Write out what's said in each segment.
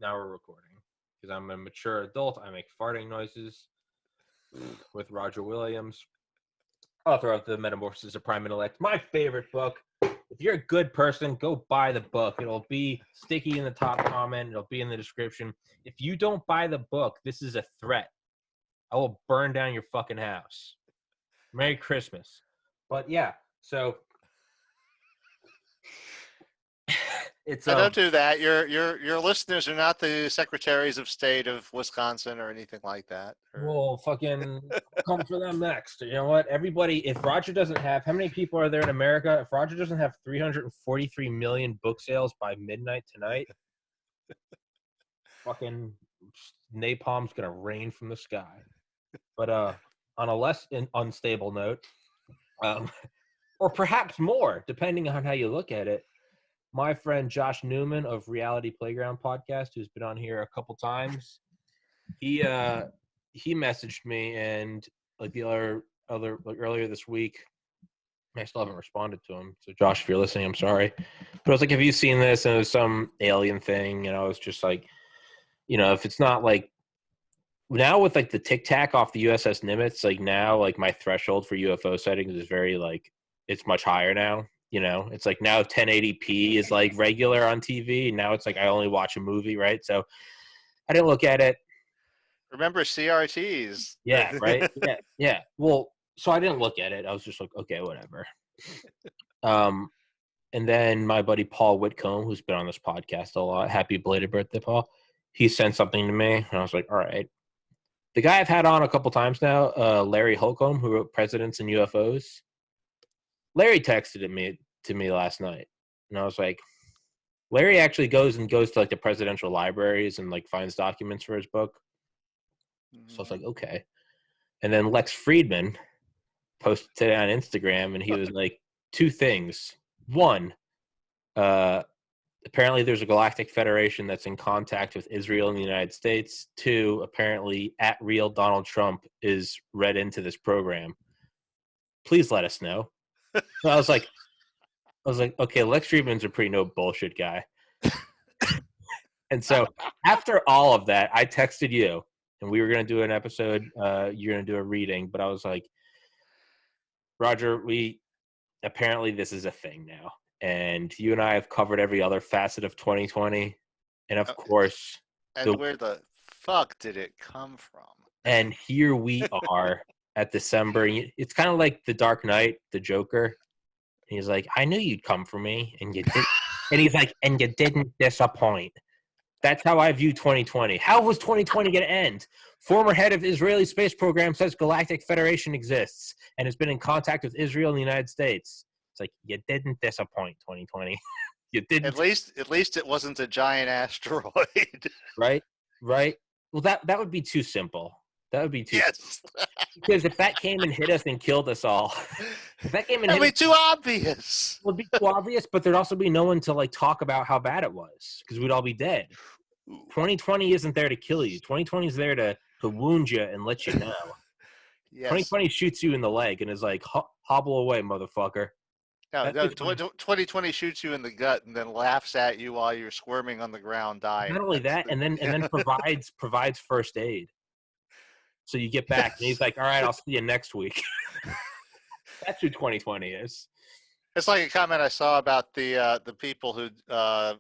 now we're recording. Because I'm a mature adult. I make farting noises with Roger Williams, author of The Metamorphosis of Prime Intellect. My favorite book. If you're a good person, go buy the book. It'll be sticky in the top comment. It'll be in the description. If you don't buy the book, this is a threat. I will burn down your fucking house. Merry Christmas. But yeah, so it's don't do that. Your listeners are not the secretaries of state of Wisconsin or anything like that. We'll fucking come for them next. You know what? Everybody, if Roger doesn't have, how many people are there in America? If Roger doesn't have 343 million book sales by midnight tonight, fucking napalm's gonna rain from the sky. But on a less unstable note, or perhaps more, depending on how you look at it, my friend Josh Newman of Reality Playground Podcast, who's been on here a couple times, he messaged me, and like the other like earlier this week, I still haven't responded to him. So Josh, if you're listening, I'm sorry. But I was like, have you seen this? And it was some alien thing, and I was just like, if it's not like now with like the Tic Tac off the USS Nimitz, like now like my threshold for UFO sightings is very like it's much higher now. It's like now 1080p is like regular on TV. And now it's like I only watch a movie, right? So I didn't look at it. Remember CRTs? Yeah, right. Yeah. Well, so I didn't look at it. I was just like, okay, whatever. And then my buddy Paul Whitcomb, who's been on this podcast a lot, happy belated birthday, Paul. He sent something to me, and I was like, all right. The guy I've had on a couple times now, Larry Holcomb, who wrote Presidents and UFOs. Larry texted to me last night, and I was like, Larry actually goes to like the presidential libraries and like finds documents for his book. So I was like, okay. And then Lex Friedman posted today on Instagram, and he was like, two things. One, apparently there's a galactic federation that's in contact with Israel and the United States. Two, apparently @real Donald Trump is read into this program. Please let us know. So I was like, okay, Lex Friedman's a pretty no bullshit guy. And so after all of that, I texted you, and we were going to do an episode. You're going to do a reading, but I was like, Roger, apparently this is a thing now. And you and I have covered every other facet of 2020. And of course. And where the fuck did it come from? And here we are at December. It's kind of like The Dark Knight, the Joker. And he's like, I knew you'd come for me. And you did. And he's like, and you didn't disappoint. That's how I view 2020. How was 2020 going to end? Former head of Israeli space program says Galactic Federation exists and has been in contact with Israel and the United States. It's like, you didn't disappoint, 2020. You didn't. At least it wasn't a giant asteroid. Right? Well, that would be too simple. That would be too simple. Because if that came and hit us and killed us all, if that came and that'd be too obvious. It would be too obvious, but there'd also be no one to like talk about how bad it was because we'd all be dead. 2020 isn't there to kill you. 2020 is there to wound you and let you know. Yes. 2020 shoots you in the leg and is like, hobble away, motherfucker. No, 2020 shoots you in the gut and then laughs at you while you're squirming on the ground, dying. Not only that, and then provides first aid. So you get back, and he's like, all right, I'll see you next week. That's who 2020 is. It's like a comment I saw about the people who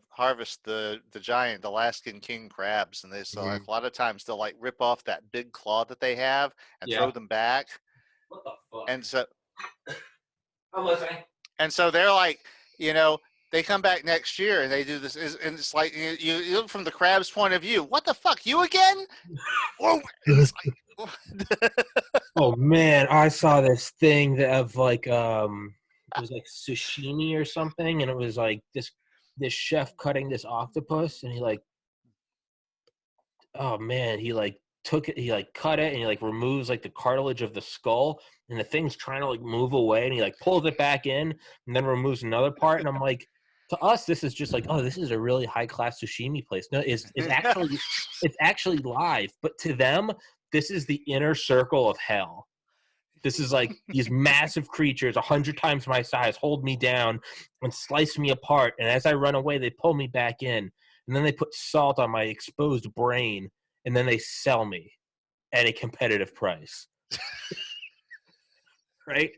harvest the giant Alaskan king crabs, and they say like, a lot of times they'll like rip off that big claw that they have and throw them back. What the fuck? And so I'm listening. And so they're like, they come back next year and they do this, and it's like you look from the crab's point of view. What the fuck, you again? Oh man, I saw this thing of like it was like sashimi or something, and it was like this chef cutting this octopus, and he like, oh man, he like took it, he like cut it, and he like removes like the cartilage of the skull, and the thing's trying to like move away, and he like pulls it back in, and then removes another part, and I'm like, to us, this is just like, oh, this is a really high class sashimi place. No, it's actually live, but to them, this is the inner circle of hell. This is like these massive creatures, 100 times my size, hold me down and slice me apart. And as I run away, they pull me back in. and then they put salt on my exposed brain, and then they sell me at a competitive price. Right?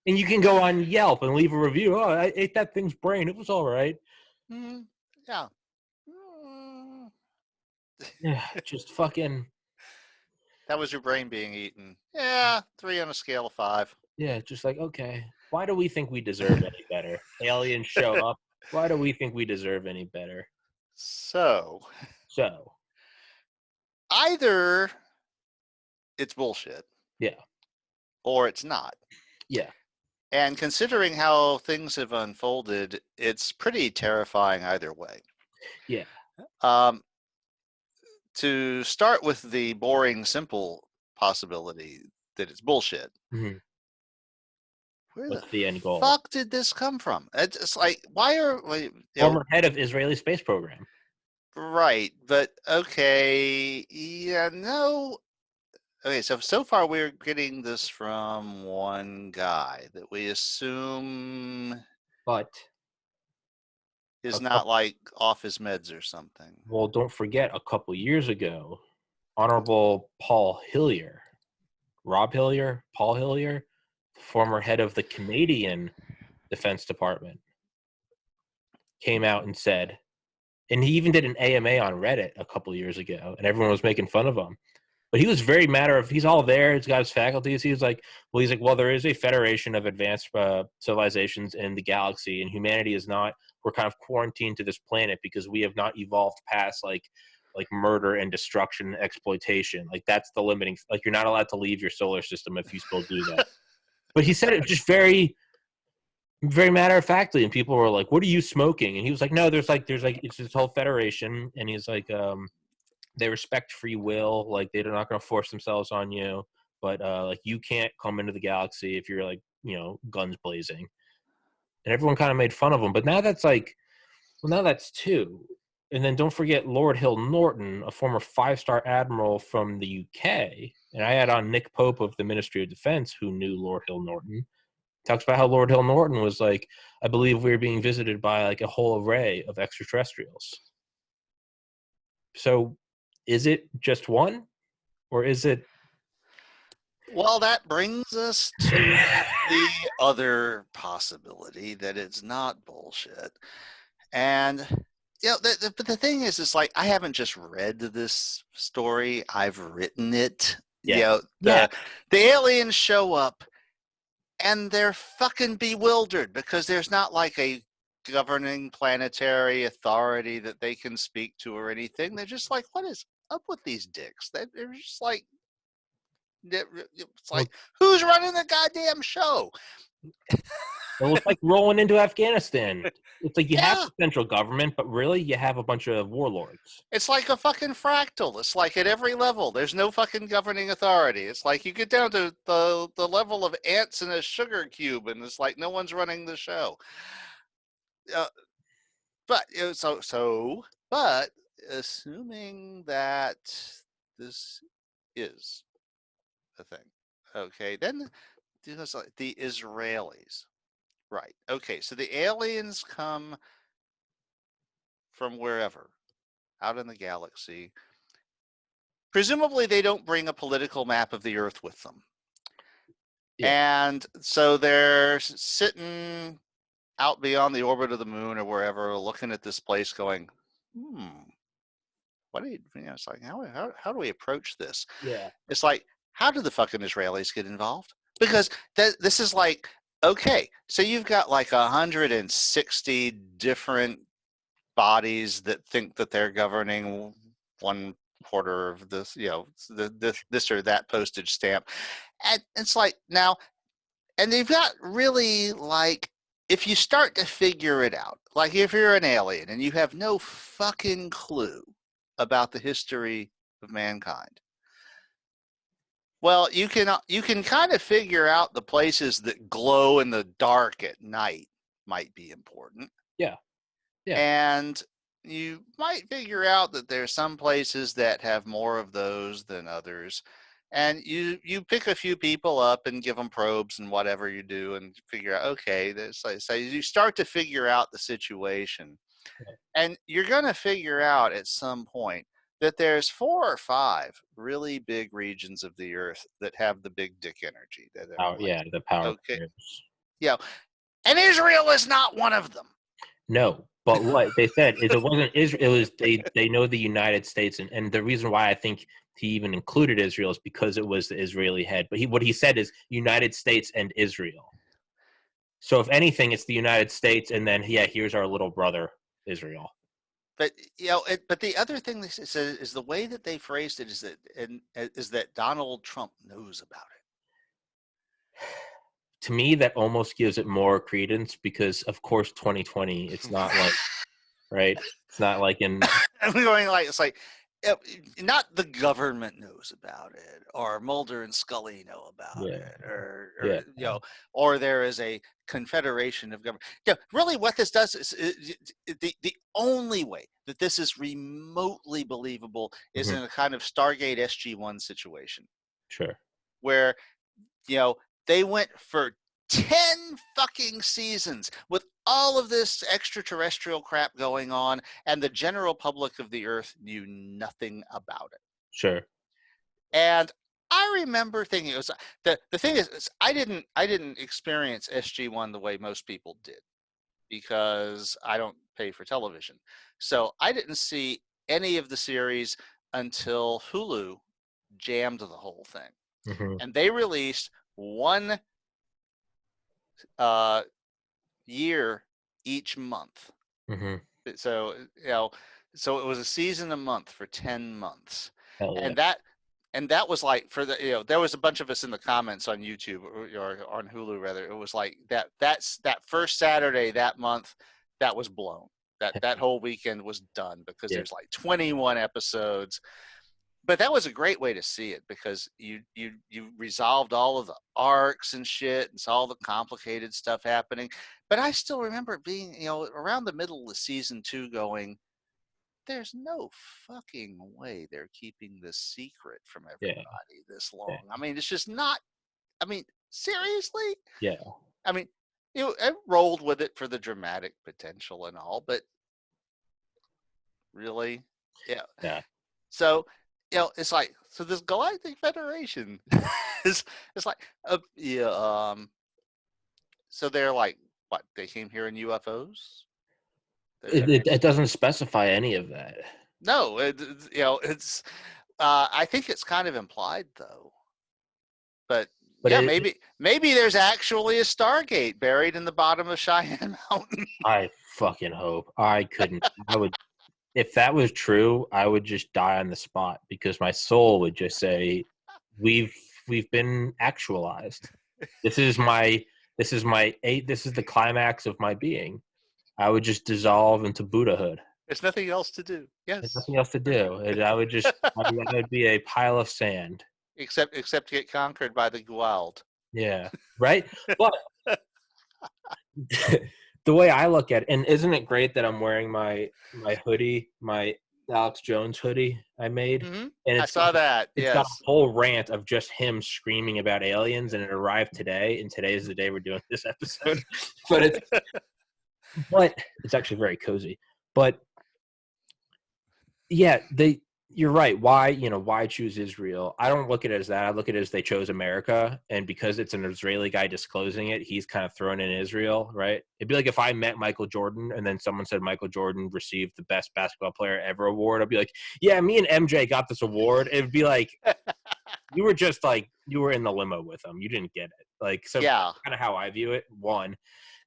And you can go on Yelp and leave a review. Oh, I ate that thing's brain. It was all right. Yeah. Yeah, just fucking. That was your brain being eaten. Yeah, 3 on a scale of 5. Yeah, just like, okay. Why do we think we deserve any better? Aliens show up. Why do we think we deserve any better? So, either it's bullshit. Yeah. Or it's not. Yeah. And considering how things have unfolded, it's pretty terrifying either way. Yeah. To start with the boring, simple possibility that it's bullshit. Mm-hmm. Where What's the end goal? fuck did this come from? It's like, why are former head of Israeli space program? Right, but okay, yeah, no. Okay, so far we're getting this from one guy that we assume is not like off his meds or something. Well, don't forget, a couple years ago, Honorable Paul Hillier, Rob Hillier, Paul Hillier, former head of the Canadian Defense Department, came out and said, and he even did an AMA on Reddit a couple years ago, and everyone was making fun of him. But he was very he's all there. He's got his faculties. He was like, well, there is a federation of advanced civilizations in the galaxy, and humanity is not. We're kind of quarantined to this planet because we have not evolved past like murder and destruction and exploitation. Like that's the limiting. Like you're not allowed to leave your solar system if you still do that. But he said it just very, very matter of factly, and people were like, "What are you smoking?" And he was like, "No, there's it's this whole federation," and he's like, they respect free will. Like they're not going to force themselves on you, but like you can't come into the galaxy if you're like, guns blazing. And everyone kind of made fun of him. But now that's now that's two. And then don't forget Lord Hill Norton, a former 5-star admiral from the UK. And I had on Nick Pope of the Ministry of Defense, who knew Lord Hill Norton. Talks about how Lord Hill Norton was like, I believe we were being visited by like a whole array of extraterrestrials. So is it just one, or is it? Well, that brings us to the other possibility that it's not bullshit. And but the thing is, it's like I haven't just read this story; I've written it. Yeah. The aliens show up, and they're fucking bewildered because there's not like a governing planetary authority that they can speak to or anything. They're just like, what is up with these dicks? They're just like, it's like, who's running the goddamn show? It looks like rolling into Afghanistan. It's like you have the central government, but really you have a bunch of warlords. It's like a fucking fractal. It's like at every level, there's no fucking governing authority. It's like you get down to the level of ants in a sugar cube, and it's like no one's running the show. But assuming that this is a thing, okay, then the Israelis, right? Okay, so the aliens come from wherever out in the galaxy. Presumably, they don't bring a political map of the Earth with them. Yeah. And so they're sitting out beyond the orbit of the moon or wherever, looking at this place going, what do it's like, how do we approach this? Yeah. It's like, how do the fucking Israelis get involved? Because this is like, okay, so you've got like 160 different bodies that think that they're governing 1/4 of this, this or that postage stamp. And it's like now, and they've got really like, if you start to figure it out, like if you're an alien and you have no fucking clue about the history of mankind, well, you can kind of figure out the places that glow in the dark at night might be important. Yeah. Yeah. And you might figure out that there's some places that have more of those than others. And you pick a few people up and give them probes and whatever you do and figure out, okay, so you start to figure out the situation. And you're going to figure out at some point that there's 4 or 5 really big regions of the earth that have the big dick energy. That are The power okay, players. yeah, and Israel is not one of them. No, but what they said is it wasn't Israel. It was they know the United States, and the reason why I think he even included Israel is because it was the Israeli head. But what he said is United States and Israel. So if anything, it's the United States, and then here's our little brother Israel. But but the other thing they said is the way that they phrased it is that Donald Trump knows about it. To me, that almost gives it more credence because, of course, 2020. It's not like right. It's not like in. I'm going like it's like. Not the government knows about it, or Mulder and Scully know about it, or or there is a confederation of government. Really, what this does is the only way that this is remotely believable is in a kind of Stargate SG-1 situation. Sure. Where they went for 10 fucking seasons with all of this extraterrestrial crap going on, and the general public of the earth knew nothing about it. Sure. And I remember thinking, it was the thing is I didn't experience SG-1 the way most people did, because I don't pay for television. So I didn't see any of the series until Hulu jammed the whole thing. And they released one year each month. So so it was a season a month for 10 months. And that was like, for the there was a bunch of us in the comments on YouTube or on Hulu rather. It was like that's that first Saturday that month, that was blown. That whole weekend was done because there's like 21 episodes. But that was a great way to see it, because you resolved all of the arcs and shit and saw all the complicated stuff happening. But I still remember being, around the middle of season 2 going, there's no fucking way they're keeping this secret from everybody this long. I mean, it's just not, seriously? Yeah. I mean, I rolled with it for the dramatic potential and all, but really? Yeah. So, it's like, so this Galactic Federation is like, so they're like, what, they came here in UFOs? It doesn't specify any of that. No, it's, I think it's kind of implied though. But yeah, maybe there's actually a Stargate buried in the bottom of Cheyenne Mountain. I fucking hope. I couldn't. I would. If that was true, I would just die on the spot, because my soul would just say, "We've been actualized. This is the climax of my being." I would just dissolve into Buddhahood. There's nothing else to do. Yes. There's nothing else to do. And I would just, I would be a pile of sand. Except to get conquered by the Gwald. Yeah. Right? But the way I look at it, and isn't it great that I'm wearing my hoodie, my Alex Jones hoodie I made? And I saw that. It's got a whole rant of just him screaming about aliens, and it arrived today, and today is the day we're doing this episode. But it's actually very cozy. But yeah, you're right. Why choose Israel? I don't look at it as that. I look at it as they chose America, and because it's an Israeli guy disclosing it, he's kind of thrown in Israel, right? It'd be like if I met Michael Jordan and then someone said Michael Jordan received the best basketball player ever award. I'd be like, yeah, me and MJ got this award. It'd be like you were just like you were in the limo with him. You didn't get it. Like, so that's kind of how I view it. One,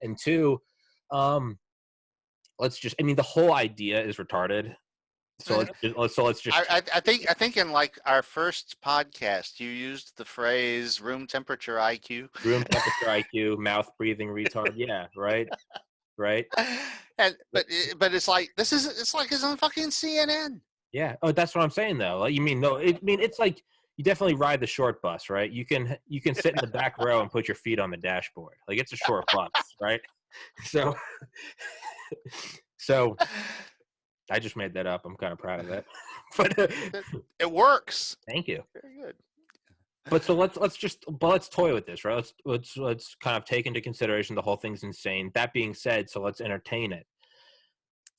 and two, let's just. I mean, the whole idea is retarded. So let's just. I think in like our first podcast, you used the phrase "room temperature IQ." Room temperature IQ, mouth breathing retard. Yeah, right. And but it's like it's like it's on fucking CNN. Yeah. Oh, that's what I'm saying though. Like, it's like you definitely ride the short bus, right? You can sit in the back row and put your feet on the dashboard. Like, it's a short bus, right? So. I just made that up. I'm kind of proud of that. But it works. Thank you. Very good. But so let's toy with this, right? Let's kind of take into consideration the whole thing's insane. That being said, so let's entertain it.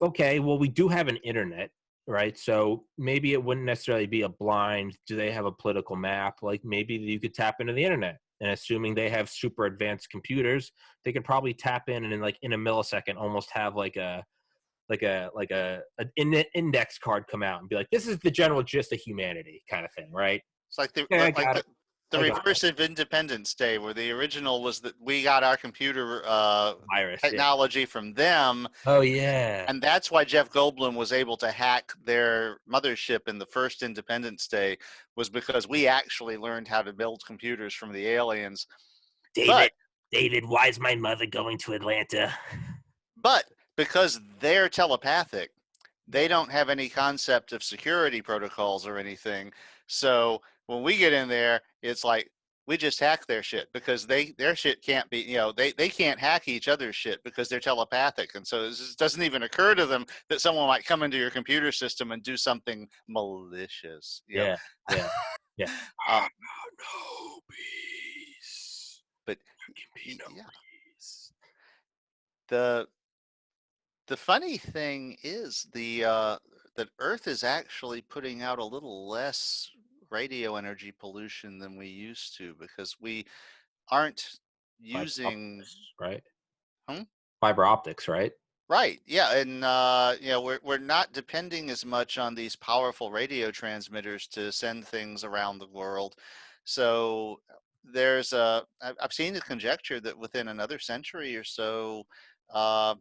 okay, well, we do have an internet, right? So maybe it wouldn't necessarily be a blind, do they have a political map? Like maybe you could tap into the internet. And assuming they have super advanced computers, they could probably tap in and in a millisecond almost have an index card come out and be like, this is the general gist of humanity kind of thing, right? It's like the Yeah, I like got it. the I got it. reverse of Independence Day, where the original was that we got our computer Virus, yeah. technology from them, Oh yeah. and that's why Jeff Goldblum was able to hack their mothership in the first Independence Day, was because we actually learned how to build computers from the aliens. David, But David, why is my mother going to Atlanta? but because they're telepathic, they don't have any concept of security protocols or anything. So when we get in there, it's like we just hack their shit, because their shit can't be, they can't hack each other's shit because they're telepathic. And so it just doesn't even occur to them that someone might come into your computer system and do something malicious. Yeah, yeah, yeah. Uh, No peace. but There can be no yeah, peace. the funny thing is that Earth is actually putting out a little less radio energy pollution than we used to, because we aren't Fiber using. optics, right? Hmm? Fiber optics, right? Right, yeah, and we're not depending as much on these powerful radio transmitters to send things around the world. So I've seen the conjecture that within another century or so, uh,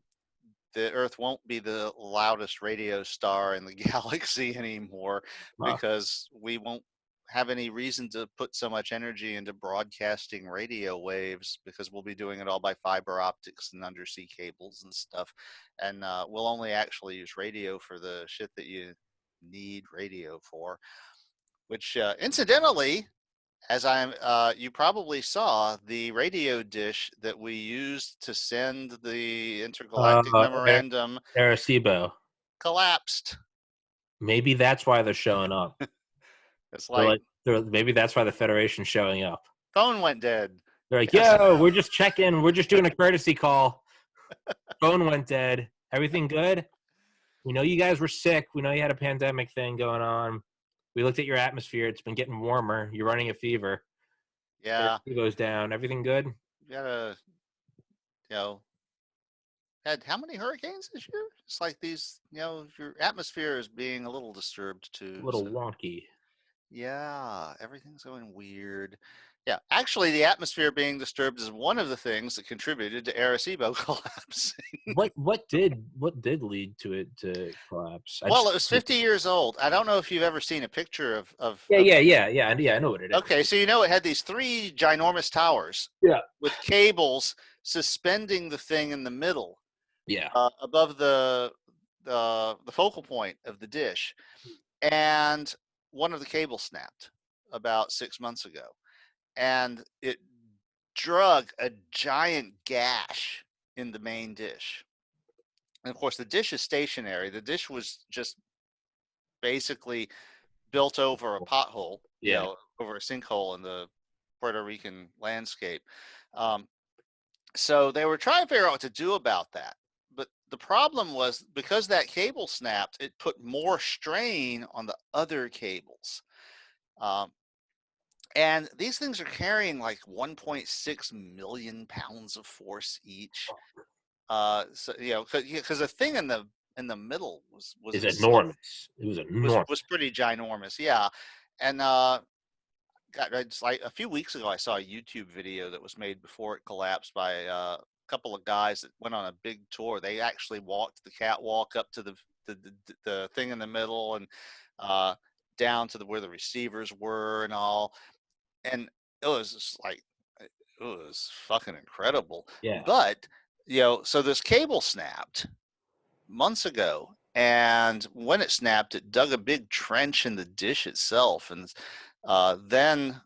the Earth won't be the loudest radio star in the galaxy anymore, Uh, because we won't have any reason to put so much energy into broadcasting radio waves, because we'll be doing it all by fiber optics and undersea cables and stuff. And we'll only actually use radio for the shit that you need radio for, which incidentally, as you probably saw, the radio dish that we used to send the intergalactic Air, memorandum Arecibo. collapsed. Maybe that's why they're showing up. It's They're like like, maybe that's why the Federation's showing up. phone went dead. They're like, Yes. yo, we're just checking. We're just doing a courtesy call. Phone went dead. Everything good? We know you guys were sick. We know you had a pandemic thing going on. We looked at your atmosphere. It's been getting warmer. You're running a fever. Yeah. Goes down. Everything good? You gotta, you know, had how many hurricanes this year? It's like these, your atmosphere is being a little disturbed A too. little So wonky. yeah, everything's going weird. Yeah, actually, the atmosphere being disturbed is one of the things that contributed to Arecibo collapsing. What did lead to it to collapse? Well, it was 50 years old. I don't know if you've ever seen a picture Yeah. I know what it is. Okay, so it had these three ginormous towers. Yeah. With cables suspending the thing in the middle. Yeah. Above the focal point of the dish, and one of the cables snapped about 6 months ago, and it drug a giant gash in the main dish. And of course, the dish is stationary. The dish was just basically built over a pothole, over a sinkhole in the Puerto Rican landscape. So they were trying to figure out what to do about that. But the problem was, because that cable snapped, it put more strain on the other cables. And these things are carrying like 1.6 million pounds of force each. Because the thing in the middle was enormous. It was enormous. Was pretty ginormous, yeah. And it's like a few weeks ago, I saw a YouTube video that was made before it collapsed by a couple of guys that went on a big tour. They actually walked the catwalk up to the thing in the middle, and down to where the receivers were and all. And it was just like, it was fucking incredible. Yeah. But, so this cable snapped months ago, and when it snapped, it dug a big trench in the dish itself. And then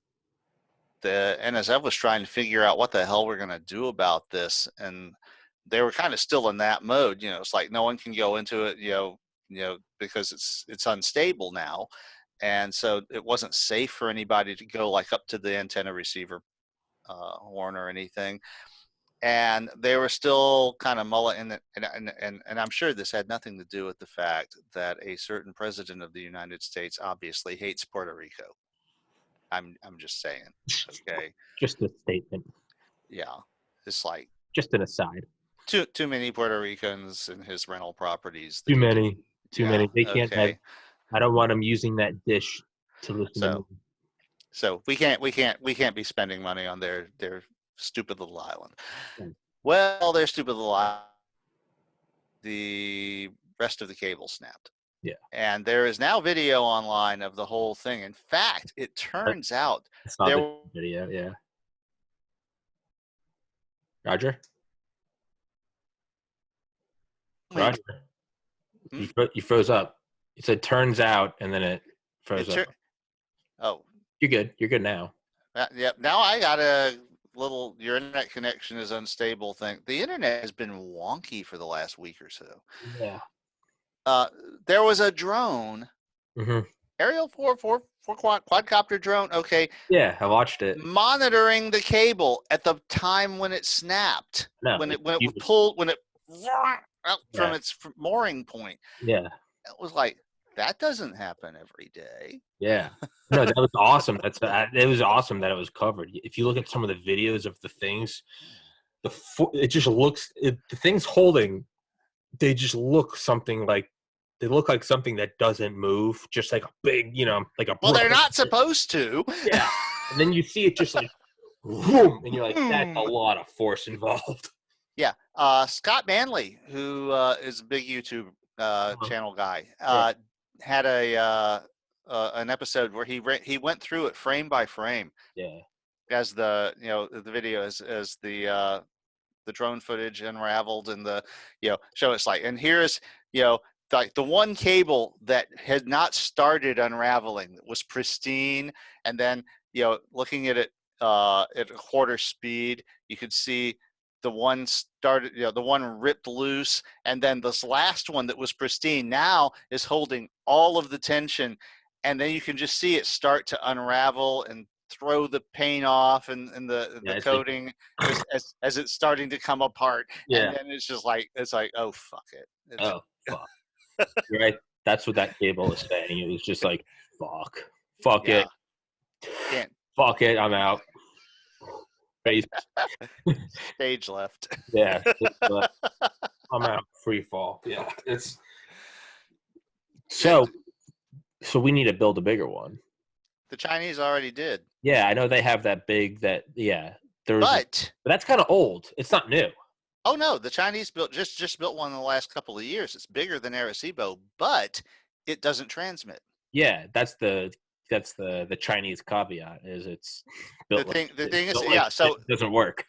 the NSF was trying to figure out what the hell we're going to do about this. And they were kind of still in that mode. It's like no one can go into it, because it's unstable now. And so it wasn't safe for anybody to go like up to the antenna receiver horn or anything. and they were still kind of mulling, and I'm sure this had nothing to do with the fact that a certain president of the United States obviously hates Puerto Rico. I'm just saying, okay? Just a statement. Yeah, it's like just an aside. Too many Puerto Ricans in his rental properties. Too many. They can't okay. have. I don't want them using that dish to listen to me. So we can't be spending money on their stupid little island. Okay. Well, their stupid little island. The rest of the cable snapped. Yeah. And there is now video online of the whole thing. In fact, it turns out there was video. Yeah. Roger. Roger. You froze up. You said turns out, and then it froze up. Oh. You're good. You're good now. Yep. Now I got a little, your internet connection is unstable thing. The internet has been wonky for the last week or so. Yeah. There was a drone. Mm-hmm. Aerial quadcopter drone. Okay. Yeah, I watched it. Monitoring the cable at the time when it snapped. No, when it pulled out from its mooring point. Yeah. It was like, that doesn't happen every day. Yeah. No, that was awesome. It was awesome that it was covered. If you look at some of the videos of the things, it just looks, the things holding, they just look something like, they look like something that doesn't move, just like a big, like a. Well, they're not supposed to. Yeah. And then you see it just like, boom, and you're like, that's a lot of force involved. Yeah. Scott Manley, who is a big YouTube channel guy, had an episode where he went through it frame by frame. Yeah. As the video as the drone footage unraveled and the show it's like, and here's like the one cable that had not started unraveling was pristine, and then looking at it at a quarter speed, you could see the one started, the one ripped loose, and then this last one that was pristine now is holding all of the tension, and then you can just see it start to unravel and throw the paint off and the coating as it's starting to come apart. Yeah. And then it's like, oh, fuck it. Fuck. You're right. That's what that cable was saying. It was just like, fuck it. Fuck it. I'm out. Stage left. Yeah. I'm out. Free fall. Yeah. So we need to build a bigger one. The Chinese already did. Yeah, I know they have that big but that's kind of old. It's not new. Oh no, the Chinese just built one in the last couple of years. It's bigger than AACP, but it doesn't transmit. Yeah, that's the Chinese caveat is it's built. The thing is, so it doesn't work.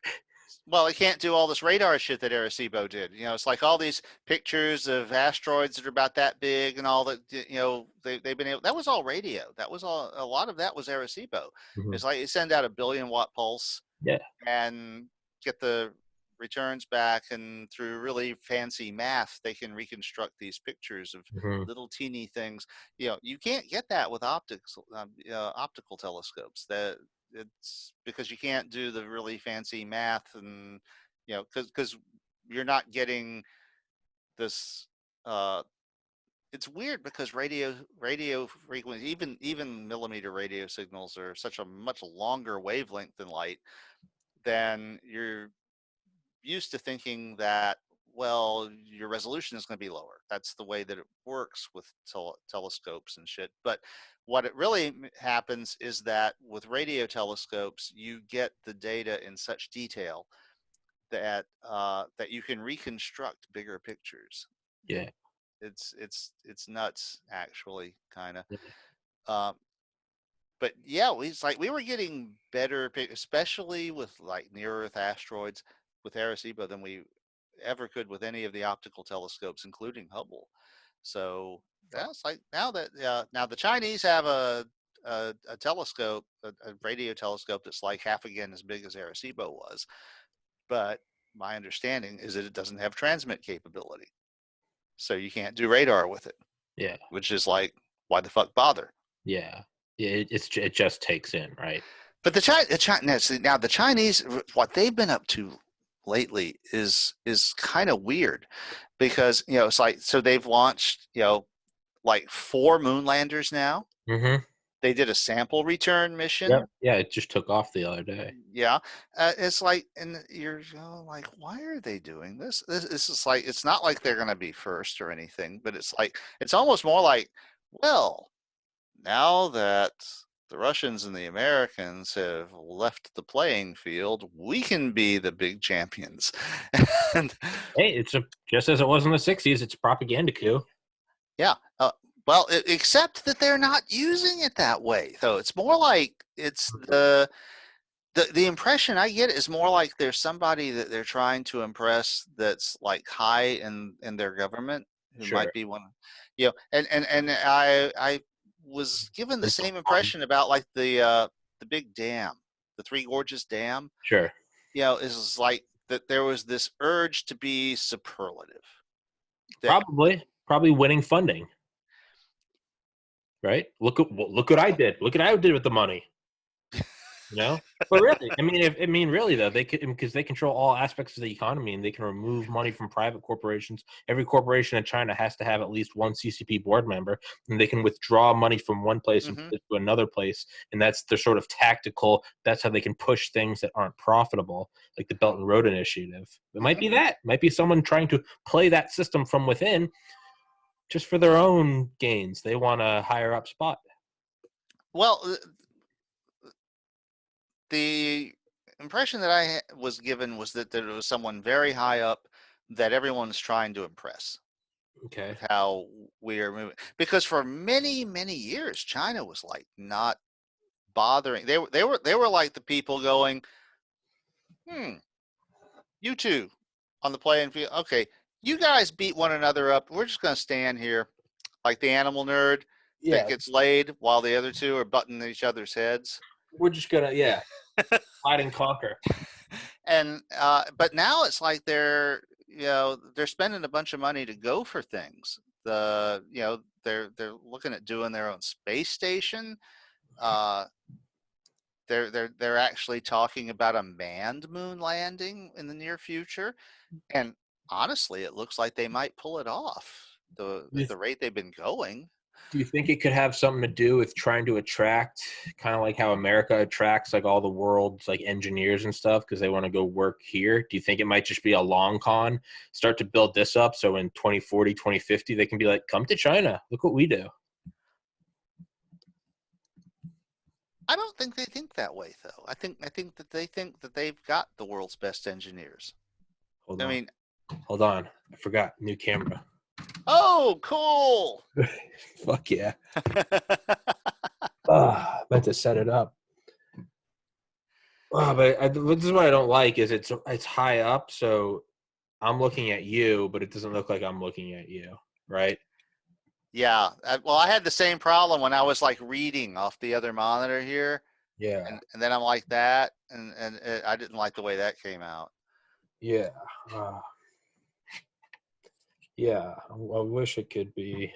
Well, it can't do all this radar shit that AACP did. It's like all these pictures of asteroids that are about that big and all that. They've been able. That was all radio. That was all. A lot of that was AACP. Mm-hmm. It's like you send out a 1 billion watt pulse. Yeah. And get the returns back, and through really fancy math, they can reconstruct these pictures of little teeny things. You can't get that with optical telescopes. That it's because you can't do the really fancy math, and because you're not getting this. It's weird because radio frequency, even millimeter radio signals are such a much longer wavelength than light. Then you're used to thinking that, well, your resolution is going to be lower. That's the way that it works with telescopes and shit. But what it really happens is that with radio telescopes, you get the data in such detail that that you can reconstruct bigger pictures. Yeah, it's nuts, actually, kind of. But yeah, we were getting better, especially with like near Earth asteroids with AACP than we ever could with any of the optical telescopes, including Hubble. So that's like now the Chinese have a telescope, a radio telescope that's like half again as big as AACP was. But my understanding is that it doesn't have transmit capability, so you can't do radar with it. Yeah, which is like, why the fuck bother? Yeah. It just takes in, right? But the Chinese, what they've been up to lately is kind of weird because, it's like, so they've launched, like 4 moon landers now. Mm-hmm. They did a sample return Yep. mission. Yeah, it just took off the other day. Yeah. It's like, and you're like, why are they doing this? This is like, it's not like they're going to be first or anything, but it's like, it's almost more like, well, now that the Russians and the Americans have left the playing field, we can be the big champions. And Hey, it's just as it was in the 60s, it's a propaganda coup. yeah. Well, except that they're not using it that way, though. It's more like it's the impression I get is more like there's somebody that they're trying to impress that's like high in their government who Sure. might be one, and I was given the same impression about like the big dam, the Three Gorges Dam, Sure. is like that there was this urge to be superlative. That Probably winning funding. Right? Look what I did. Look what I did with the money. But really, really though, they could, because they control all aspects of the economy and they can remove money from private corporations. Every corporation in China has to have at least one CCP board member, and they can withdraw money from one place and put it to another place. And that's their sort of tactical. That's how they can push things that aren't profitable, like the Belt and Road Initiative. It might be that. It might be someone trying to play that system from within, just for their own gains. They want a higher up spot. Well, the impression that I was given was that there was someone very high up that everyone's trying to impress. Okay. With how we are moving, because for many years China was like not bothering. They were like the people going, you two on the playing field. Okay, you guys beat one another up. We're just going to stand here like the animal nerd that gets laid while the other two are butting each other's heads. We're just gonna hide and conquer. And but now it's like they're spending a bunch of money to go for things. They're looking at doing their own space station. They're actually talking about a manned moon landing in the near future, and honestly, it looks like they might pull it off at the rate they've been going. Do you think it could have something to do with trying to attract, kind of like how America attracts like all the world's like engineers and stuff because they want to go work here? Do you think it might just be a long con, start to build this up so in 2040, 2050, they can be like, come to China, look what we do? I don't think they think that way, though. I think that they think that they've got the world's best engineers. Hold on. I forgot. New camera. Oh, cool. Fuck yeah. I meant to set it up. But this is what I don't like is it's high up, so I'm looking at you, but it doesn't look like I'm looking at you, right? Yeah. Well, I had the same problem when I was like reading off the other monitor here. Yeah. And then I'm like that, and I didn't like the way that came out. Yeah. Yeah. I wish it could be.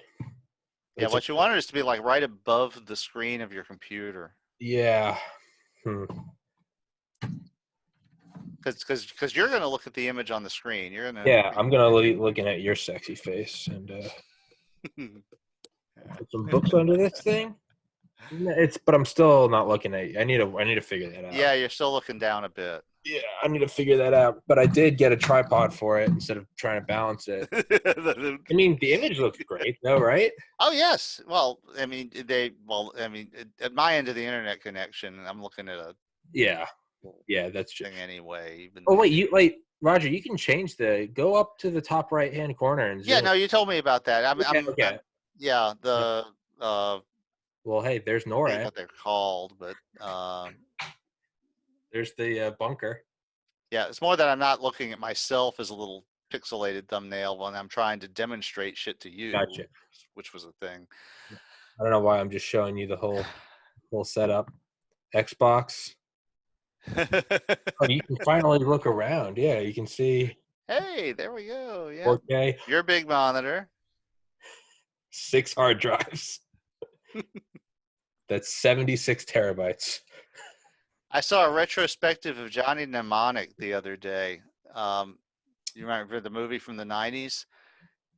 Yeah, what you wanted is to be like right above the screen of your computer. Yeah. Because you're going to look at the image on the screen. You're gonna. Yeah, I'm gonna looking at your sexy face and put some books under this thing. But I'm still not looking at you. I need to figure that out. Yeah, you're still looking down a bit. Yeah, I need to figure that out. But I did get a tripod for it instead of trying to balance it. I mean, the image looks great, though, right? Oh yes. Well, I mean, at my end of the internet connection, I'm looking at a. Yeah, that's just thing anyway. Wait, Roger, you can change go up to the top right hand corner and zoom. Yeah, no, you told me about that. Okay. Well, hey, there's NORAD. I forget what they're called, but there's the bunker. Yeah, it's more that I'm not looking at myself as a little pixelated thumbnail when I'm trying to demonstrate shit to you. Gotcha. Which was a thing. I don't know why I'm just showing you the whole setup. Xbox. Oh, you can finally look around. Yeah, you can see. Hey, there we go. Yeah. 4K. Your big monitor. 6 hard drives. That's 76 terabytes. I saw a retrospective of Johnny Mnemonic the other day. You remember the movie from the 90s?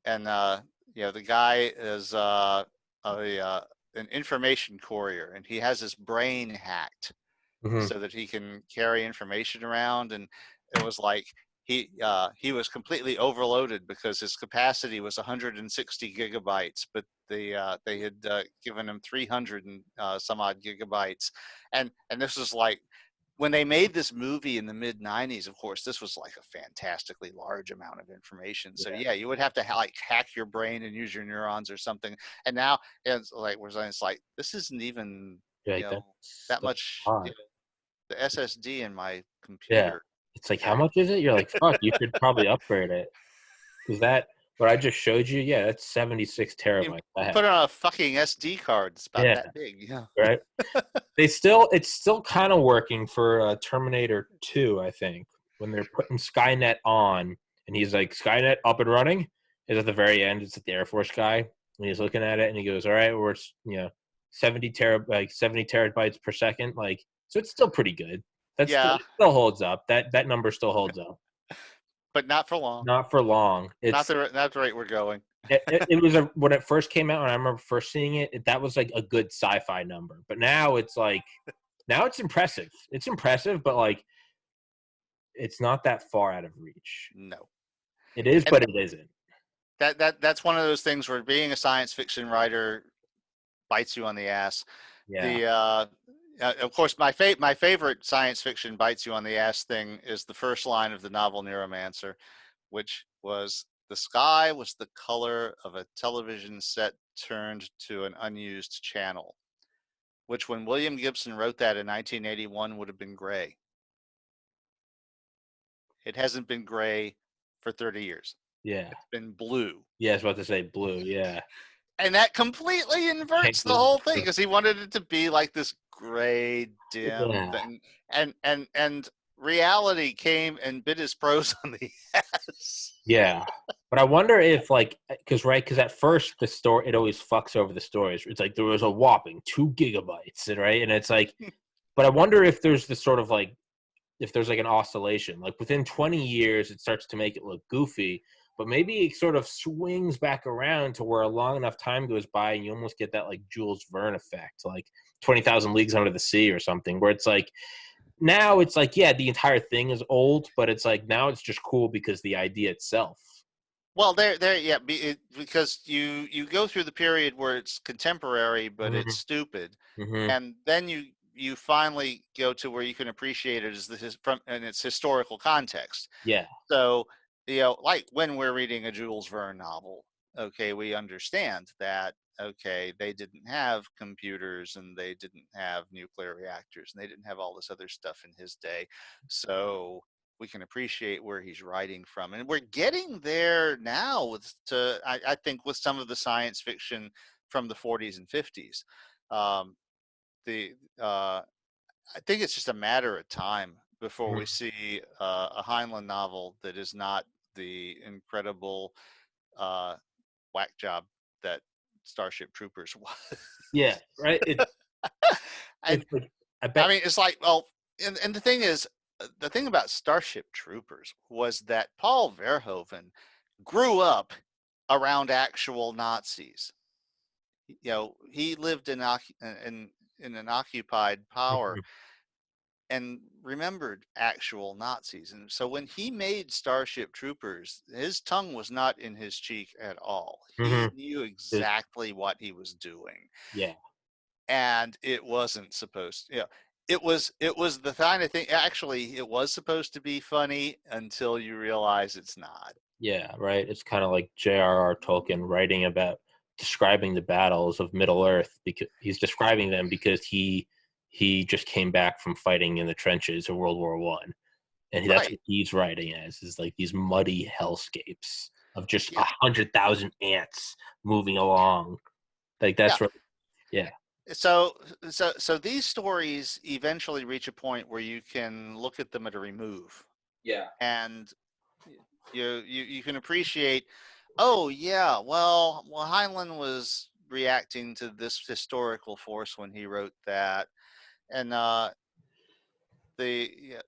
And the guy is an information courier, and he has his brain hacked Mhm. so that he can carry information around. And it was like he was completely overloaded because his capacity was 160 gigabytes, but they had given him 300 and some odd gigabytes, and this was like when they made this movie in the mid 90s. Of course, this was like a fantastically large amount of information. So Yeah. yeah, you would have to like hack your brain and use your neurons or something. And now it's like this isn't even Yeah, you like know that's that much. odd. The SSD in my Yeah. computer. It's like, how Okay. much is it? You're like, fuck, you should probably upgrade it. Because that, what I just showed you, yeah, that's 76 You terabytes. I have. put it on a fucking SD card. It's about Yeah, that big. Yeah. right. It's still kind of working for Terminator 2, I think, when they're putting Skynet on, and he's like, Skynet up and running. Is at the very end. It's like the Air Force guy, and he's looking at it, and he goes, "All right, we're 70 terabytes per second, like so. It's still pretty good. Yeah, It still holds up. That number still holds up. but not for long. Not for long. Not the rate we're going. It was when it first came out, and I remember first seeing it. That was like a good sci-fi number, but now it's like now it's impressive. It's impressive, but like it's not that far out of reach. No. It is, And but it isn't. that's one of those things where being a science fiction writer bites you on the ass. Yeah. The of course, my favorite science fiction bites you on the ass thing is the first line of the novel Neuromancer, which was the sky was the color of a television set turned to an unused channel, which when William Gibson wrote that in 1981 would have been gray. It hasn't been gray for 30 years. Yeah. It's been blue. Yeah, I was about to say blue. Yeah. And that completely inverts the Changes. whole thing because he wanted it to be like this gray, dim Yeah. thing. And reality came and bit his pros on the ass. Yeah. But I wonder if because at first the story it always fucks over the stories. It's like there was a whopping 2 gigabytes, and right, and it's like, but I wonder if there's this sort of like if there's like an oscillation, like within 20 years it starts to make it look goofy, but maybe it sort of swings back around to where a long enough time goes by and you almost get that like Jules Verne effect, like 20,000 Leagues Under the Sea or something, where it's like now it's like, yeah, the entire thing is old, but it's like now it's just cool because the idea itself. Well, yeah, because you go through the period where it's contemporary, but it's Hmm. stupid, Hmm. and then you finally go to where you can appreciate it as from in its historical context. Yeah. So, like when we're reading a Jules Verne novel, okay, we understand that, okay, they didn't have computers and they didn't have nuclear reactors and they didn't have all this other stuff in his day. So we can appreciate where he's writing from. And we're getting there now I think, with some of the science fiction from the 40s and 50s. Um, the I think it's just a matter of time before we Mhm. see a Heinlein novel that is not the incredible uh, whack job that Starship Troopers was. Yeah, right. And It's like I I bet. mean, it's like, well, and the thing is, the thing about Starship Troopers was that Paul Verhoeven grew up around actual Nazis. He lived in an occupied power Mhm. and remembered actual Nazis. And so when he made Starship Troopers, his tongue was not in his cheek at all. He Mhm. knew It- exactly what he was doing. Yeah. And it wasn't supposed to, it was the kind of thing, actually, it was supposed to be funny until you realize it's not. Yeah, right. It's kind of like J.R.R. Tolkien writing about describing the battles of Middle Earth because he's describing them because he just came back from fighting in the trenches of World War One, and that's Right. what he's writing as is like these muddy hellscapes of just Yeah. 100,000 ants moving along. Like Yeah. that's what. Yeah. So these stories eventually reach a point where you can look at them at a remove, Yeah. and you can appreciate, oh yeah, well Heinlein was reacting to this historical force when he wrote that. And the yeah,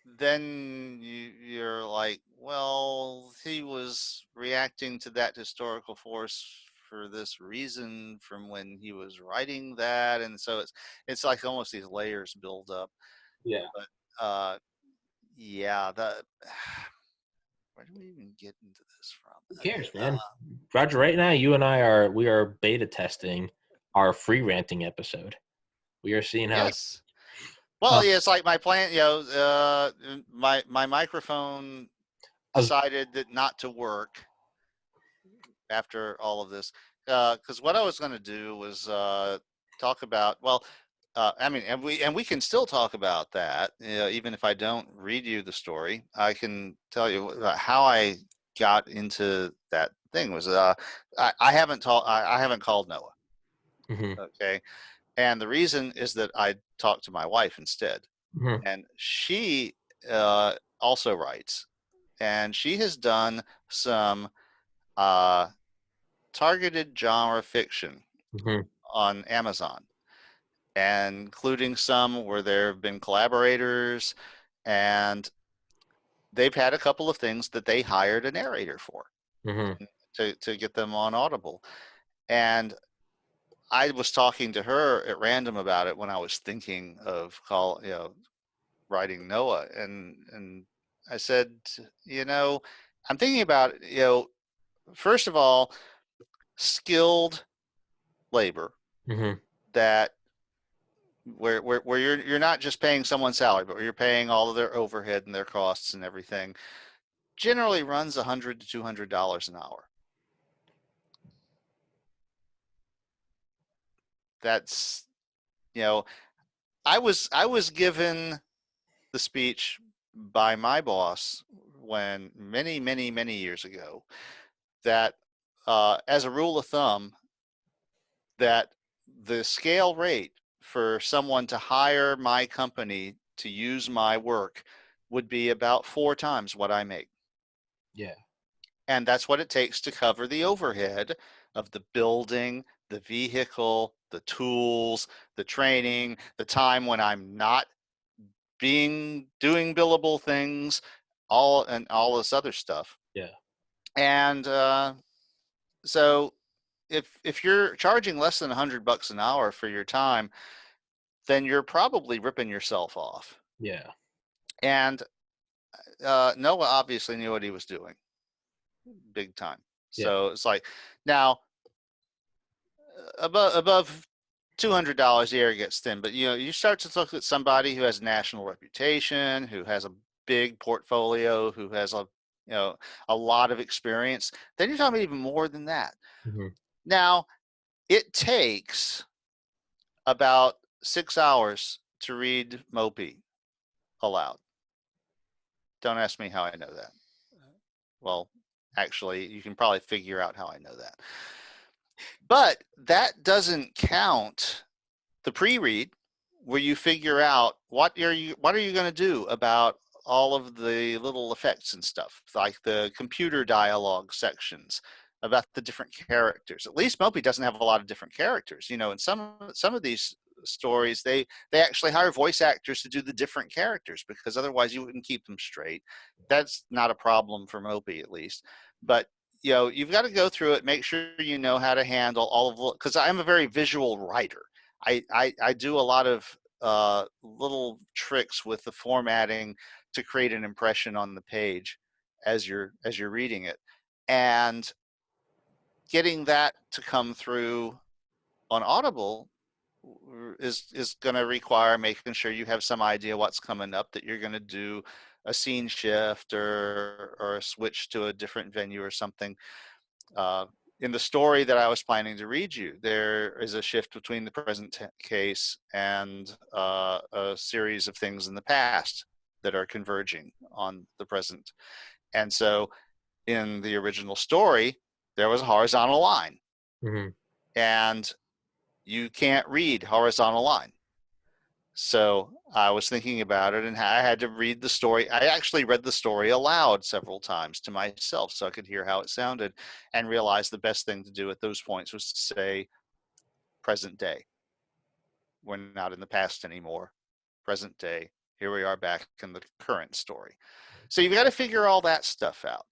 then you're like, well, he was reacting to that historical force for this reason from when he was writing that, and so it's like almost these layers build up. Yeah. But uh, yeah, the where do we even get into this Who from? cares, man? Roger, right now you and I are beta testing our free ranting episode. We are seeing how it Yes. Well, yeah, it's like my plan. My microphone I was, decided that not to work after all of this, because what I was going to do was talk about. Well, I mean, and we can still talk about that, even if I don't read you the story. I can tell you how I got into that thing. Was I haven't I haven't called Noah. mhm, Okay, and the reason is that I talked to my wife instead, mhm, and she also writes, and she has done some uh, targeted genre fiction mhm, on Amazon, and including some where there have been collaborators, and they've had a couple of things that they hired a narrator for mhm, to get them on Audible. And I was talking to her at random about it when I was thinking of writing Noah, and I said, I'm thinking about, first of all, skilled labor mhm, that where you're not just paying someone's salary, but where you're paying all of their overhead and their costs and everything, generally runs $100 to $200 an hour. That's you know, I was given the speech by my boss when many years ago that as a rule of thumb, that the scale rate for someone to hire my company to use my work would be about 4 times what I make. yeah, And that's what it takes to cover the overhead of the building, the vehicle, the tools, the training, the time when I'm not doing billable things, all this other stuff. yeah, And so if you're charging less than $100 an hour for your time, then you're probably ripping yourself off. yeah, And Noah obviously knew what he was doing, big time. yeah, So it's like, now above $200 the air gets thin, but you start to look at somebody who has a national reputation, who has a big portfolio, who has a lot of experience. Then you're talking about even more than that. mhm, Now it takes about 6 hours to read Mopi aloud. Don't ask me how I know that. Well, actually, you can probably figure out how I know that. But that doesn't count the pre-read, where you figure out what are you going to do about all of the little effects and stuff, like the computer dialogue sections about the different characters. At least Mopi doesn't have a lot of different characters. In some of these stories, they actually hire voice actors to do the different characters, because otherwise you wouldn't keep them straight. That's not a problem for Mopi, at least. But you've got to go through it, make sure you know how to handle all of, because I'm a very visual writer. I do a lot of little tricks with the formatting to create an impression on the page as you're reading it, and getting that to come through on Audible is going to require making sure you have some idea what's coming up, that you're going to do a scene shift or a switch to a different venue or something. In the story that I was planning to read you, there is a shift between the present case and a series of things in the past that are converging on the present. And so in the original story, there was a horizontal line, mhm, and you can't read horizontal line. So I was thinking about it, and I had to read the story. I actually read the story aloud several times to myself so I could hear how it sounded, and realized the best thing to do at those points was to say present day. We're not in the past anymore. Present day. here we are back in the current story. So you've got to figure all that stuff out.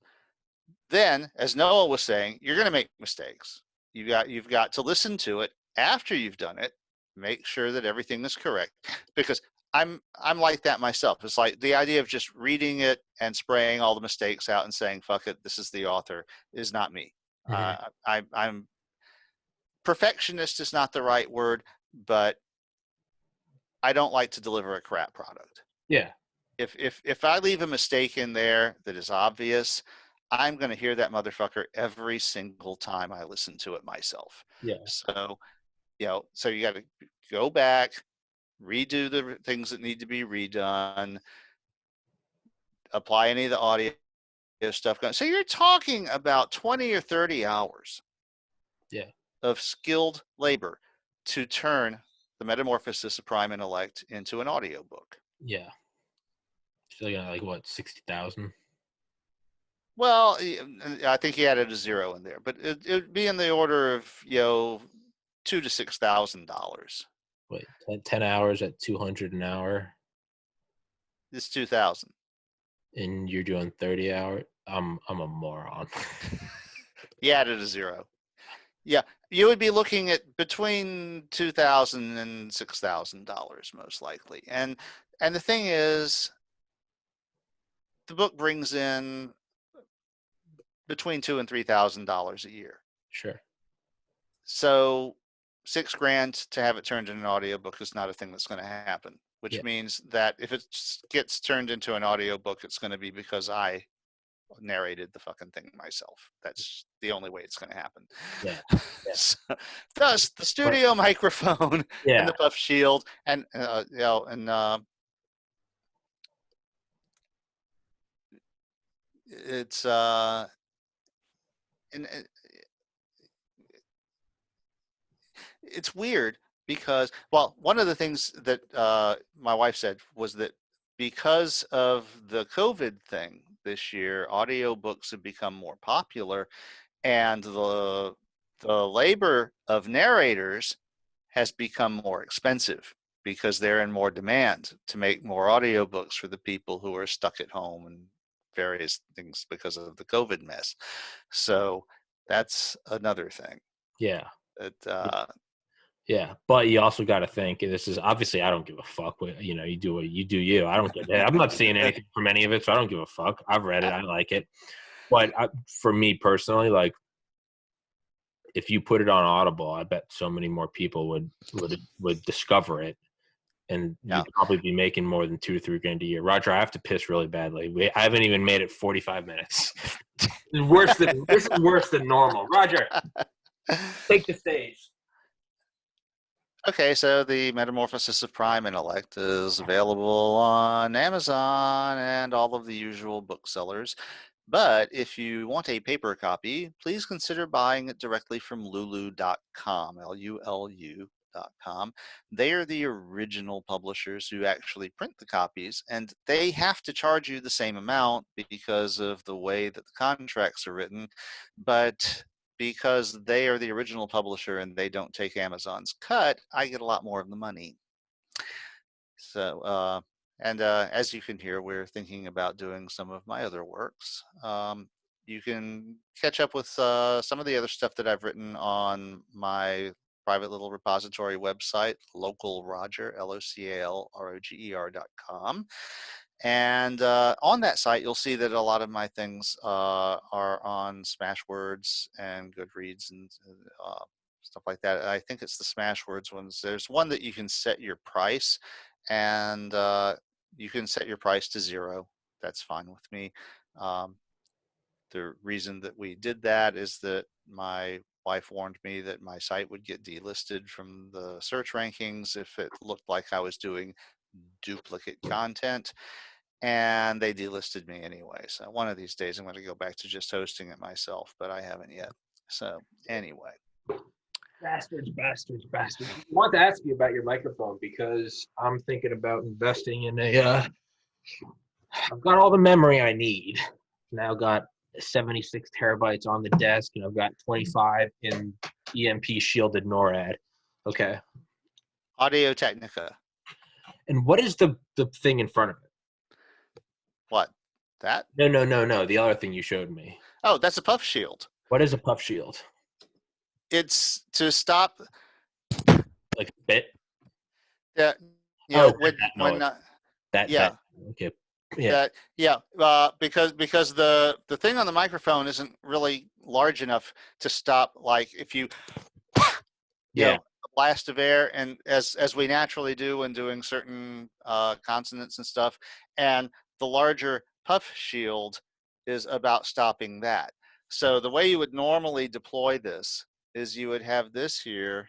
Then, as Noah was saying, you're going to make mistakes. You've got to listen to it after you've done it. Make sure that everything is correct, because I'm like that myself. It's like the idea of just reading it and spraying all the mistakes out and saying "fuck it," this is the author, is not me. I'm perfectionist is not the right word, but I don't like to deliver a crap product. Yeah. If I leave a mistake in there that is obvious, I'm going to hear that motherfucker every single time I listen to it myself. Yeah. So, so you got to go back, redo the things that need to be redone, apply any of the audio stuff. So you're talking about 20 or 30 hours of skilled labor to turn the Metamorphosis of Prime Intellect into an audiobook. Yeah. So you got like what, 60,000? Well, I think he added a zero in there, but it would be in the order of $2,000 to $6,000. Wait, 10 hours at 200 an hour. It's 2,000. And you're doing 30 hours. I'm a moron. He added a zero. Yeah, you would be looking at between $2,000 and $6,000 most likely. And the thing is, the book brings in between $2,000 and $3,000 a year. Sure. So $6,000 to have it turned into an audiobook is not a thing that's going to happen, which means that if it gets turned into an audiobook, it's going to be because I narrated the fucking thing myself. That's the only way it's going to happen. Yeah. So, thus the studio microphone and the puff shield and it's it's weird because, well, one of the things that my wife said was that because of the COVID thing this year, audiobooks have become more popular, and the labor of narrators has become more expensive because they're in more demand to make more audiobooks for the people who are stuck at home and various things because of the COVID mess. So that's another thing. Yeah. Yeah, but you also got to think, and this is obviously, I don't give a fuck. You do what you do. I don't get that. I'm not seeing anything from any of it, so I don't give a fuck. I've read it. I like it. But for me personally, like, if you put it on Audible, I bet so many more people would discover it, and you'd probably be making more than $2 to $3 grand a year. Roger, I have to piss really badly. I haven't even made it 45 minutes. This is worse than normal. Roger, take the stage. Okay, so the Metamorphosis of Prime Intellect is available on Amazon and all of the usual booksellers. But if you want a paper copy, please consider buying it directly from lulu.com, Lulu.com. They are the original publishers who actually print the copies, and they have to charge you the same amount because of the way that the contracts are written. But because they are the original publisher and they don't take Amazon's cut, I get a lot more of the money. So, as you can hear, we're thinking about doing some of my other works. You can catch up with some of the other stuff that I've written on my private little repository website, localroger, LOCALROGER.com. And on that site, you'll see that a lot of my things are on Smashwords and Goodreads and stuff like that. I think it's the Smashwords ones. There's one that you can set your price, and you can set your price to 0. That's fine with me. The reason that we did that is that my wife warned me that my site would get delisted from the search rankings if it looked like I was doing duplicate content. And they delisted me anyway. So one of these days I'm going to go back to just hosting it myself, but I haven't yet. So anyway. Bastards. I want to ask you about your microphone because I'm thinking about investing in I've got all the memory I need. Now got 76 terabytes on the desk, and I've got 25 in EMP shielded NORAD. Okay. Audio Technica. And what is the thing in front of it? What? That? No. The other thing you showed me. Oh, that's a puff shield. What is a puff shield? It's to stop. Like a bit? Yeah, Oh, that when noise. That. yeah, Okay. Yeah. that yeah, because the thing on the microphone isn't really large enough to stop, like if you Yeah. a blast of air, and as we naturally do when doing certain consonants and stuff, and the larger puff shield is about stopping that. So the way you would normally deploy this is you would have this here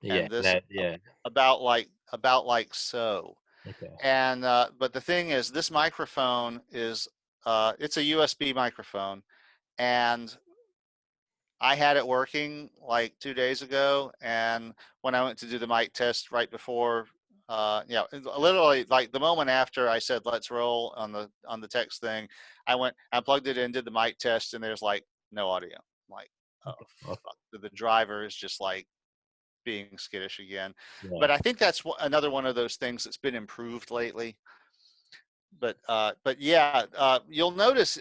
Yeah. and this That. Yeah. about like so. Okay. And but the thing is, this microphone is it's a USB microphone, and I had it working like 2 days ago, and when I went to do the mic test right before, literally like the moment after I said let's roll on the text thing, I plugged it in, did the mic test, and there's like no audio. I'm like, oh Well, fuck, the driver is just like being skittish again. yeah. But I think that's another one of those things that's been improved lately. But yeah, you'll notice.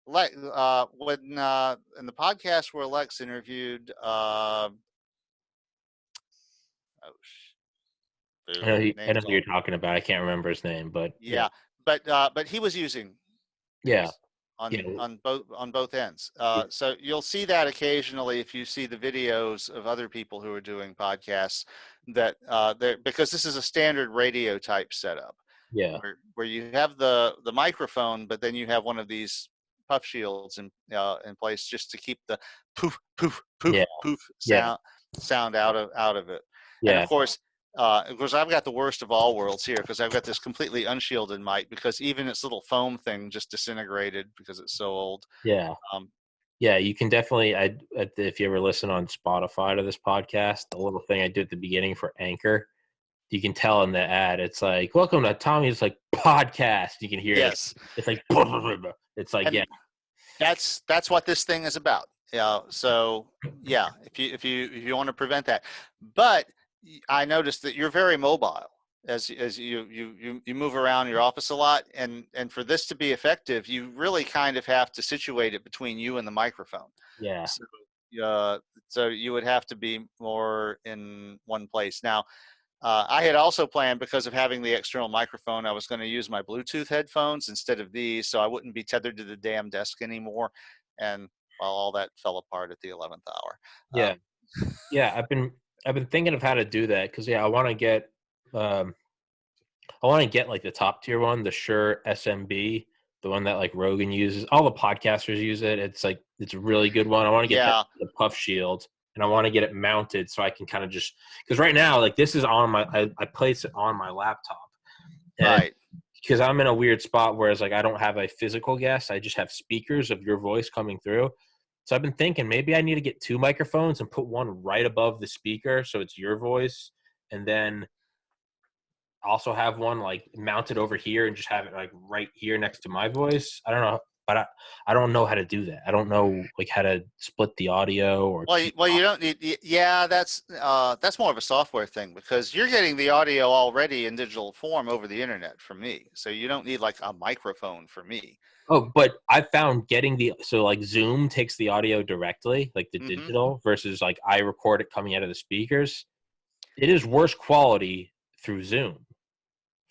When in the podcast where Lex interviewed, I know names who you're all, talking about. I can't remember his name, but yeah. yeah, but he was using Yeah. these Yeah. on both ends. Yeah. So you'll see that occasionally if you see the videos of other people who are doing podcasts, that because this is a standard radio type setup Yeah. where you have the microphone, but then you have one of these puff shields in place just to keep the poof poof Yeah. poof poof Yeah. sound out of it. And Yeah. of course, I've got the worst of all worlds here because I've got this completely unshielded mic because even its little foam thing just disintegrated because it's so old. Yeah. Um, Yeah, you can definitely. If you ever listen on Spotify to this podcast, the little thing I do at the beginning for Anchor, you can tell in the ad, it's like, "Welcome to Tommy's like podcast." You can hear it. yes, It's like, it's like, yeah, and that's what this thing is about. Yeah. So yeah, if you want to prevent that, but I noticed that you're very mobile as you move around your office a lot, and for this to be effective, you really kind of have to situate it between you and the microphone. yeah, So uh, so you would have to be more in one place. Now, I had also planned, because of having the external microphone, I was going to use my Bluetooth headphones instead of these, so I wouldn't be tethered to the damn desk anymore. And well, all that fell apart at the 11th hour. yeah, yeah. I've been thinking of how to do that because I want to get um like the top tier one, the Shure SMB, the one that like Rogan uses. All the podcasters use it. It's a really good one. I want to get that Yeah, the puff shield, and I want to get it mounted so I can kind of just because right now like this is on my I place it on my laptop, and right. because I'm in a weird spot whereas like I don't have a physical guest, I just have speakers of your voice coming through. So I've been thinking maybe I need to get two microphones and put one right above the speaker so it's your voice, and then also have one like mounted over here and just have it like right here next to my voice. I don't know, but I don't know how to do that. I don't know like how to split the audio or keep. Well, you don't need. Yeah, that's more of a software thing because you're getting the audio already in digital form over the internet from me, so you don't need like a microphone for me. Oh, but I found getting like Zoom takes the audio directly, like the Hmm. digital, versus like I record it coming out of the speakers. It is worse quality through Zoom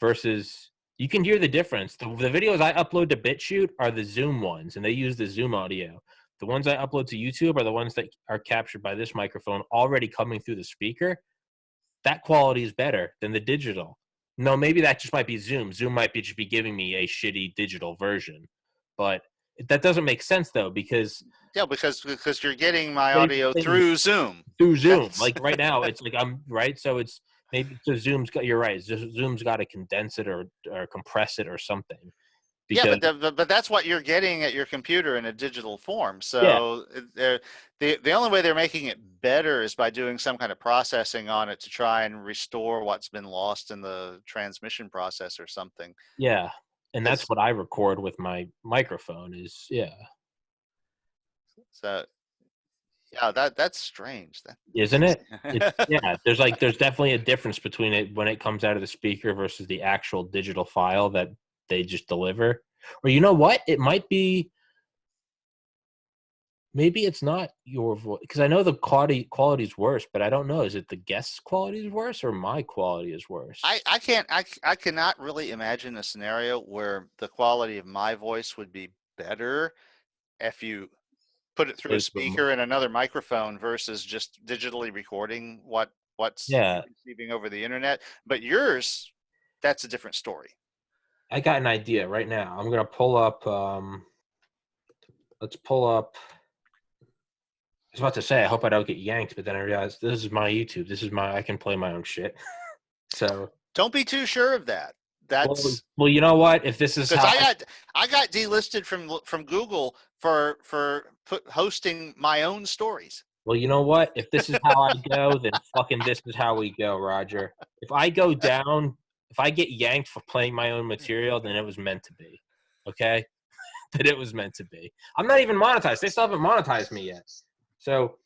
versus you can hear the difference. The videos I upload to BitChute are the Zoom ones, and they use the Zoom audio. The ones I upload to YouTube are the ones that are captured by this microphone already coming through the speaker. That quality is better than the digital. No, maybe that just might be Zoom. Zoom might just be giving me a shitty digital version, but that doesn't make sense though because Yeah, because you're getting my audio through Zoom. through Zoom. That's Like right now, it's like I'm right. So it's maybe so Zoom's got. You're right. Zoom's got to condense it or compress it or something. yeah, Because but that's what you're getting at your computer in a digital form. yeah, So the only way they're making it better is by doing some kind of processing on it to try and restore what's been lost in the transmission process or something. yeah, and that's Because what I record with my microphone. Is yeah, so Yeah, that's strange. Isn't it? It's yeah. There's definitely a difference between it when it comes out of the speaker versus the actual digital file that they just deliver. Or you know what? It might be. Maybe it's not your voice because I know the quality is worse, but I don't know. Is it the guest's quality is worse or my quality is worse? I cannot really imagine a scenario where the quality of my voice would be better if you put it through a speaker and another microphone versus just digitally recording what's Yeah, receiving over the internet. But yours, that's a different story. I got an idea right now. I'm gonna pull up. Let's pull up. I was about to say I hope I don't get yanked, but then I realized this is my YouTube. This is I can play my own shit. So don't be too sure of that. That's well, you know what? If this is because how I got delisted from Google for hosting my own stories. Well, you know what? If this is how I go, then fucking this is how we go, Roger. If I go down, if I get yanked for playing my own material, then it was meant to be. Okay? That it was meant to be. I'm not even monetized. They still haven't monetized me yet. So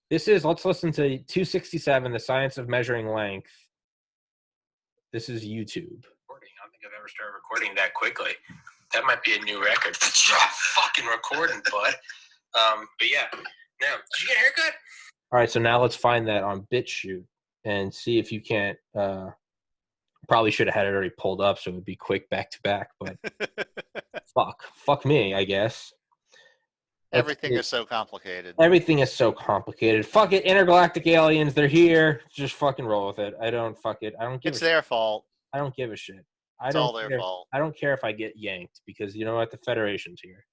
this is, let's listen to 267, The Science of Measuring Length. This is YouTube. I don't think I've ever started recording that quickly. That might be a new record. Fucking recording, bud. But yeah. Now, did you get a haircut? All right, so now let's find that on BitChute and see if you can't. Probably should have had it already pulled up so it would be quick back to back, but fuck me, I guess. Everything is so complicated. Everything is so complicated. Fuck it, intergalactic aliens, they're here. Just fucking roll with it. I don't give it's their fault. I don't give a shit. It's all their fault. I don't care if I get yanked because you know what? The Federation's here.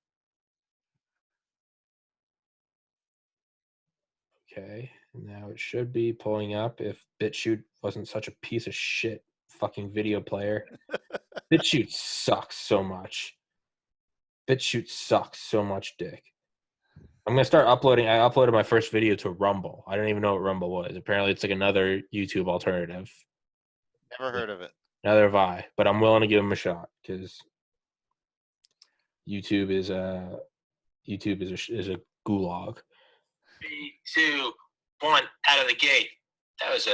Okay, now it should be pulling up if BitChute wasn't such a piece of shit fucking video player. BitChute sucks so much. BitChute sucks so much dick. I'm going to start uploading. I uploaded my first video to Rumble. I don't even know what Rumble was. Apparently, it's like another YouTube alternative. Never heard of it. Neither have I, but I'm willing to give them a shot because YouTube is a gulag. 3, 2, 1, out of the gate. That was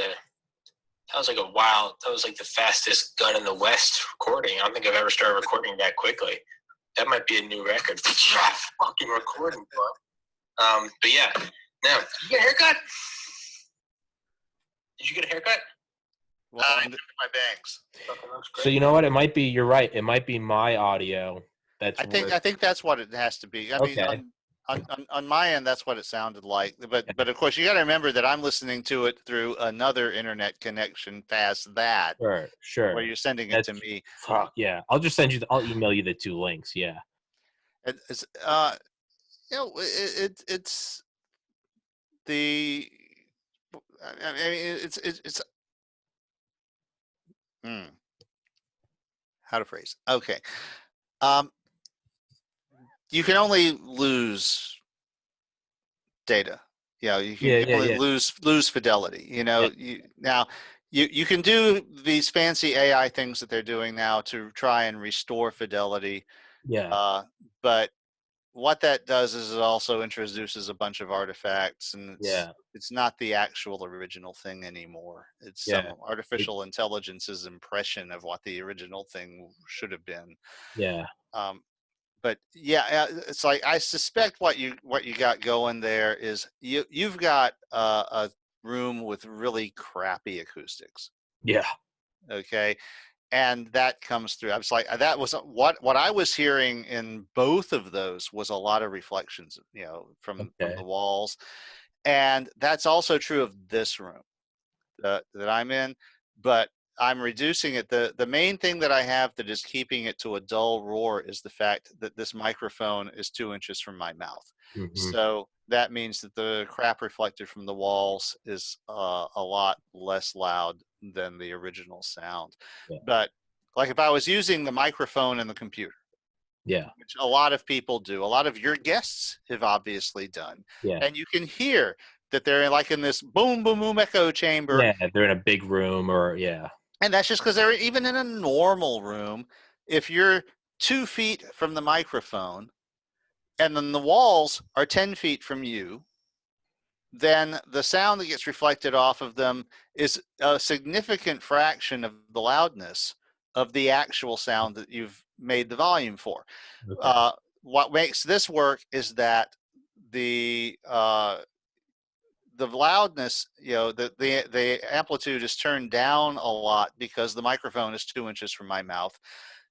like the fastest gun in the West recording. I don't think I've ever started recording that quickly. That might be a new record. Fucking recording, bud. But yeah. Now, did you get a haircut? Did you get a haircut? Well, I did my bangs. So you know what? It might be. You're right. It might be my audio. I think that's what it has to be. I mean, on my end, that's what it sounded like. But of course, you got to remember that I'm listening to it through another internet connection past that. Sure. Where you're sending it to me. Fuck yeah! I'll just send you. I'll email you the 2 links. Yeah. It's it's the. I mean, it's. How to phrase? Okay. You can only lose data. You can only lose fidelity. You can do these fancy AI things that they're doing now to try and restore fidelity. Yeah. But what that does is it also introduces a bunch of artifacts, and it's not the actual original thing anymore. It's some artificial intelligence's impression of what the original thing should have been. Yeah. But yeah, it's like I suspect what you got going there is you've got a room with really crappy acoustics. Yeah. Okay. And that comes through. I was like, that was what I was hearing in both of those was a lot of reflections, from the walls. And that's also true of this room that I'm in, but I'm reducing it. The main thing that I have that is keeping it to a dull roar is the fact that this microphone is 2 inches from my mouth. Mm-hmm. So that means that the crap reflected from the walls is a lot less loud than the original sound. Yeah. But like if I was using the microphone in the computer, which a lot of people do, a lot of your guests have obviously done, and you can hear that they're like in this boom, boom, boom echo chamber. Yeah, they're in a big room And that's just because they're even in a normal room. If you're 2 feet from the microphone and then the walls are 10 feet from you, then the sound that gets reflected off of them is a significant fraction of the loudness of the actual sound that you've made the volume for. Okay. What makes this work is that the loudness, the amplitude is turned down a lot because the microphone is 2 inches from my mouth.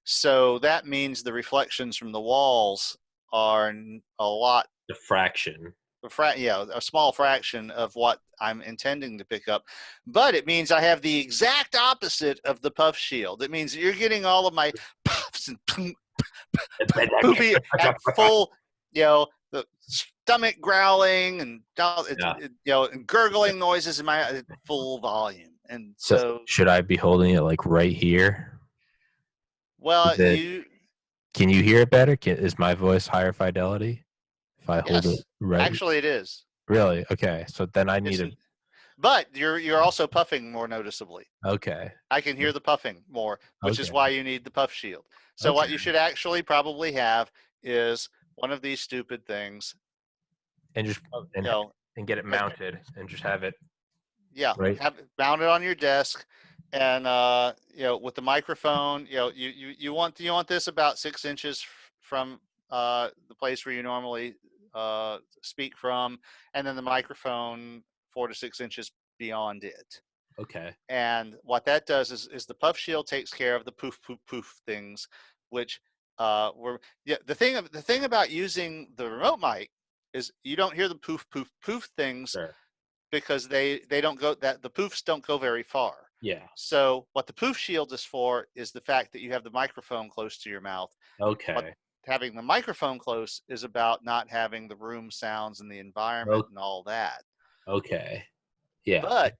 So that means the reflections from the walls are a lot, The fraction. a small fraction of what I'm intending to pick up. But it means I have the exact opposite of the puff shield. It means you're getting all of my puffs and poofy at full, the stomach growling and and gurgling noises in my full volume. And so should I be holding it like right here? well, Can you hear it better? Is my voice higher fidelity if I hold it yes, right? actually it is. Really? Okay. So then I need but you're also puffing more noticeably. Okay. I can hear the puffing more, which is why you need the puff shield. So what you should actually probably have is one of these stupid things, and just and get it mounted and just have it. Yeah, right. Have it mounted on your desk, and with the microphone, you want this about 6 inches from the place where you normally speak from, and then the microphone 4 to 6 inches beyond it. Okay. And what that does is the puff shield takes care of the poof poof poof things, which the thing about using the remote mic is you don't hear the poof poof poof things. Sure. Because they don't go, that the poofs don't go very far. Yeah. So what the poof shield is for is the fact that you have the microphone close to your mouth. Okay. But having the microphone close is about not having the room sounds and the environment and all that. Okay. Yeah. But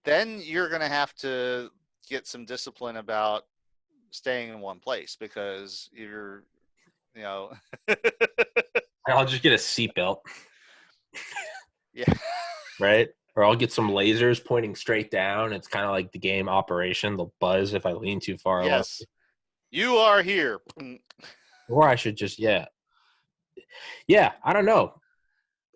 then you're going to have to get some discipline about staying in one place because I'll just get a seatbelt. Yeah. Right? Or I'll get some lasers pointing straight down. It's kind of like the game Operation. They'll buzz if I lean too far away. Yes. You are here. Or I should just, yeah, I don't know.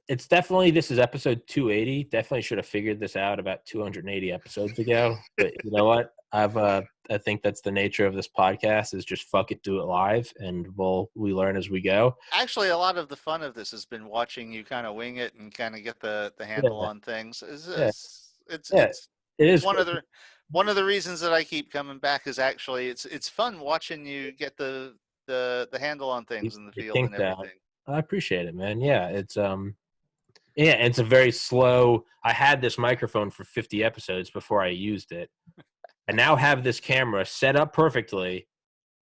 It's definitely, this is episode 280. Definitely should have figured this out about 280 episodes ago. But you know what? I think that's the nature of this podcast, is just fuck it, do it live, and we learn as we go. Actually, a lot of the fun of this has been watching you kind of wing it and kind of get the handle on things. It's one of the reasons that I keep coming back is actually it's fun watching you get the handle on things in the field and everything. I appreciate it, man. Yeah, it's a very slow. I had this microphone for 50 episodes before I used it. I now have this camera set up perfectly,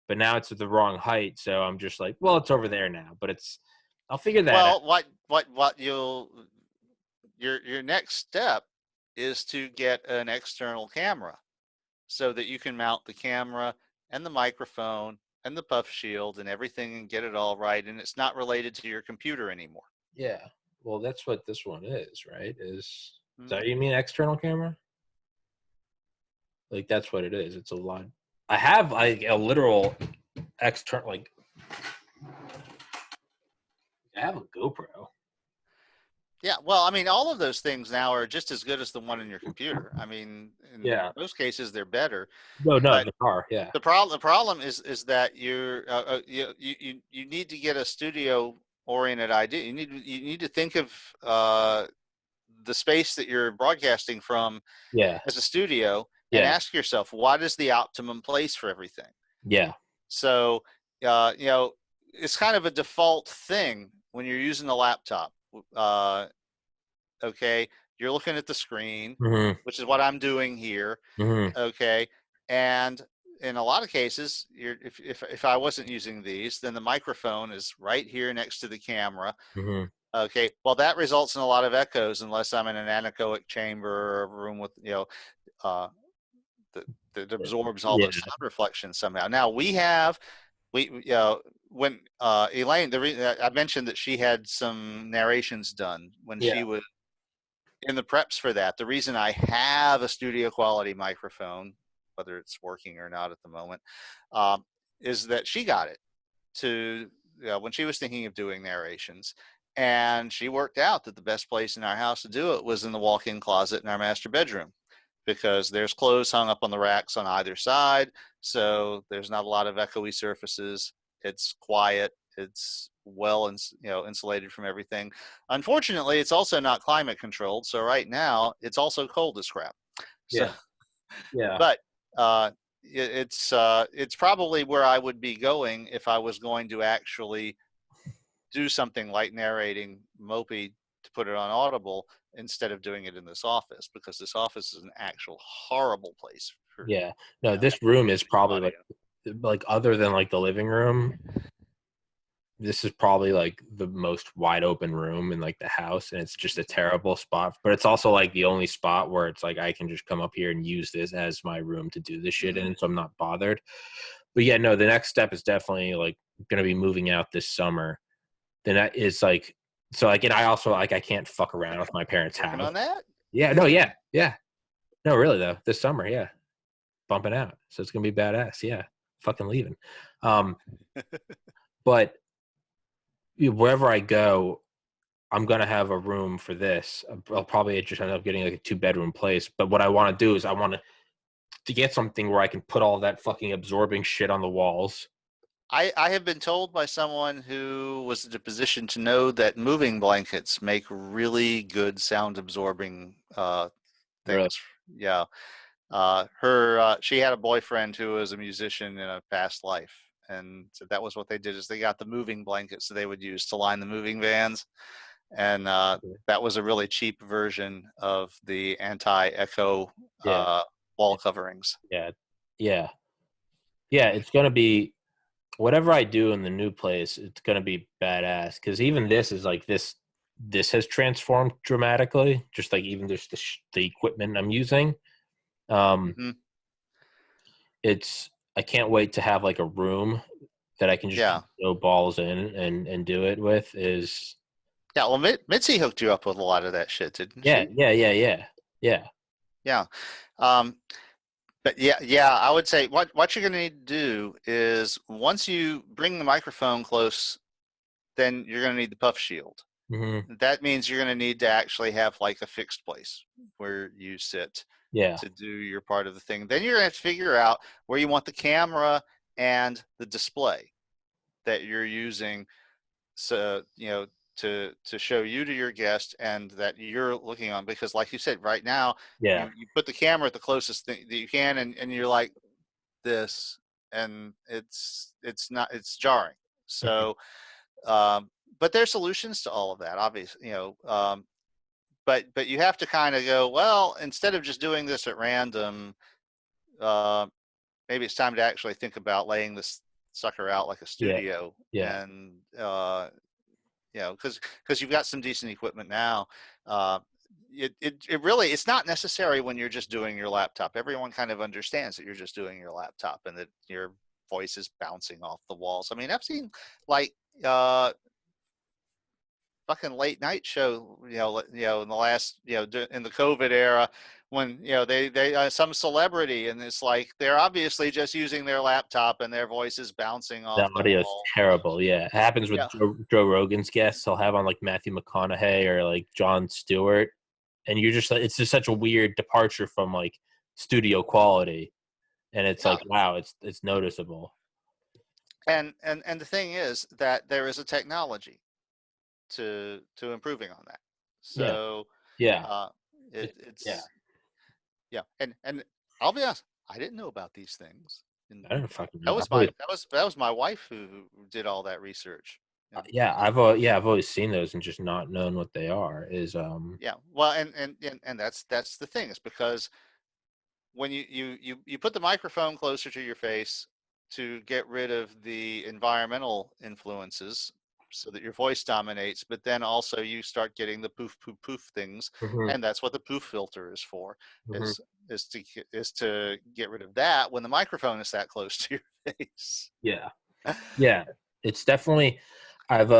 but now it's at the wrong height. So I'm just like, well, it's over there now, but I'll figure that out. Well, your next step is to get an external camera so that you can mount the camera and the microphone and the puff shield and everything and get it all right. And it's not related to your computer anymore. Yeah. Well, that's what this one is, right? Is that you mean external camera? Like, that's what it is. It's a lot. I have like a literal external, like, I have a GoPro. Yeah, well, I mean, all of those things now are just as good as the one in your computer. I mean, in most cases, they're better. No, they are. Yeah. The problem is that you need to get a studio oriented idea. You need to think of the space that you're broadcasting from as a studio and ask yourself, what is the optimum place for everything? Yeah. So, it's kind of a default thing when you're using a laptop. Okay, you're looking at the screen, which is what I'm doing here. Okay, and in a lot of cases, if I wasn't using these, then the microphone is right here next to the camera. Okay, well, that results in a lot of echoes unless I'm in an anechoic chamber or a room with that absorbs all those sound reflections somehow. Now when Elaine, I mentioned that she had some narrations done when she was in the preps for that. The reason I have a studio quality microphone, whether it's working or not at the moment, is that she got it to when she was thinking of doing narrations. And she worked out that the best place in our house to do it was in the walk-in closet in our master bedroom, because there's clothes hung up on the racks on either side. So there's not a lot of echoey surfaces. It's quiet. It's well, insulated from everything. Unfortunately, it's also not climate controlled. So right now it's also cold as crap. So, Yeah. Yeah. but it's probably where I would be going if I was going to actually do something like narrating Mopey to put it on Audible instead of doing it in this office, because this office is an actual horrible place for Yeah. No, this room is probably audio. like other than like the living room, this is probably like the most wide open room in like the house, and it's just a terrible spot. But it's also like the only spot where it's like I can just come up here and use this as my room to do this shit in, so I'm not bothered. But yeah, no, the next step is definitely like going to be moving out this summer. Then that is like, so like, and I also like I can't fuck around with my parents' Working house. on that? Yeah, no, yeah, yeah, no, really though, this summer, yeah, bumping out, so it's gonna be badass. Yeah, fucking leaving. But wherever I go, I'm gonna have a room for this. I'll probably just end up getting like a 2-bedroom place. But what I want to do is I want to get something where I can put all that fucking absorbing shit on the walls. I have been told by someone who was in a position to know that moving blankets make really good sound absorbing Really? things. Yeah. She had a boyfriend who was a musician in a past life, and so that was what they did, is they got the moving blankets that they would use to line the moving vans, and that was a really cheap version of the anti-echo Yeah, wall coverings. yeah, yeah, yeah. It's gonna be whatever I do in the new place. It's gonna be badass because even this is like this. This has transformed dramatically. Just like even just the equipment I'm using. Um, Mm-hmm. it's I can't wait to have like a room that I can just Yeah. throw balls in and do it with. Is Yeah, well, Mitzi hooked you up with a lot of that shit, didn't yeah, she? yeah. Yeah. Um, but yeah, I would say what you're going to need to do is, once you bring the microphone close, then you're going to need the puff shield. Mm-hmm. That means you're going to need to actually have like a fixed place where you sit Yeah, to do your part of the thing. Then you're going to have to figure out where you want the camera and the display that you're using, so to show you to your guest and that you're looking on. Because like you said, right now yeah, you put the camera at the closest thing that you can, and you're like this, and it's jarring. mhm, So but there's solutions to all of that, obviously, but you have to kind of go, well, instead of just doing this at random, uh, maybe it's time to actually think about laying this sucker out like a yeah, studio. yeah, And because you've got some decent equipment now. uh, it really, it's not necessary when you're just doing your laptop. Everyone kind of understands that you're just doing your laptop and that your voice is bouncing off the walls. I mean, I've seen like fucking late night show, in the last, in the COVID era, when they some celebrity, and it's like they're obviously just using their laptop and their voice is bouncing the off the audio is wall. terrible. Yeah, it happens with Yeah, Joe Rogan's guests. He'll have on like Matthew McConaughey or like Jon Stewart, and you're just like, it's just such a weird departure from like studio quality, and it's yeah. like wow, it's noticeable. And the thing is that there is a technology to improving on that. Yeah, So yeah, uh, yeah. it's yeah, and I'll be honest, I didn't know about these things. And I don't fucking that know. was my that was my wife who did all that research. And Yeah, I've always seen those and just not known what they are. Is yeah, well, and that's the thing, is because when you put the microphone closer to your face to get rid of the environmental influences so that your voice dominates, but then also you start getting the poof poof poof things, mhm, and that's what the poof filter is for, mhm. is to get rid of that when the microphone is that close to your face. Yeah, yeah. It's definitely. I've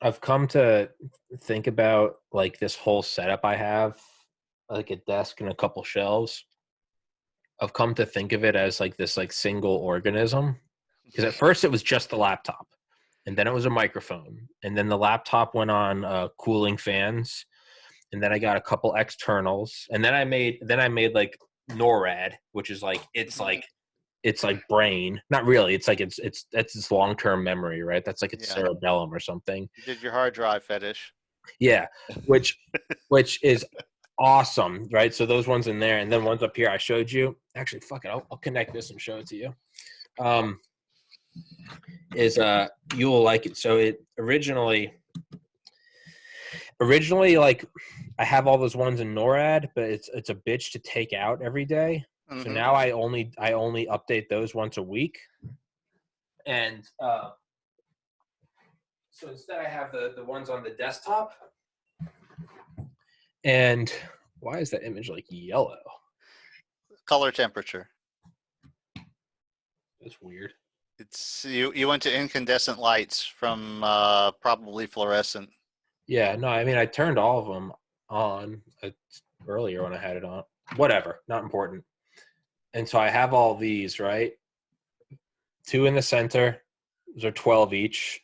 I've come to think about like this whole setup I have, like a desk and a couple shelves. I've come to think of it as like this like single organism because at first it was just the laptop, and then it was a microphone, and then the laptop went on cooling fans, and then I got a couple externals, and then I made like NORAD, which is like it's like brain. Not really. It's like that's its long-term memory, right? That's like its Yeah. cerebellum or something. You did your hard drive fetish. Yeah, which is awesome, right? So those ones in there, and then ones up here I showed you. Actually, fuck it, I'll connect this and show it to you. You will like it. So it originally like I have all those ones in NORAD, but it's a bitch to take out every day. So now I only update those once a week, and so instead I have the ones on the desktop. And why is that image like yellow? Color temperature. That's weird. It's you went to incandescent lights from probably fluorescent. Yeah, no, I mean I turned all of them on earlier when I had it on. Whatever, not important. And so I have all these, right? 2 in the center. Those are 12 each.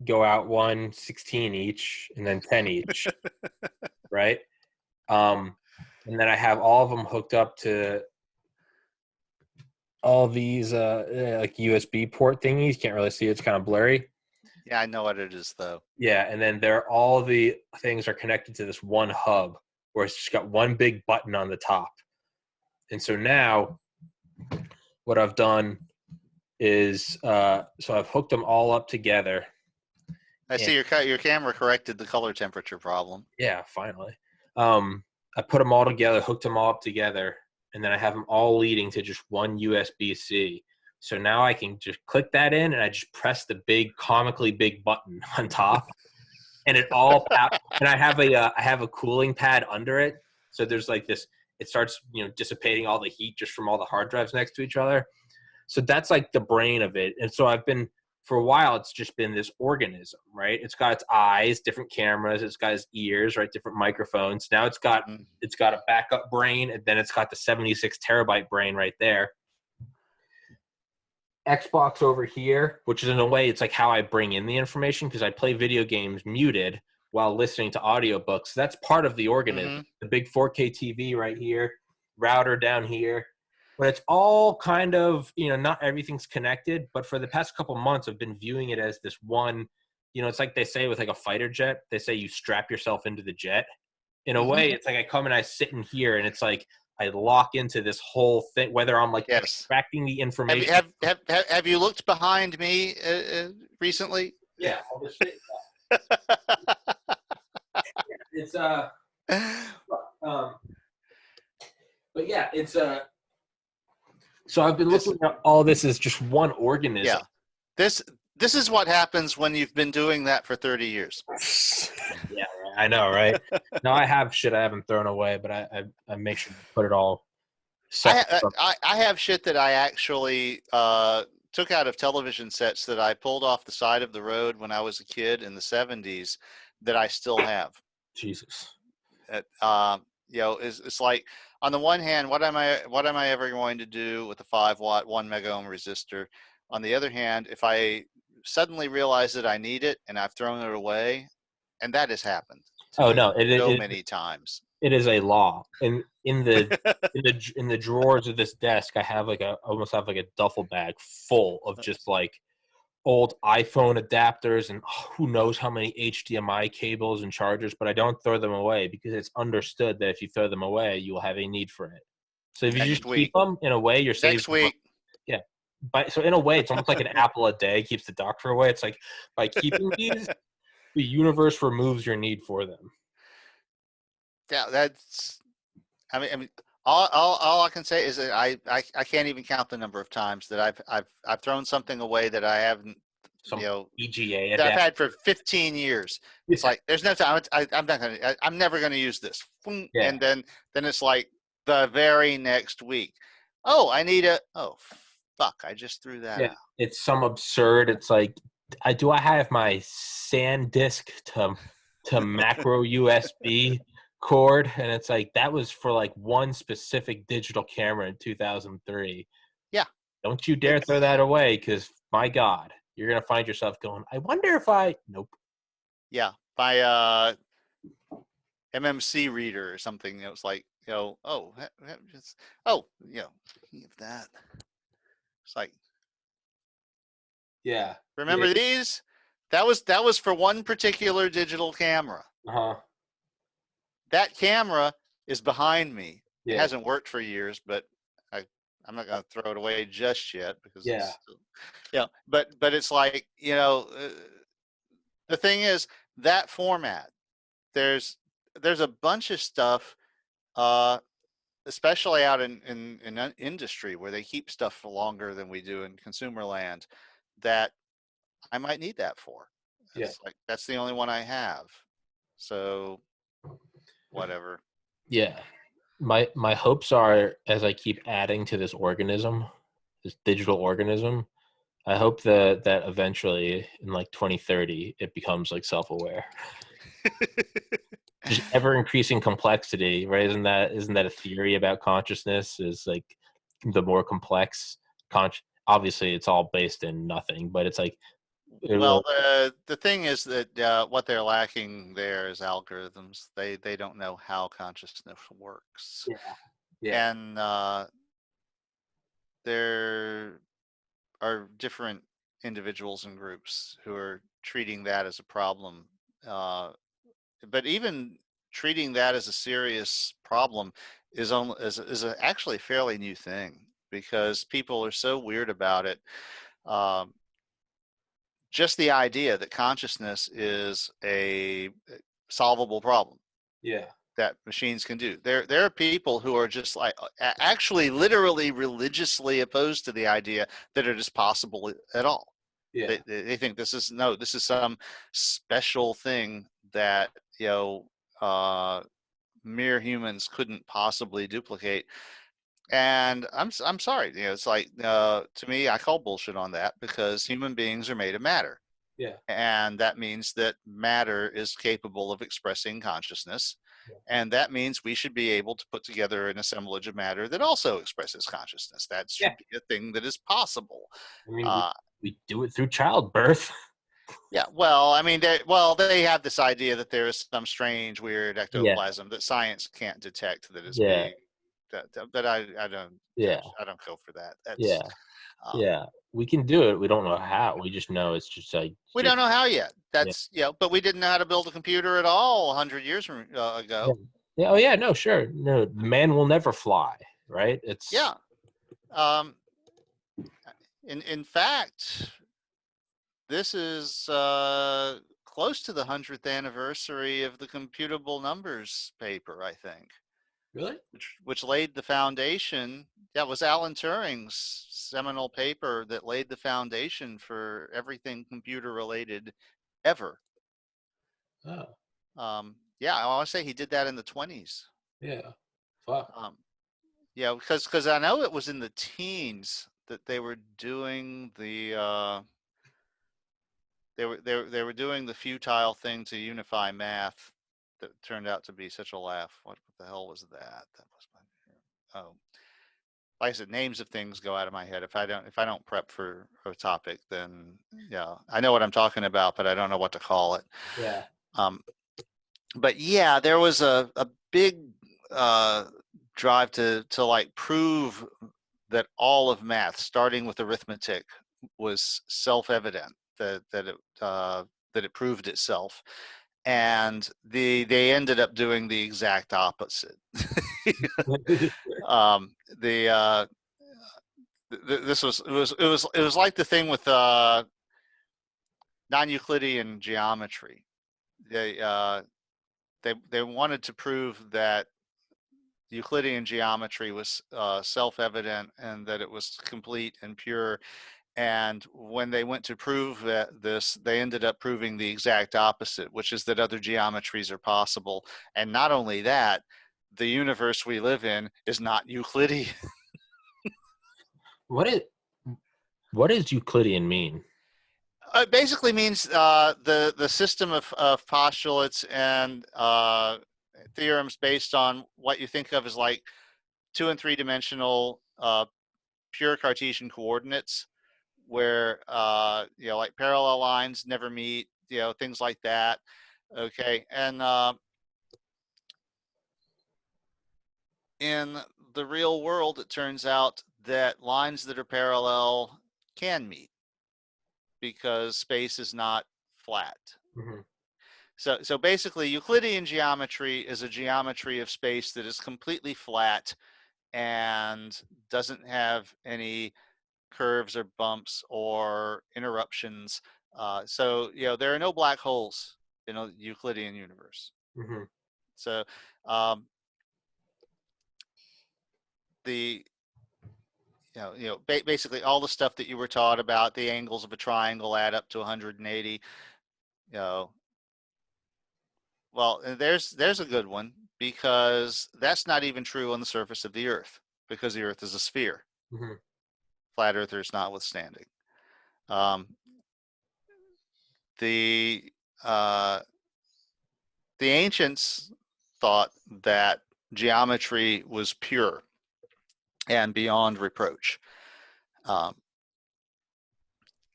Go out 1, 16 each, and then 10 each. Right? And then I have all of them hooked up to all these like USB port thingies. Can't really see it. It's kind of blurry. Yeah, I know what it is though. Yeah, and then all the things are connected to this one hub where it's just got one big button on the top. And so now what I've done is so I've hooked them all up together. I see your camera corrected the color temperature problem. Yeah, finally. I put them all together, hooked them all up together, and then I have them all leading to just one USB-C. So now I can just click that in, and I just press the big, comically big button on top, and it all and I have a cooling pad under it. So there's like this. It starts dissipating all the heat just from all the hard drives next to each other. So that's like the brain of it. And so I've been, for a while, it's just been this organism, right? It's got its eyes, different cameras. It's got its ears, right? Different microphones. Now it's got a backup brain, and then it's got the 76 terabyte brain right there. Xbox over here, which is in a way, it's like how I bring in the information because I play video games muted while listening to audiobooks. That's part of the organism. The big 4K TV right here, router down here. But it's all kind of, not everything's connected. But for the past couple months, I've been viewing it as this one, it's like they say with like a fighter jet, they say you strap yourself into the jet. In a way, it's like I come and I sit in here and it's like I lock into this whole thing, whether I'm like extracting the information. Have you looked behind me recently? Yeah, all this shit. It's but yeah, it's so I've been looking at all this as just one organism. Yeah, this is what happens when you've been doing that for 30 years. Yeah, I know, right? No, I have shit I haven't thrown away, but I make sure to put it all. I have shit that I actually took out of television sets that I pulled off the side of the road when I was a kid in the 70s that I still have. Jesus. It's like, on the one hand, what am I ever going to do with a 5-watt 1 mega ohm resistor? On the other hand, if I suddenly realize that I need it and I've thrown it away, and that has happened. Many times. It is a law. In the drawers of this desk, I have almost have like a duffel bag full of just like old iPhone adapters and who knows how many HDMI cables and chargers, but I don't throw them away because it's understood that if you throw them away, you will have a need for it. So if you just keep them, in a way, you're saving. Next week. Yeah. So in a way, it's almost like an apple a day keeps the doctor away. It's like by keeping these, the universe removes your need for them. Yeah, that's. I mean, all I can say is that I can't even count the number of times that I've thrown something away that I haven't, EGA that I've had for 15 years. It's like there's no time. I'm never gonna use this. Yeah. And then it's like the very next week. Oh, I need fuck! I just threw that out. It's some absurd. It's like, I have my SanDisk to macro USB cord, and it's like that was for like one specific digital camera in 2003. Yeah. Don't you dare throw that away, because my God. you're gonna find yourself going, I wonder if I nope. Yeah, my MMC reader or something. It was like, that. It's like, Yeah. Yeah. remember these? That was for one particular digital camera. Uh-huh. That camera is behind me. It Yeah. hasn't worked for years, but I'm not going to throw it away just yet because Yeah. it's still, but it's like, the thing is that format, there's there's a bunch of stuff, uh, especially out in industry where they keep stuff for longer than we do in consumer land, that I might need that for. Yeah. It's like, that's the only one I have. So whatever. Yeah. My hopes are, as I keep adding to this organism, this digital organism, I hope that eventually in like 2030 it becomes like self-aware. Just ever increasing complexity, right? Isn't that a theory about consciousness? Is like the more complex obviously it's all based in nothing, but it's like it Well, will. the thing is that what they're lacking there is algorithms. They don't know how consciousness works, Yeah. Yeah. and there are different individuals and groups who are treating that as a problem. Uh, but even treating that as a serious problem actually a fairly new thing because people are so weird about it. Um, just the idea that consciousness is a solvable problem Yeah. that machines can do. There are people who are just like actually literally religiously opposed to the idea that it is possible at all. Yeah. They think this is some special thing that uh, mere humans couldn't possibly duplicate. And I'm sorry, it's like, to me, I call bullshit on that because human beings are made of matter, Yeah. and that means that matter is capable of expressing consciousness, and that means we should be able to put together an assemblage of matter that also expresses consciousness. That Yeah. should be a thing that is possible. I mean, Uh, we do it through childbirth. yeah, well, I mean, they have this idea that there is some strange, weird Yeah. ectoplasm that science can't detect that is Yeah. being that I don't Yeah. I don't go for that. That's Yeah. um, Yeah. We can do it. We don't know how. We just know it's just like we just don't know how yet. yeah. That's but we didn't know how to build a computer at all 100 years Yeah. ago. Yeah. Oh yeah. No. Sure. No. The man will never fly. Right. It's Yeah. Um, in fact, this is close to the 100th anniversary of the computable numbers paper, I think, really. which laid the foundation. That was Alan Turing's seminal paper that laid the foundation for everything computer related ever. Oh. Yeah, I want to say he did that in the 20s. Yeah. Fuck. Um, yeah, because I know it was in the teens that they were doing they were doing the futile thing to unify math that turned out to be such a laugh. What the hell was that? That was oh, like I said, names of things go out of my head. If I don't prep for a topic, then yeah, I know what I'm talking about, but I don't know what to call it. Yeah. Um, but yeah, there was a big uh, drive to like prove that all of math, starting with arithmetic, was self-evident, that it proved itself, and they ended up doing the exact opposite. um, the this was it was like the thing with non-Euclidean geometry. They they wanted to prove that Euclidean geometry was self-evident and that it was complete and pure. And when they went to prove this, they ended up proving the exact opposite, which is that other geometries are possible. And not only that, the universe we live in is not Euclidean. What is what does Euclidean mean? It basically means the system of postulates and theorems based on what you think of as like 2 and 3 dimensional pure Cartesian coordinates, where like parallel lines never meet, things like that. Okay, and in the real world, it turns out that lines that are parallel can meet because space is not flat. Mm-hmm. So basically, Euclidean geometry is a geometry of space that is completely flat and doesn't have any curves or bumps or interruptions. So there are no black holes in a Euclidean universe. Mm-hmm. So the basically all the stuff that you were taught about the angles of a triangle add up to 180. Well, there's a good one, because that's not even true on the surface of the Earth, because the Earth is a sphere. Mm-hmm. Flat earthers notwithstanding. Um, the uh, the ancients thought that geometry was pure and beyond reproach.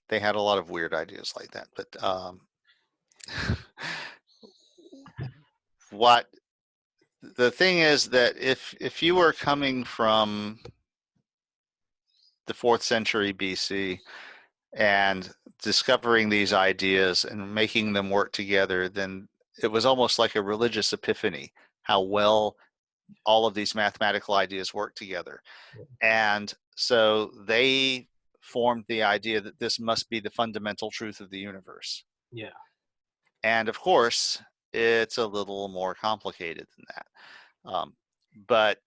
They had a lot of weird ideas like that, but what the thing is that if you were coming from the 4th century BC and discovering these ideas and making them work together, then it was almost like a religious epiphany how well all of these mathematical ideas work together. And so they formed the idea that this must be the fundamental truth of the universe. Yeah. And of course, it's a little more complicated than that. But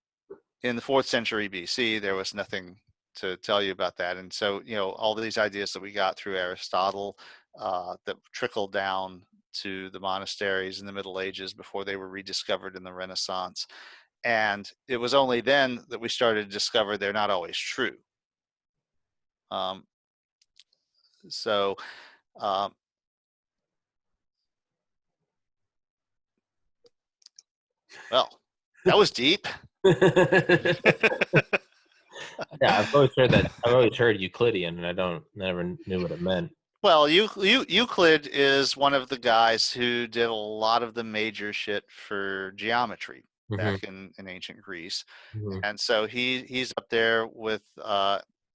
in the 4th century BC, there was nothing to tell you about that. And so, all of these ideas that we got through Aristotle that trickled down to the monasteries in the Middle Ages before they were rediscovered in the Renaissance. And it was only then that we started to discover they're not always true. So, well, that was deep. Yeah, I've always heard that. I've always heard Euclidean, and I never knew what it meant. Well, Euclid is one of the guys who did a lot of the major shit for geometry back in ancient Greece. Mm-hmm. And so he's up there with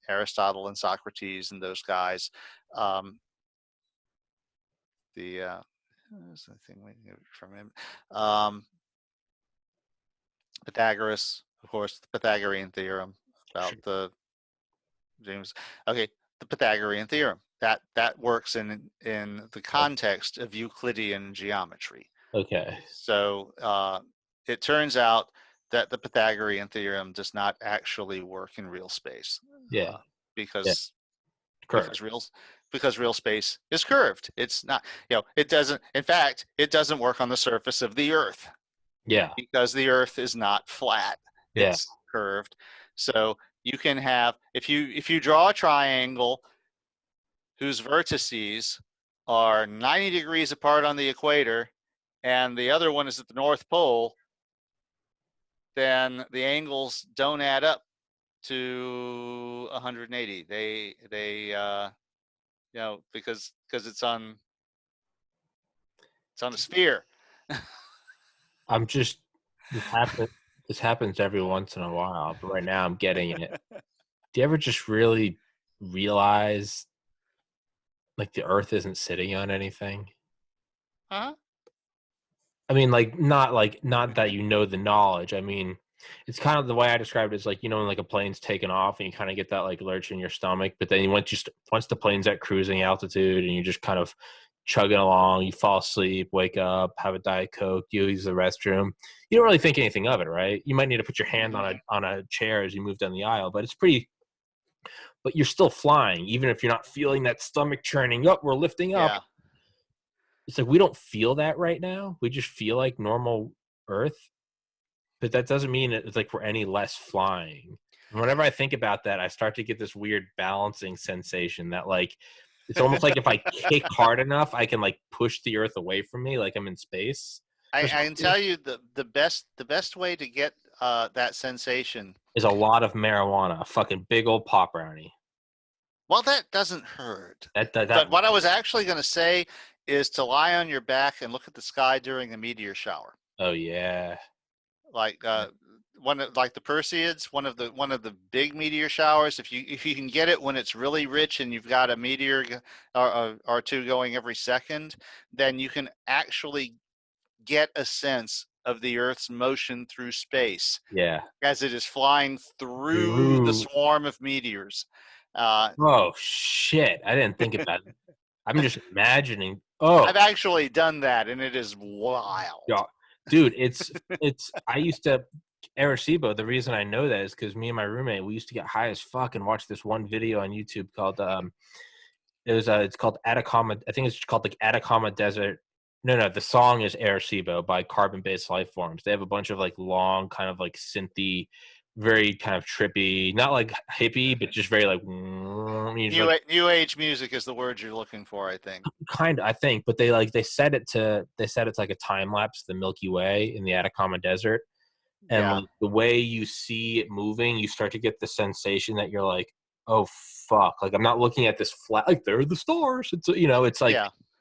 Aristotle and Socrates and those guys. What's the thing we get from him? Pythagoras, of course, the Pythagorean theorem about the James. Okay, the Pythagorean theorem that works in the context of Euclidean geometry. Okay. So it turns out that the Pythagorean theorem does not actually work in real space. Yeah. Because Correct. because real space is curved. It's not, it doesn't. In fact, it doesn't work on the surface of the Earth. Yeah. Because the Earth is not flat. It's curved. So you can have, if you draw a triangle whose vertices are 90 degrees apart on the equator and the other one is at the North Pole, then the angles don't add up to 180. They because it's on a sphere. I'm just this happens every once in a while, but right now I'm getting it. Do you ever just really realize like the Earth isn't sitting on anything? Huh? I mean, not that the knowledge. I mean, it's kind of the way I describe it is like, when like a plane's taking off and you kind of get that like lurch in your stomach, but then once the plane's at cruising altitude and you just kind of chugging along, you fall asleep, wake up, have a Diet Coke, you use the restroom. You don't really think anything of it, right? You might need to put your hand on a chair as you move down the aisle, but but you're still flying, even if you're not feeling that stomach churning up, we're lifting up. Yeah. It's like we don't feel that right now. We just feel like normal Earth, but that doesn't mean it's like we're any less flying. And whenever I think about that, I start to get this weird balancing sensation that like it's almost like if I kick hard enough, I can like push the Earth away from me, like I'm in space. I can tell you the best way to get that sensation is a lot of marijuana, a fucking big old pop brownie. Well, that doesn't hurt. That But what I was actually going to say is to lie on your back and look at the sky during a meteor shower. Oh yeah. Like like the Perseids, one of the big meteor showers. If you can get it when it's really rich and you've got a meteor or two going every second, then you can actually get a sense of the Earth's motion through space Yeah. as it is flying through the Ooh. swarm of meteors. Oh shit! I didn't think about it. I'm just imagining. Oh, I've actually done that, and it is wild. yeah, dude, it's. I used to Arecibo. The reason I know that is because me and my roommate, we used to get high as fuck and watch this one video on YouTube called it's called Atacama. I think it's called like Atacama Desert. No, the song is Arecibo by Carbon Based Life Forms. They have a bunch of like long, kind of like synthy, very kind of trippy, not like hippie, but just very like New age music is the word you're looking for, I think. kind of, I think, but they set it to like a time lapse, the Milky Way in the Atacama Desert, and Yeah. like the way you see it moving, you start to get the sensation that you're like, oh fuck, like I'm not looking at this flat, like there are the stars. It's it's like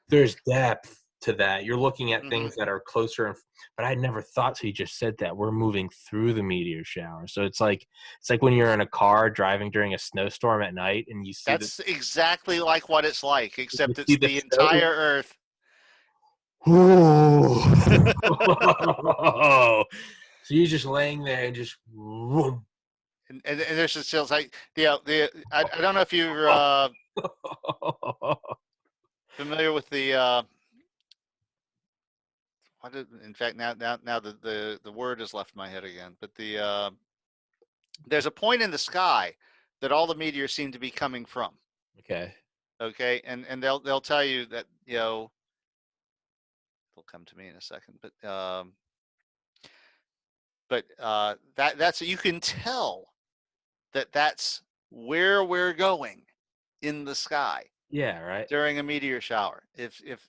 there's depth to that. You're looking at things that are closer, but I never thought. So you just said that we're moving through the meteor shower. So it's like when you're in a car driving during a snowstorm at night and you see that's exactly like what it's like, except it's the snow. entire Earth. So you're just laying there and just. And there's just feels like I don't know if you're familiar with the in fact now the word has left my head again, but there's a point in the sky that all the meteors seem to be coming from. Okay, and they'll tell you that they'll come to me in a second, but that's you can tell that's where we're going in the sky. Yeah, right. During a meteor shower, if it's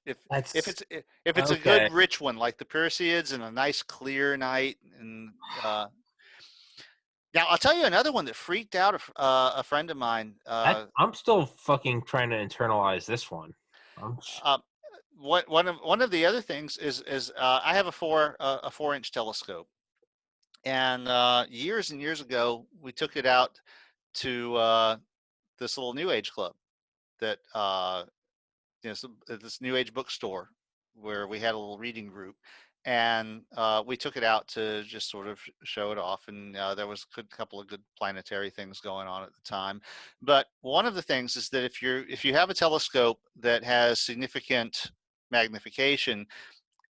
a okay. good rich one like the Perseids and a nice clear night, and now I'll tell you another one that freaked out a friend of mine. I'm still fucking trying to internalize this one. One of the other things is I have a 4-inch telescope, and years and years ago we took it out to this little New Age club that this New Age bookstore where we had a little reading group, and we took it out to just sort of show it off, and there was a couple of good planetary things going on at the time. But one of the things is that if you have a telescope that has significant magnification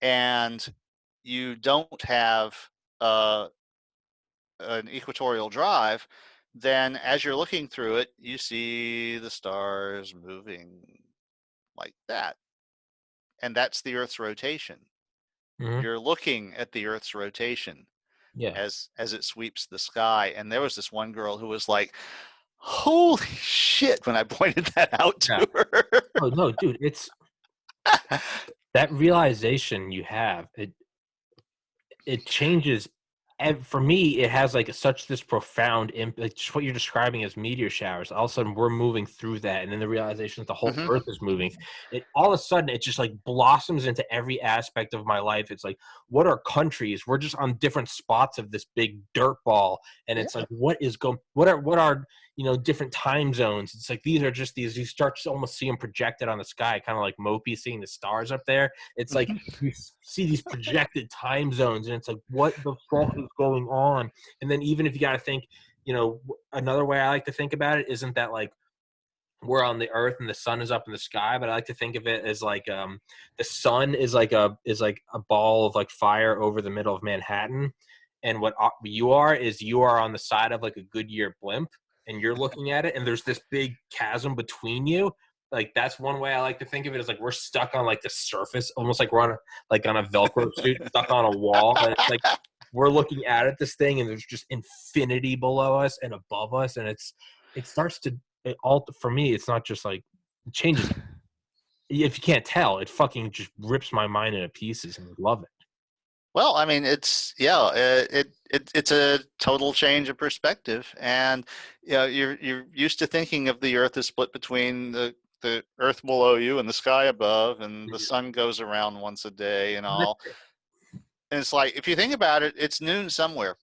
and you don't have an equatorial drive, then as you're looking through it, you see the stars moving like that. And that's the Earth's rotation. Mm-hmm. You're looking at the Earth's rotation as it sweeps the sky. And there was this one girl who was like, holy shit, when I pointed that out to her. Oh, no, dude, it's that realization you have, it changes. And for me, it has like this profound impact. Like just what you're describing as meteor showers. All of a sudden, we're moving through that, and then the realization that the whole Earth is moving. It all of a sudden, it just like blossoms into every aspect of my life. It's like, what are countries? We're just on different spots of this big dirt ball, and it's like, what are different time zones? It's like these are just these. You start to almost see them projected on the sky, kind of like Mopey seeing the stars up there. It's like you see these projected time zones, and it's like, what the fuck is going on? And then even if you got to think, another way I like to think about it isn't that like we're on the Earth and the sun is up in the sky, but I like to think of it as like the sun is like a ball of like fire over the middle of Manhattan, and what you are on the side of like a Goodyear blimp, and you're looking at it, and there's this big chasm between you. Like that's one way I like to think of it, is like we're stuck on like the surface, almost like we're on a Velcro suit stuck on a wall, and it's like we're looking at this thing, and there's just infinity below us and above us, and it starts to for me. It's not just like it changes. If you can't tell, it fucking just rips my mind into pieces, and I love it. Well, I mean, it's a total change of perspective, and you're used to thinking of the Earth as split between the Earth below you and the sky above, and the sun goes around once a day and all. And it's like, if you think about it, it's noon somewhere.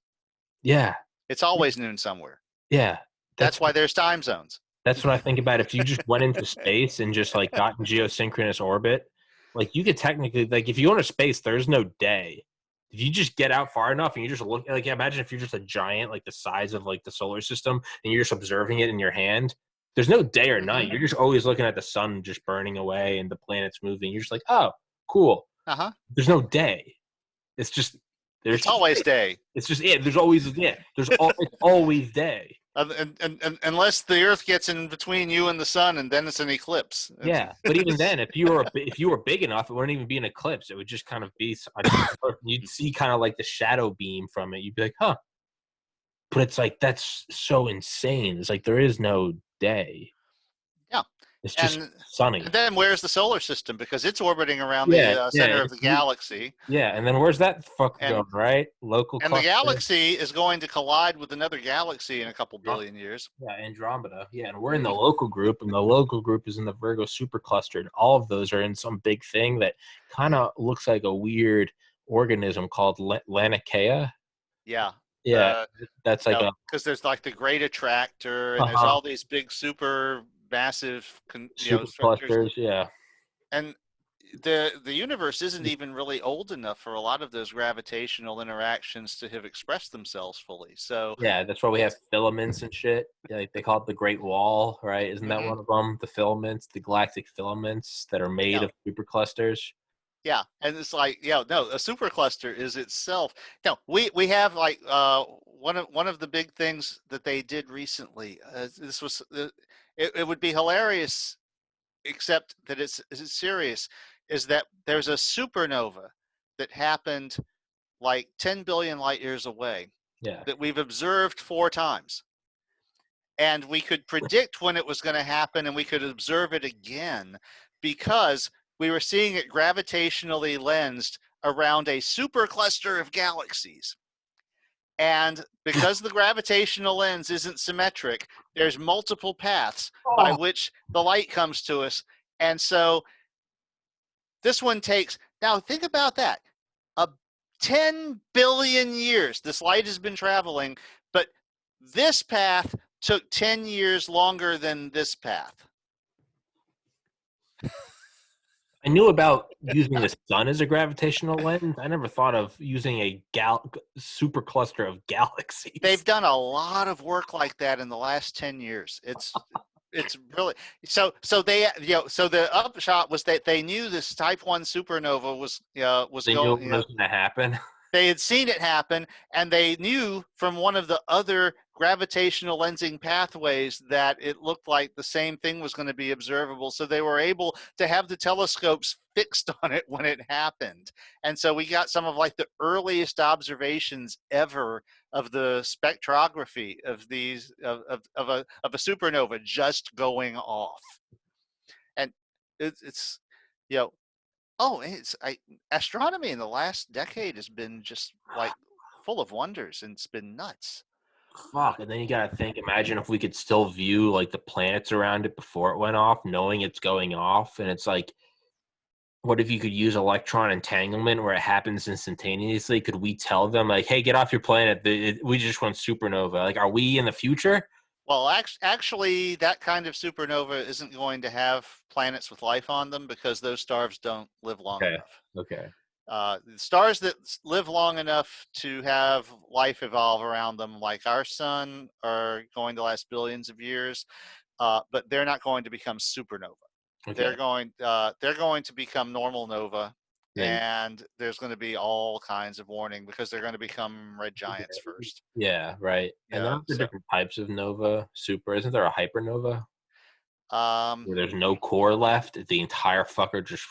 Yeah. It's always noon somewhere. Yeah. That's why there's time zones. That's what I think about. If you just went into space and just like got in geosynchronous orbit, like you could technically, like if you go into space, there's no day. If you just get out far enough and you just look, like imagine if you're just a giant, like the size of like the solar system, and you're just observing it in your hand. There's no day or night. You're just always looking at the sun just burning away and the planets moving. You're just like, oh, cool. Uh-huh. There's no day. It's just there's It's always day. It's just There's always it's always day. And unless the Earth gets in between you and the sun, and then it's an eclipse. Yeah, but even then, if you were big enough, it wouldn't even be an eclipse. It would just kind of be. You'd see kind of like the shadow beam from it. You'd be like, huh. But it's like that's so insane. It's like there is no day. Yeah. It's just sunny. And then where's the solar system? Because it's orbiting around the center of the galaxy. Yeah, and then where's that fuck going, right? Local and cluster. The galaxy is going to collide with another galaxy in a couple billion years. Yeah, Andromeda. Yeah, and we're in the local group, and the local group is in the Virgo supercluster, and all of those are in some big thing that kind of looks like a weird organism called Laniakea. Yeah. Yeah, that's like because there's like the Great Attractor, and there's all these big super massive superclusters. Yeah, and the universe isn't even really old enough for a lot of those gravitational interactions to have expressed themselves fully. So yeah, that's why we have filaments and shit. Like they call it the Great Wall, right? Isn't that one of them? The filaments, the galactic filaments that are made of superclusters. Yeah, and it's like, no, a supercluster is itself. No, we have like one of the big things that they did recently. This was it would be hilarious, except that it's serious. Is that there's a supernova that happened like 10 billion light years away. Yeah. That we've observed 4 times. And we could predict when it was going to happen, and we could observe it again because we were seeing it gravitationally lensed around a supercluster of galaxies. And because the gravitational lens isn't symmetric, there's multiple paths by which the light comes to us. And so this one takes, now think about that, 10 billion years this light has been traveling, but this path took 10 years longer than this path. I knew about using the sun as a gravitational lens. I never thought of using a supercluster of galaxies. They've done a lot of work like that in the last 10 years. It's really so they so the upshot was that they knew this type 1 supernova was going to happen. They had seen it happen, and they knew from one of the other gravitational lensing pathways that it looked like the same thing was going to be observable. So they were able to have the telescopes fixed on it when it happened. And so we got some of like the earliest observations ever of the spectrography of these of a supernova just going off. And it's astronomy in the last decade has been just like full of wonders, and it's been nuts. Fuck, and then you gotta think, imagine if we could still view like the planets around it before it went off, knowing it's going off. And it's like, what if you could use electron entanglement where it happens instantaneously? Could we tell them like, hey, get off your planet, we just went supernova? Like, are we in the future? Well, actually, that kind of supernova isn't going to have planets with life on them because those stars don't live long enough. Okay. Stars that live long enough to have life evolve around them, like our sun, are going to last billions of years, but they're not going to become supernova. Okay. They're going to become normal nova, and there's going to be all kinds of warning because they're going to become red giants first. Yeah, right. And there are different types of nova. Isn't there a hypernova? Where there's no core left, the entire fucker just.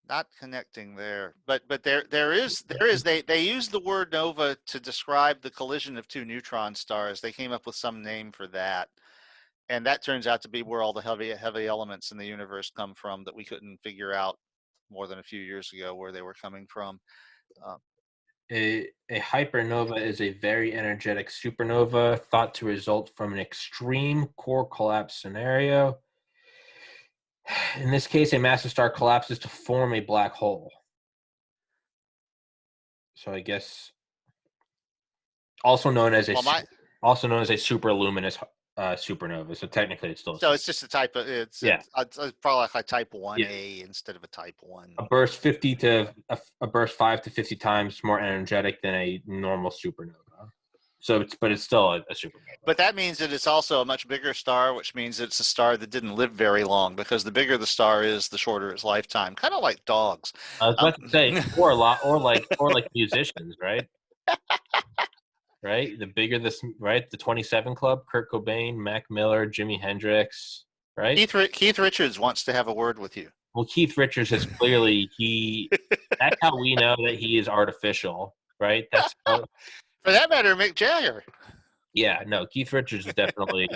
Not connecting there, but there is they use the word nova to describe the collision of 2 neutron stars. They came up with some name for that, and that turns out to be where all the heavy elements in the universe come from that we couldn't figure out more than a few years ago where they were coming from. A hypernova is a very energetic supernova thought to result from an extreme core collapse scenario. In this case, a massive star collapses to form a black hole. So I guess also known as a superluminous supernova. So technically, it's still so it's just a type of it's probably like a type 1A instead of a type 1. A burst 50 to a burst 5 to 50 times more energetic than a normal supernova. So it's still a supernova. But that means that it's also a much bigger star, which means it's a star that didn't live very long, because the bigger the star is, the shorter its lifetime. Kind of like dogs. I was about to say, or like musicians, right? Right? The bigger this, right? The 27 Club, Kurt Cobain, Mac Miller, Jimi Hendrix, right? Keith Richards wants to have a word with you. Well, Keith Richards has clearly that's how we know that he is artificial, right? That's how, for that matter, Mick Jagger. Yeah, no, Keith Richards is definitely,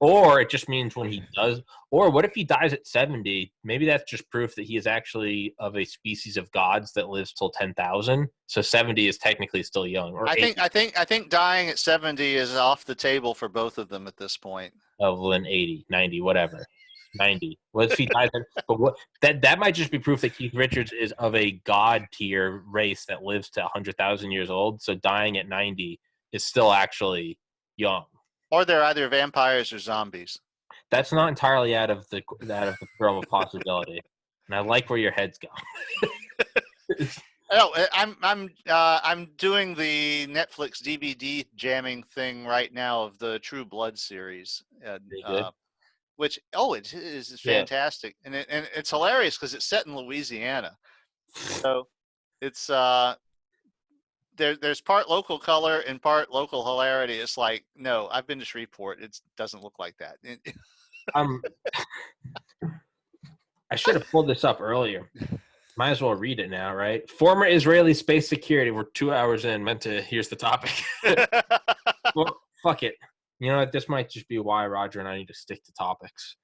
or it just means when he does, or what if he dies at 70? Maybe that's just proof that he is actually of a species of gods that lives till 10,000. So 70 is technically still young. Or I think dying at 70 is off the table for both of them at this point. Oh, then 80, 90, whatever. 90. What if he dies? But what that might just be proof that Keith Richards is of a god tier race that lives to 100,000 years old. So dying at 90 is still actually young. Or they're either vampires or zombies. That's not entirely out of the realm of possibility. And I like where your head's going. Oh, I'm doing the Netflix DVD jamming thing right now of the True Blood series, which it is fantastic, and it's hilarious because it's set in Louisiana, so it's there's part local color and part local hilarity. It's like, no, I've been to Shreveport. It doesn't look like that. I should have pulled this up earlier. Might as well read it now, right? Former Israeli space security. We're 2 hours in. Here's the topic. Well, fuck it. You know what? This might just be why Roger and I need to stick to topics.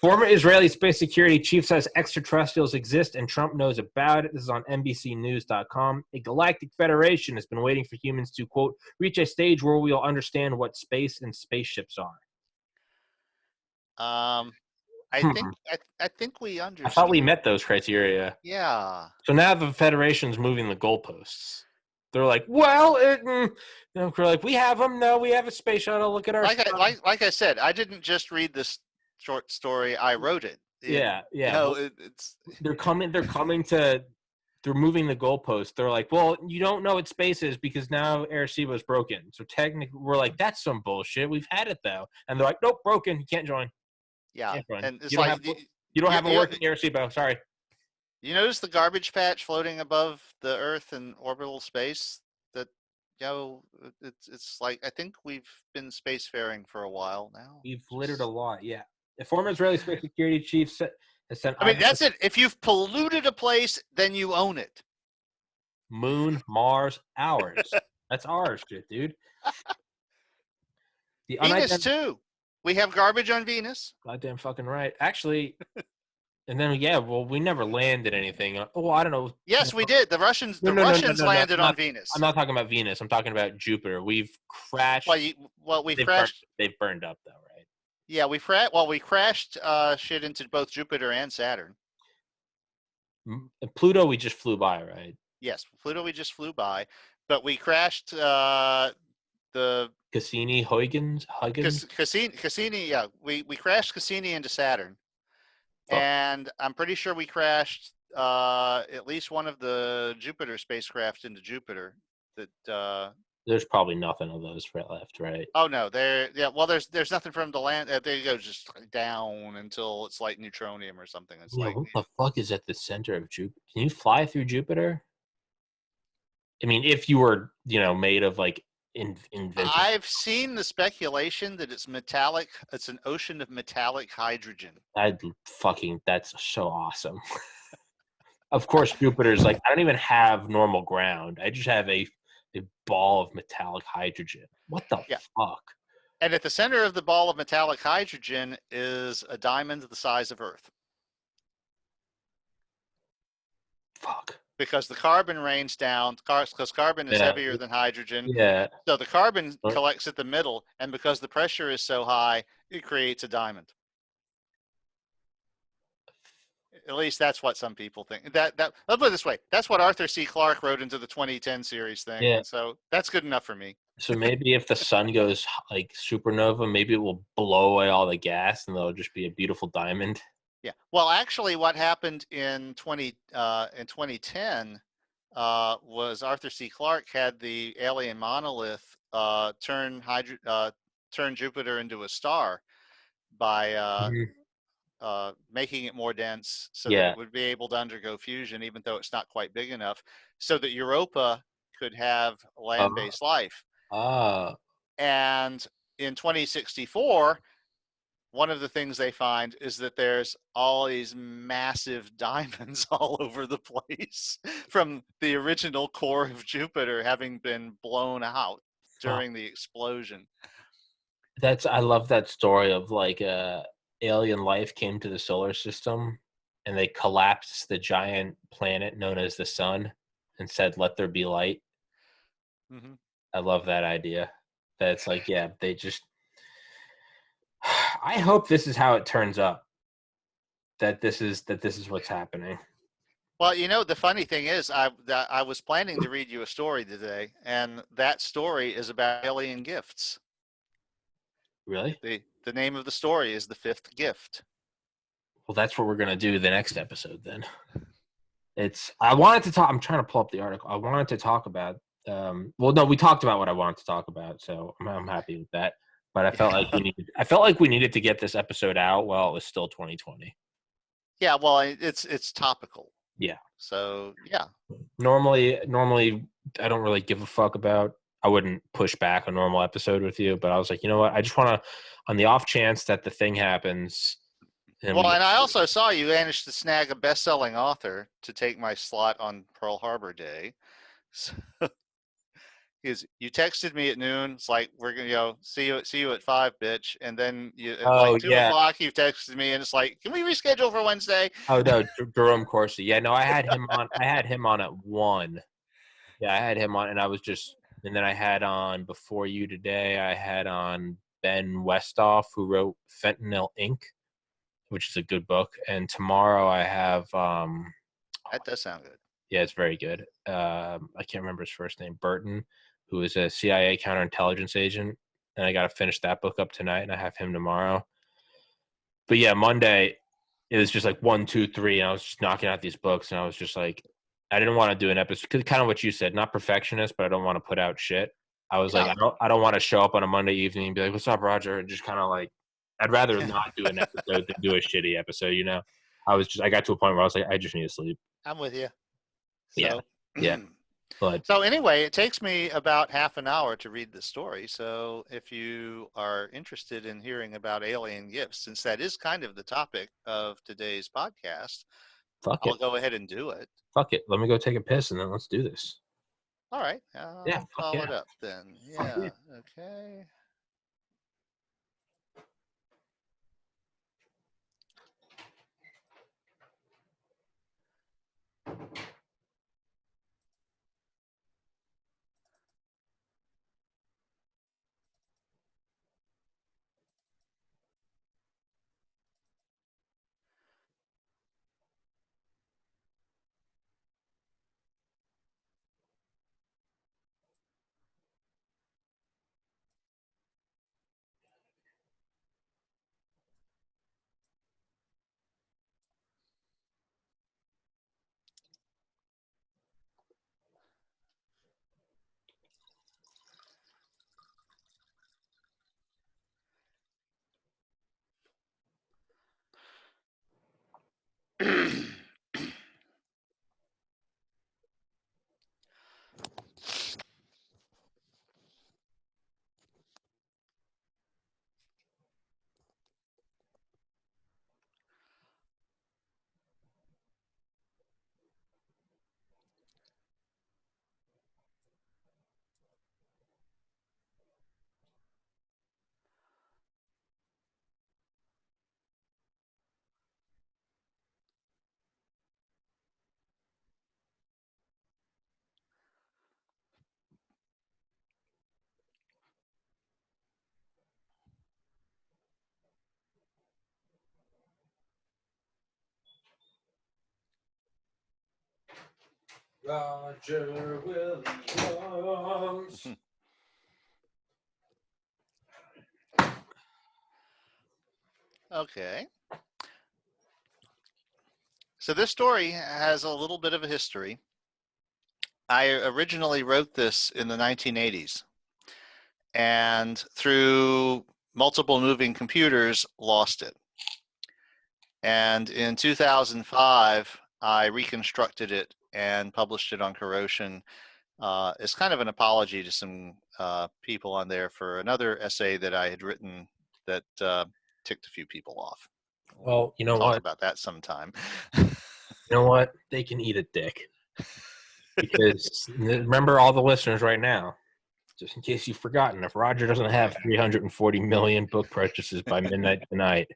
Former Israeli space security chief says extraterrestrials exist and Trump knows about it. This is on NBCnews.com. A galactic federation has been waiting for humans to, quote, reach a stage where we'll understand what space and spaceships are. I think we understand. I thought we met those criteria. Yeah. So now the Federation's moving the goalposts. They're like, well, we're like, we have them. No, we have a space shuttle. Look at our like I said, I didn't just read this short story. I wrote it. Yeah. It's they're moving the goalposts. They're like, well, you don't know what space is because now Arecibo is broken. So technically, we're like, that's some bullshit. We've had it though, and they're like, nope, broken. You can't join. Yeah, and it's you don't have a working Arecibo. Sorry. You notice the garbage patch floating above the Earth in orbital space? That, it's like, I think we've been spacefaring for a while now. We've littered a lot, yeah. The former Israeli space security chief has sent. I mean, that's it. If you've polluted a place, then you own it. Moon, Mars, ours. That's ours, shit, dude. Venus too. We have garbage on Venus. Goddamn fucking right. Actually, and then we never landed anything. Oh, I don't know. Yes, we did. The Russians landed on Venus. I'm not talking about Venus. I'm talking about Jupiter. We've crashed. We've crashed. They've burned up though, right? Yeah, we crashed shit into both Jupiter and Saturn. Pluto, we just flew by, right? Yes, Pluto, we just flew by, but we crashed the Cassini. Cassini, yeah. We crashed Cassini into Saturn. Oh. And I'm pretty sure we crashed at least one of the Jupiter spacecraft into Jupiter. There's probably nothing of those left, right? Oh no, there's nothing for them to land. There you go, just down until it's like neutronium or something. It's like, what the fuck is at the center of Jupiter? Can you fly through Jupiter? I mean, if you were, made of like invented. I've seen the speculation that it's metallic. It's an ocean of metallic hydrogen. That's so awesome. Of course, Jupiter's like, I don't even have normal ground. I just have a ball of metallic hydrogen. What the fuck? And at the center of the ball of metallic hydrogen is a diamond the size of Earth. Fuck. because the carbon rains down, because carbon is Yeah. heavier than hydrogen. Yeah. So the carbon collects at the middle, and because the pressure is so high, it creates a diamond. At least that's what some people think. Let's put it this way: that's what Arthur C. Clarke wrote into the 2010 series thing, Yeah. and so that's good enough for me. So maybe if the sun goes like supernova, maybe it will blow away all the gas, and there'll just be a beautiful diamond. Yeah. Well, actually, what happened in 2010 was Arthur C. Clarke had the alien monolith turn Jupiter into a star by Mhm. making it more dense so that Yeah. it would be able to undergo fusion, even though it's not quite big enough, so that Europa could have Uh, land-based life. ah. And in 2064, one of the things they find is that there's all these massive diamonds all over the place from the original core of Jupiter having been blown out Fuck. during the explosion. I love that story of like alien life came to the solar system and they collapsed the giant planet known as the sun and said, "Let there be light." Mm-hmm. I love that idea. That's like, yeah, they just. I hope this is how it turns up. That this is what's happening. Well, the funny thing is, I was planning to read you a story today, and that story is about alien gifts. Really? The name of the story is The Fifth Gift. Well, that's what we're gonna do the next episode then. I wanted to talk. I'm trying to pull up the article. I wanted to talk about. Well, no, we talked about what I wanted to talk about, so I'm happy with that. But I felt like Yeah. I felt like we needed to get this episode out while it was still 2020. Yeah, well, it's topical. Yeah. So yeah. Normally, I don't really give a fuck about. I wouldn't push back a normal episode with you, but I was like, you know what? I just want to, on the off chance that the thing happens, and we Well, get. and I also saw you managed to snag a best-selling author to take my slot on Pearl Harbor Day. So, is you texted me at noon. It's like we're gonna see you at 5, bitch. And then at Oh like 2 yeah. o'clock, you texted me, and it's like, can we reschedule for Wednesday? Oh no, Jerome Corsi. Yeah, no, I had him on. I had him on at 1. Yeah, I had him on, and I was just, and then I had on before you today. I had on Ben Westhoff, who wrote Fentanyl Inc., which is a good book. And tomorrow I have, That does sound good. yeah, it's very good. I can't remember his first name, Burton, who is a CIA counterintelligence agent, and I got to finish that book up tonight, and I have him tomorrow. But yeah, Monday it was just like 1, 2, 3, and I was just knocking out these books, and I was just like, I didn't want to do an episode, kind of what you said, not perfectionist, but I don't want to put out shit. I was like, Yeah. I don't want to show up on a Monday evening and be like, "What's up, Roger?" And just kind of like, I'd rather not do an episode than do a shitty episode. I got to a point where I was like, I just need to sleep. I'm with you. Yeah, So, yeah, but so anyway, it takes me about half an hour to read the story. So if you are interested in hearing about alien gifts, since that is kind of the topic of today's podcast, fuck I'll it, go ahead and do it. fuck it. Let me go take a piss and then let's do this. All right, Yeah, I'll fuck call yeah, it up then. fuck yeah. Yeah. Okay. Roger Williams. Okay. So this story has a little bit of a history. I originally wrote this in the 1980s, and through multiple moving computers, lost it. And in 2005, I reconstructed it and published it on Corrosion. It's kind of an apology to some people on there for another essay that I had written that ticked a few people off. Well, you know Talk what? about that sometime. You know what? They can eat a dick. Because remember all the listeners right now, just in case you've forgotten, if Roger doesn't have 340 million book purchases by midnight tonight,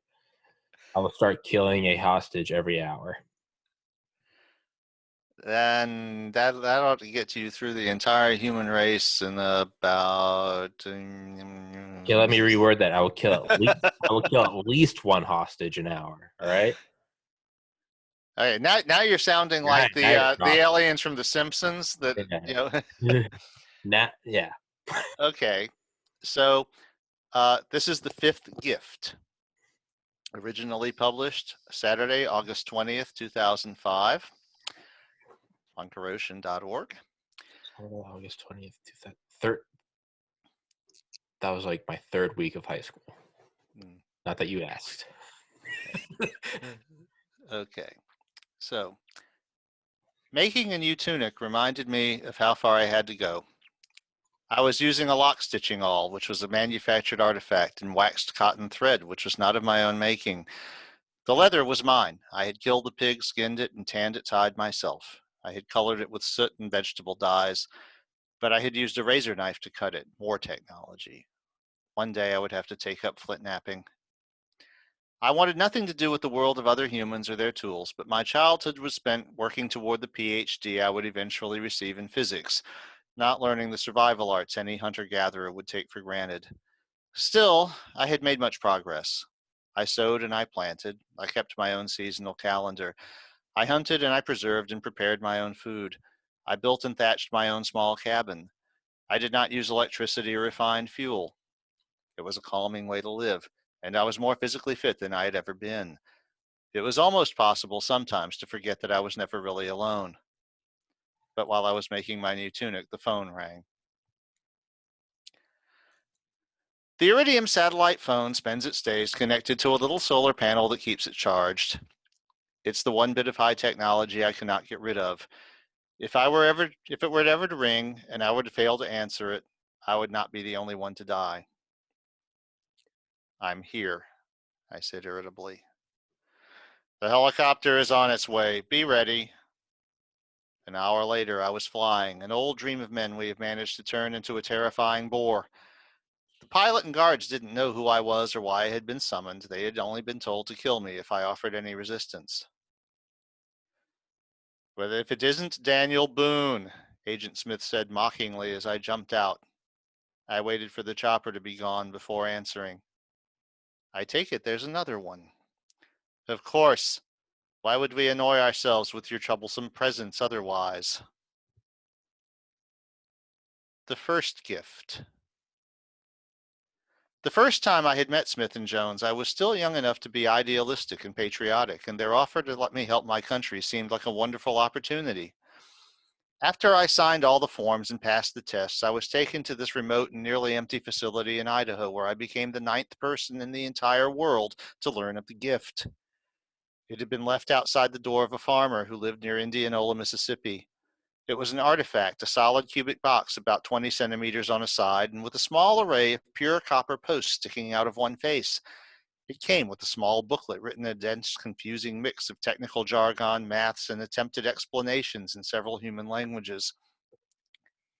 I will start killing a hostage every hour. Then that ought to get you through the entire human race in about. Okay, let me reword that. I will kill at least one hostage an hour. All right. Okay, now you're sounding like Now the aliens from The Simpsons. That yeah. Okay, so this is the fifth gift. Originally published Saturday, August 20th, 2005 on corrosion.org. August 20th, that was like my third week of high school. Not that you asked. Okay, so making a new tunic reminded me of how far I had to go. I was using a lock stitching awl, which was a manufactured artifact, and waxed cotton thread, which was not of my own making. The leather was mine. I had killed the pig, skinned it, and tanned it tied myself. I had colored it with soot and vegetable dyes, but I had used a razor knife to cut it. More technology. One day I would have to take up flint knapping. I wanted nothing to do with the world of other humans or their tools, but my childhood was spent working toward the PhD I would eventually receive in physics, not learning the survival arts any hunter-gatherer would take for granted. Still, I had made much progress. I sowed and I planted. I kept my own seasonal calendar. I hunted and I preserved and prepared my own food. I built and thatched my own small cabin. I did not use electricity or refined fuel. It was a calming way to live, and I was more physically fit than I had ever been. It was almost possible sometimes to forget that I was never really alone. But while I was making my new tunic, the phone rang. The Iridium satellite phone spends its days connected to a little solar panel that keeps it charged. It's the one bit of high technology I cannot get rid of. If it were ever to ring and I were to fail to answer it, I would not be the only one to die. I'm here, I said irritably. The helicopter is on its way. Be ready. An hour later, I was flying, an old dream of men we have managed to turn into a terrifying bore. The pilot and guards didn't know who I was or why I had been summoned. They had only been told to kill me if I offered any resistance. But if it isn't Daniel Boone, Agent Smith said mockingly as I jumped out. I waited for the chopper to be gone before answering. I take it there's another one. Of course. Why would we annoy ourselves with your troublesome presence otherwise? The first gift. The first time I had met Smith and Jones, I was still young enough to be idealistic and patriotic, and their offer to let me help my country seemed like a wonderful opportunity. After I signed all the forms and passed the tests, I was taken to this remote and nearly empty facility in Idaho, where I became the 9th person in the entire world to learn of the gift. It had been left outside the door of a farmer who lived near Indianola, Mississippi. It was an artifact, a solid cubic box about 20 centimeters on a side, and with a small array of pure copper posts sticking out of one face. It came with a small booklet written in a dense, confusing mix of technical jargon, maths, and attempted explanations in several human languages.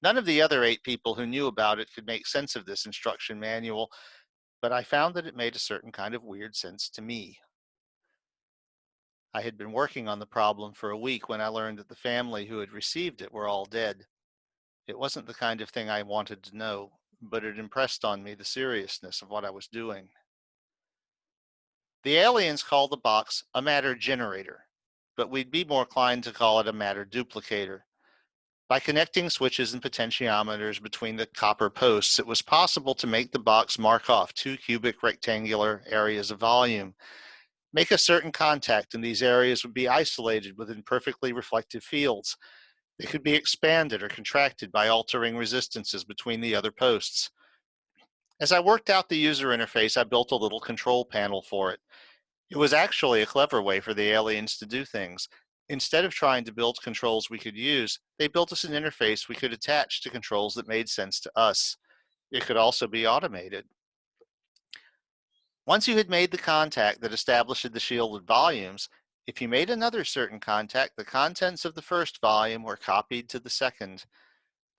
None of the other 8 people who knew about it could make sense of this instruction manual, but I found that it made a certain kind of weird sense to me. I had been working on the problem for a week when I learned that the family who had received it were all dead. It wasn't the kind of thing I wanted to know, but it impressed on me the seriousness of what I was doing. The aliens call the box a matter generator, but we'd be more inclined to call it a matter duplicator. By connecting switches and potentiometers between the copper posts, it was possible to make the box mark off 2 cubic rectangular areas of volume. Make a certain contact, and these areas would be isolated within perfectly reflective fields. They could be expanded or contracted by altering resistances between the other posts. As I worked out the user interface, I built a little control panel for it. It was actually a clever way for the aliens to do things. Instead of trying to build controls we could use, they built us an interface we could attach to controls that made sense to us. It could also be automated. Once you had made the contact that established the shielded volumes, if you made another certain contact, the contents of the first volume were copied to the second.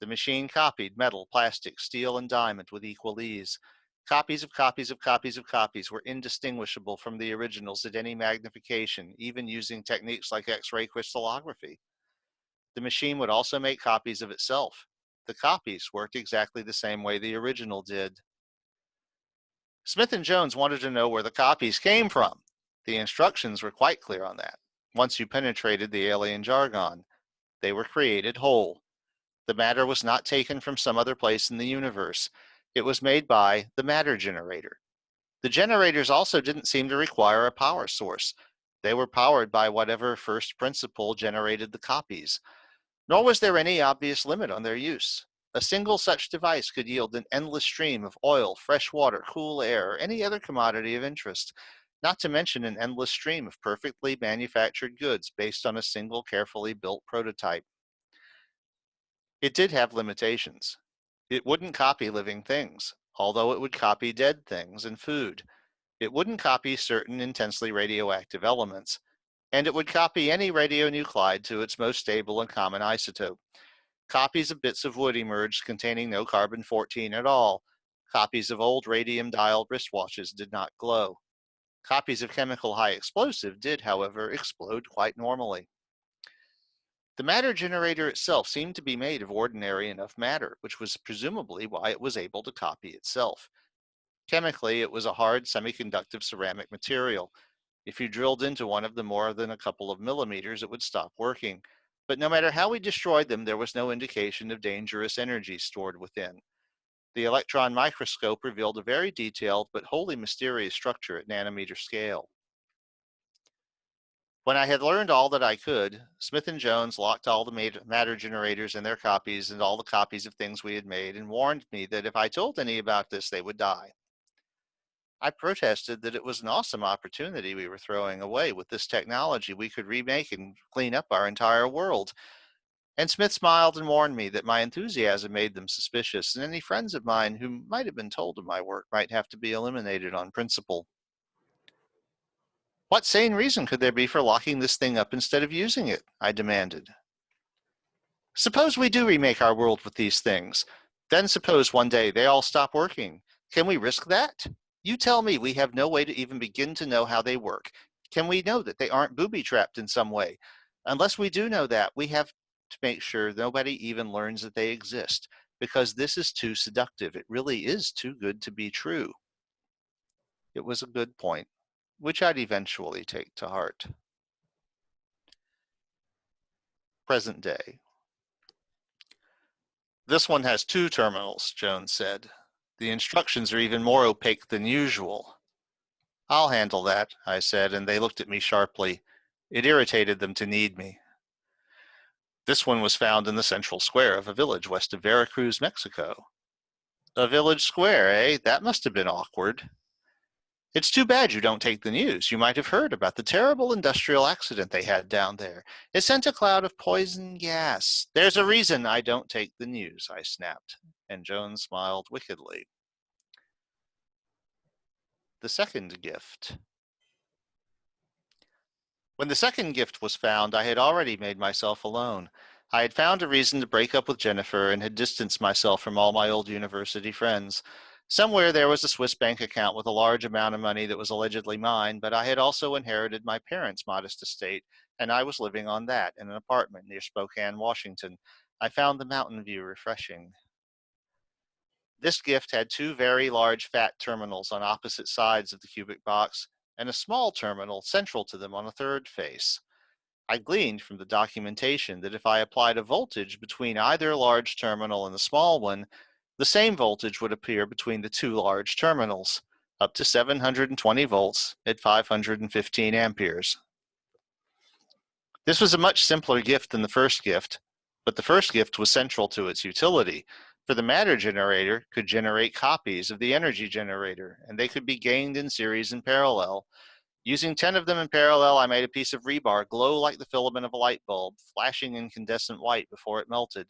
The machine copied metal, plastic, steel, and diamond with equal ease. Copies of copies of copies of copies were indistinguishable from the originals at any magnification, even using techniques like X-ray crystallography. The machine would also make copies of itself. The copies worked exactly the same way the original did. Smith and Jones wanted to know where the copies came from. The instructions were quite clear on that. Once you penetrated the alien jargon, they were created whole. The matter was not taken from some other place in the universe. It was made by the matter generator. The generators also didn't seem to require a power source. They were powered by whatever first principle generated the copies. Nor was there any obvious limit on their use. A single such device could yield an endless stream of oil, fresh water, cool air, or any other commodity of interest, not to mention an endless stream of perfectly manufactured goods based on a single carefully built prototype. It did have limitations. It wouldn't copy living things, although it would copy dead things and food. It wouldn't copy certain intensely radioactive elements, and it would copy any radionuclide to its most stable and common isotope. Copies of bits of wood emerged containing no carbon-14 at all. Copies of old radium-dialed wristwatches did not glow. Copies of chemical high explosive did, however, explode quite normally. The matter generator itself seemed to be made of ordinary enough matter, which was presumably why it was able to copy itself. Chemically, it was a hard semiconductive ceramic material. If you drilled into one of them more than a couple of millimeters, it would stop working. But no matter how we destroyed them, there was no indication of dangerous energy stored within. The electron microscope revealed a very detailed but wholly mysterious structure at nanometer scale. When I had learned all that I could, Smith and Jones locked all the matter generators and their copies and all the copies of things we had made and warned me that if I told any about this, they would die. I protested that it was an awesome opportunity we were throwing away. With this technology, we could remake and clean up our entire world. And Smith smiled and warned me that my enthusiasm made them suspicious, and any friends of mine who might have been told of my work might have to be eliminated on principle. What sane reason could there be for locking this thing up instead of using it? I demanded. Suppose we do remake our world with these things. Then suppose one day they all stop working. Can we risk that? You tell me. We have no way to even begin to know how they work. Can we know that they aren't booby-trapped in some way? Unless we do know that, we have to make sure nobody even learns that they exist, because this is too seductive. It really is too good to be true. It was a good point, which I'd eventually take to heart. Present day. This one has 2 terminals, Jones said. The instructions are even more opaque than usual. I'll handle that, I said, and they looked at me sharply. It irritated them to need me. This one was found in the central square of a village west of Veracruz, Mexico. A village square, eh? That must have been awkward. It's too bad you don't take the news. You might have heard about the terrible industrial accident they had down there. It sent a cloud of poison gas. There's a reason I don't take the news, I snapped, and Jones smiled wickedly. The second gift. When the second gift was found, I had already made myself alone. I had found a reason to break up with Jennifer and had distanced myself from all my old university friends. Somewhere there was a Swiss bank account with a large amount of money that was allegedly mine, but I had also inherited my parents' modest estate, and I was living on that in an apartment near Spokane, Washington. I found the mountain view refreshing. This gift had 2 very large fat terminals on opposite sides of the cubic box, and a small terminal central to them on a third face. I gleaned from the documentation that if I applied a voltage between either large terminal and the small one, the same voltage would appear between the two large terminals, up to 720 volts at 515 amperes. This was a much simpler gift than the first gift, but the first gift was central to its utility, for the matter generator could generate copies of the energy generator, and they could be gained in series and parallel. Using 10 of them in parallel, I made a piece of rebar glow like the filament of a light bulb, flashing incandescent white before it melted.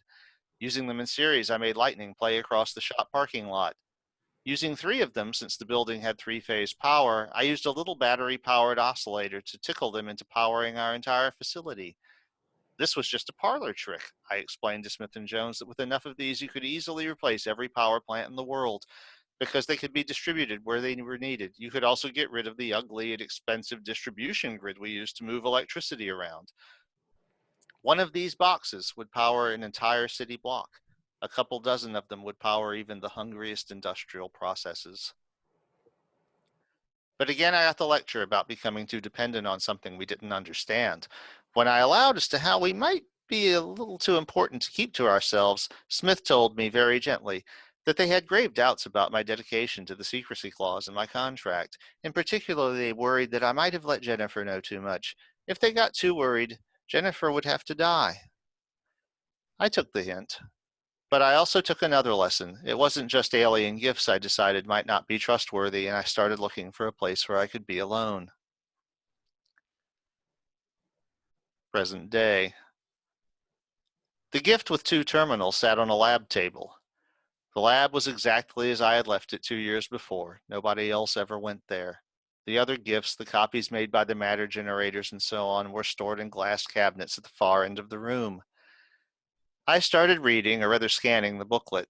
Using them in series, I made lightning play across the shop parking lot. Using 3 of them, since the building had 3-phase power, I used a little battery-powered oscillator to tickle them into powering our entire facility. This was just a parlor trick. I explained to Smith & Jones that with enough of these, you could easily replace every power plant in the world, because they could be distributed where they were needed. You could also get rid of the ugly and expensive distribution grid we used to move electricity around. One of these boxes would power an entire city block. A couple dozen of them would power even the hungriest industrial processes. But again, I got the lecture about becoming too dependent on something we didn't understand. When I allowed as to how we might be a little too important to keep to ourselves, Smith told me very gently that they had grave doubts about my dedication to the secrecy clause in my contract. In particular, they worried that I might have let Jennifer know too much. If they got too worried, Jennifer would have to die. I took the hint. But I also took another lesson. It wasn't just alien gifts I decided might not be trustworthy, and I started looking for a place where I could be alone. Present day. The gift with 2 terminals sat on a lab table. The lab was exactly as I had left it 2 years before. Nobody else ever went there. The other gifts, the copies made by the matter generators and so on, were stored in glass cabinets at the far end of the room. I started reading, or rather scanning, the booklet.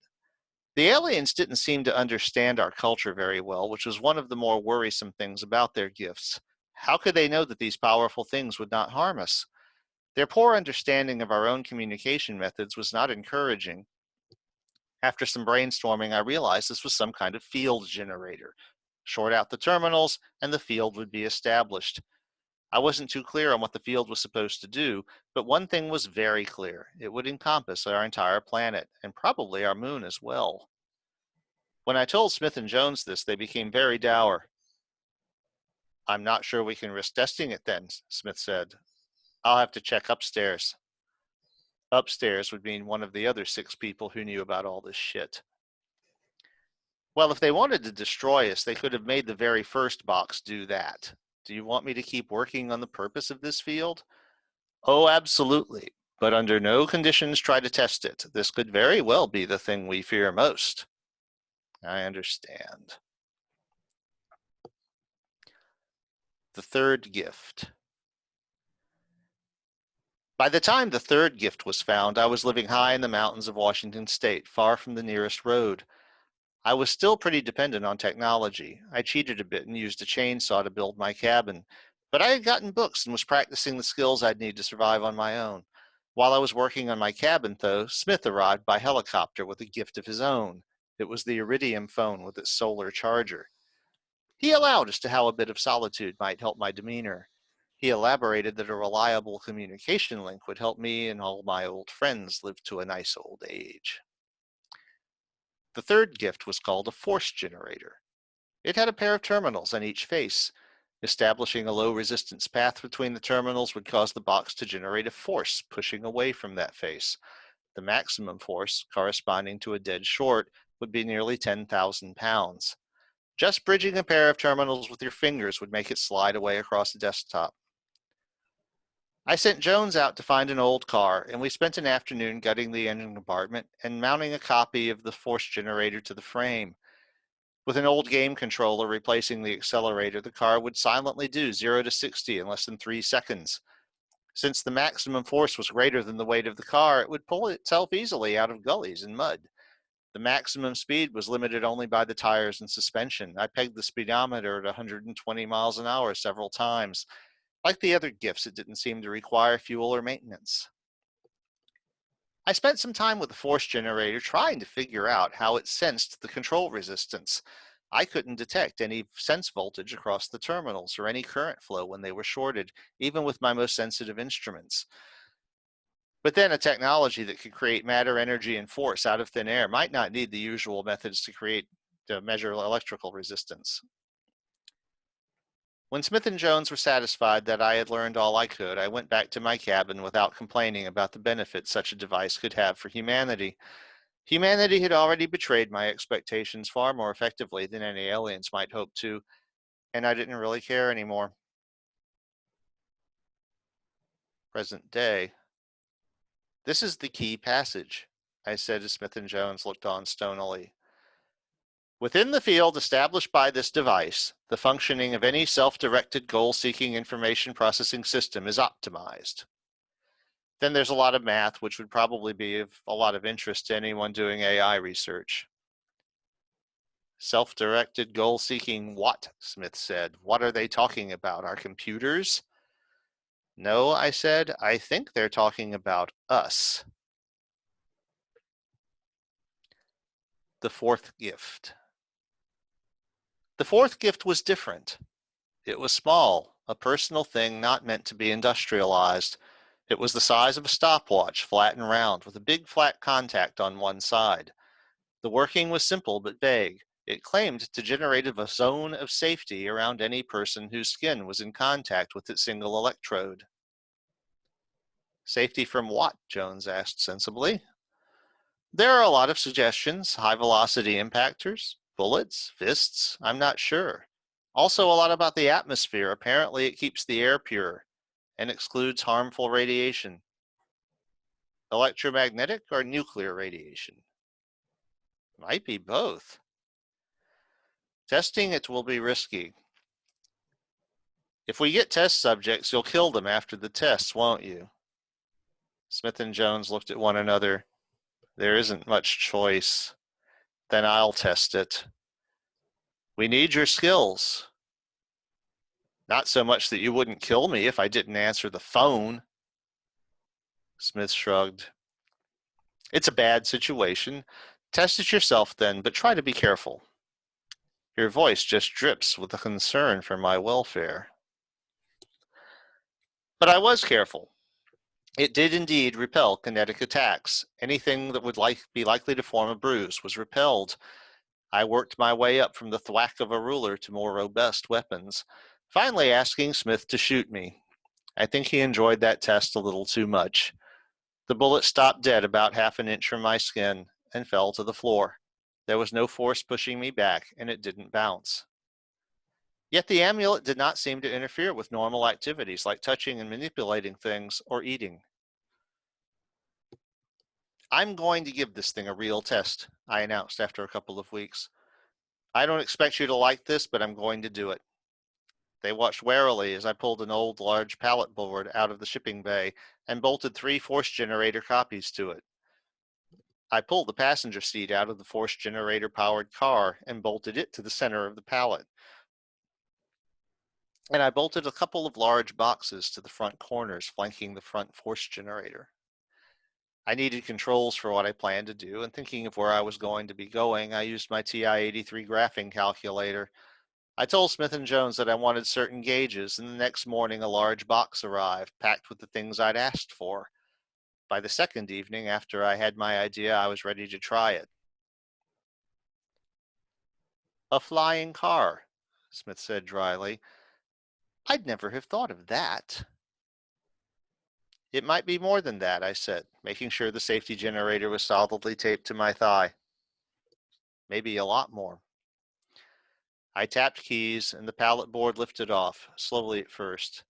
The aliens didn't seem to understand our culture very well, which was one of the more worrisome things about their gifts. How could they know that these powerful things would not harm us? Their poor understanding of our own communication methods was not encouraging. After some brainstorming, I realized this was some kind of field generator. Short out the terminals, and the field would be established. I wasn't too clear on what the field was supposed to do, but one thing was very clear. It would encompass our entire planet, and probably our moon as well. When I told Smith and Jones this, they became very dour. "I'm not sure we can risk testing it then," Smith said. "I'll have to check upstairs." Upstairs would mean one of the other 6 people who knew about all this shit. Well, if they wanted to destroy us, they could have made the very first box do that. Do you want me to keep working on the purpose of this field? Oh, absolutely. But under no conditions try to test it. This could very well be the thing we fear most. I understand. The third gift. By the time the third gift was found, I was living high in the mountains of Washington State, far from the nearest road. I was still pretty dependent on technology. I cheated a bit and used a chainsaw to build my cabin. But I had gotten books and was practicing the skills I'd need to survive on my own. While I was working on my cabin, though, Smith arrived by helicopter with a gift of his own. It was the Iridium phone with its solar charger. He allowed as to how a bit of solitude might help my demeanor. He elaborated that a reliable communication link would help me and all my old friends live to a nice old age. The third gift was called a force generator. It had a pair of terminals on each face. Establishing a low resistance path between the terminals would cause the box to generate a force pushing away from that face. The maximum force, corresponding to a dead short, would be nearly 10,000 pounds. Just bridging a pair of terminals with your fingers would make it slide away across the desktop. I sent Jones out to find an old car, and we spent an afternoon gutting the engine compartment and mounting a copy of the force generator to the frame. With an old game controller replacing the accelerator, the car would silently do 0 to 60 in less than 3 seconds. Since the maximum force was greater than the weight of the car, it would pull itself easily out of gullies and mud. The maximum speed was limited only by the tires and suspension. I pegged the speedometer at 120 miles an hour several times. Like the other gifts, it didn't seem to require fuel or maintenance. I spent some time with the force generator trying to figure out how it sensed the control resistance. I couldn't detect any sense voltage across the terminals or any current flow when they were shorted, even with my most sensitive instruments. But then a technology that could create matter, energy, and force out of thin air might not need the usual methods to measure electrical resistance. When Smith and Jones were satisfied that I had learned all I could, I went back to my cabin without complaining about the benefits such a device could have for humanity. Humanity had already betrayed my expectations far more effectively than any aliens might hope to, and I didn't really care anymore. Present day. This is the key passage, I said as Smith and Jones looked on stonily. Within the field established by this device, the functioning of any self-directed goal-seeking information processing system is optimized. Then there's a lot of math, which would probably be of a lot of interest to anyone doing AI research. Self-directed goal-seeking what? Smith said. What are they talking about? Our computers? No, I said. I think they're talking about us. The fourth gift. The fourth gift was different. It was small, a personal thing not meant to be industrialized. It was the size of a stopwatch, flat and round, with a big flat contact on one side. The working was simple but vague. It claimed to generate a zone of safety around any person whose skin was in contact with its single electrode. Safety from what? Jones asked sensibly. There are a lot of suggestions, high-velocity impactors, bullets, fists, I'm not sure. Also a lot about the atmosphere. Apparently it keeps the air pure and excludes harmful radiation. Electromagnetic or nuclear radiation? Might be both. Testing it will be risky. If we get test subjects, you'll kill them after the tests, won't you? Smith and Jones looked at one another. There isn't much choice. Then I'll test it. We need your skills. Not so much that you wouldn't kill me if I didn't answer the phone. Smith shrugged. It's a bad situation. Test it yourself then, but try to be careful. Your voice just drips with a concern for my welfare. But I was careful. It did indeed repel kinetic attacks. Anything that would be likely to form a bruise was repelled. I worked my way up from the thwack of a ruler to more robust weapons, finally asking Smith to shoot me. I think he enjoyed that test a little too much. The bullet stopped dead about half an inch from my skin and fell to the floor. There was no force pushing me back, and it didn't bounce. Yet the amulet did not seem to interfere with normal activities like touching and manipulating things or eating. I'm going to give this thing a real test, I announced after a couple of weeks. I don't expect you to like this, but I'm going to do it. They watched warily as I pulled an old large pallet board out of the shipping bay and bolted 3 force generator copies to it. I pulled the passenger seat out of the force generator powered car and bolted it to the center of the pallet. And I bolted a couple of large boxes to the front corners flanking the front force generator. I needed controls for what I planned to do, and thinking of where I was going to be going, I used my TI-83 graphing calculator. I told Smith and Jones that I wanted certain gauges, and the next morning a large box arrived, packed with the things I'd asked for. By the second evening, after I had my idea, I was ready to try it. A flying car, Smith said dryly. I'd never have thought of that. It might be more than that, I said, making sure the safety generator was solidly taped to my thigh. Maybe a lot more. I tapped keys and the pallet board lifted off, slowly at first.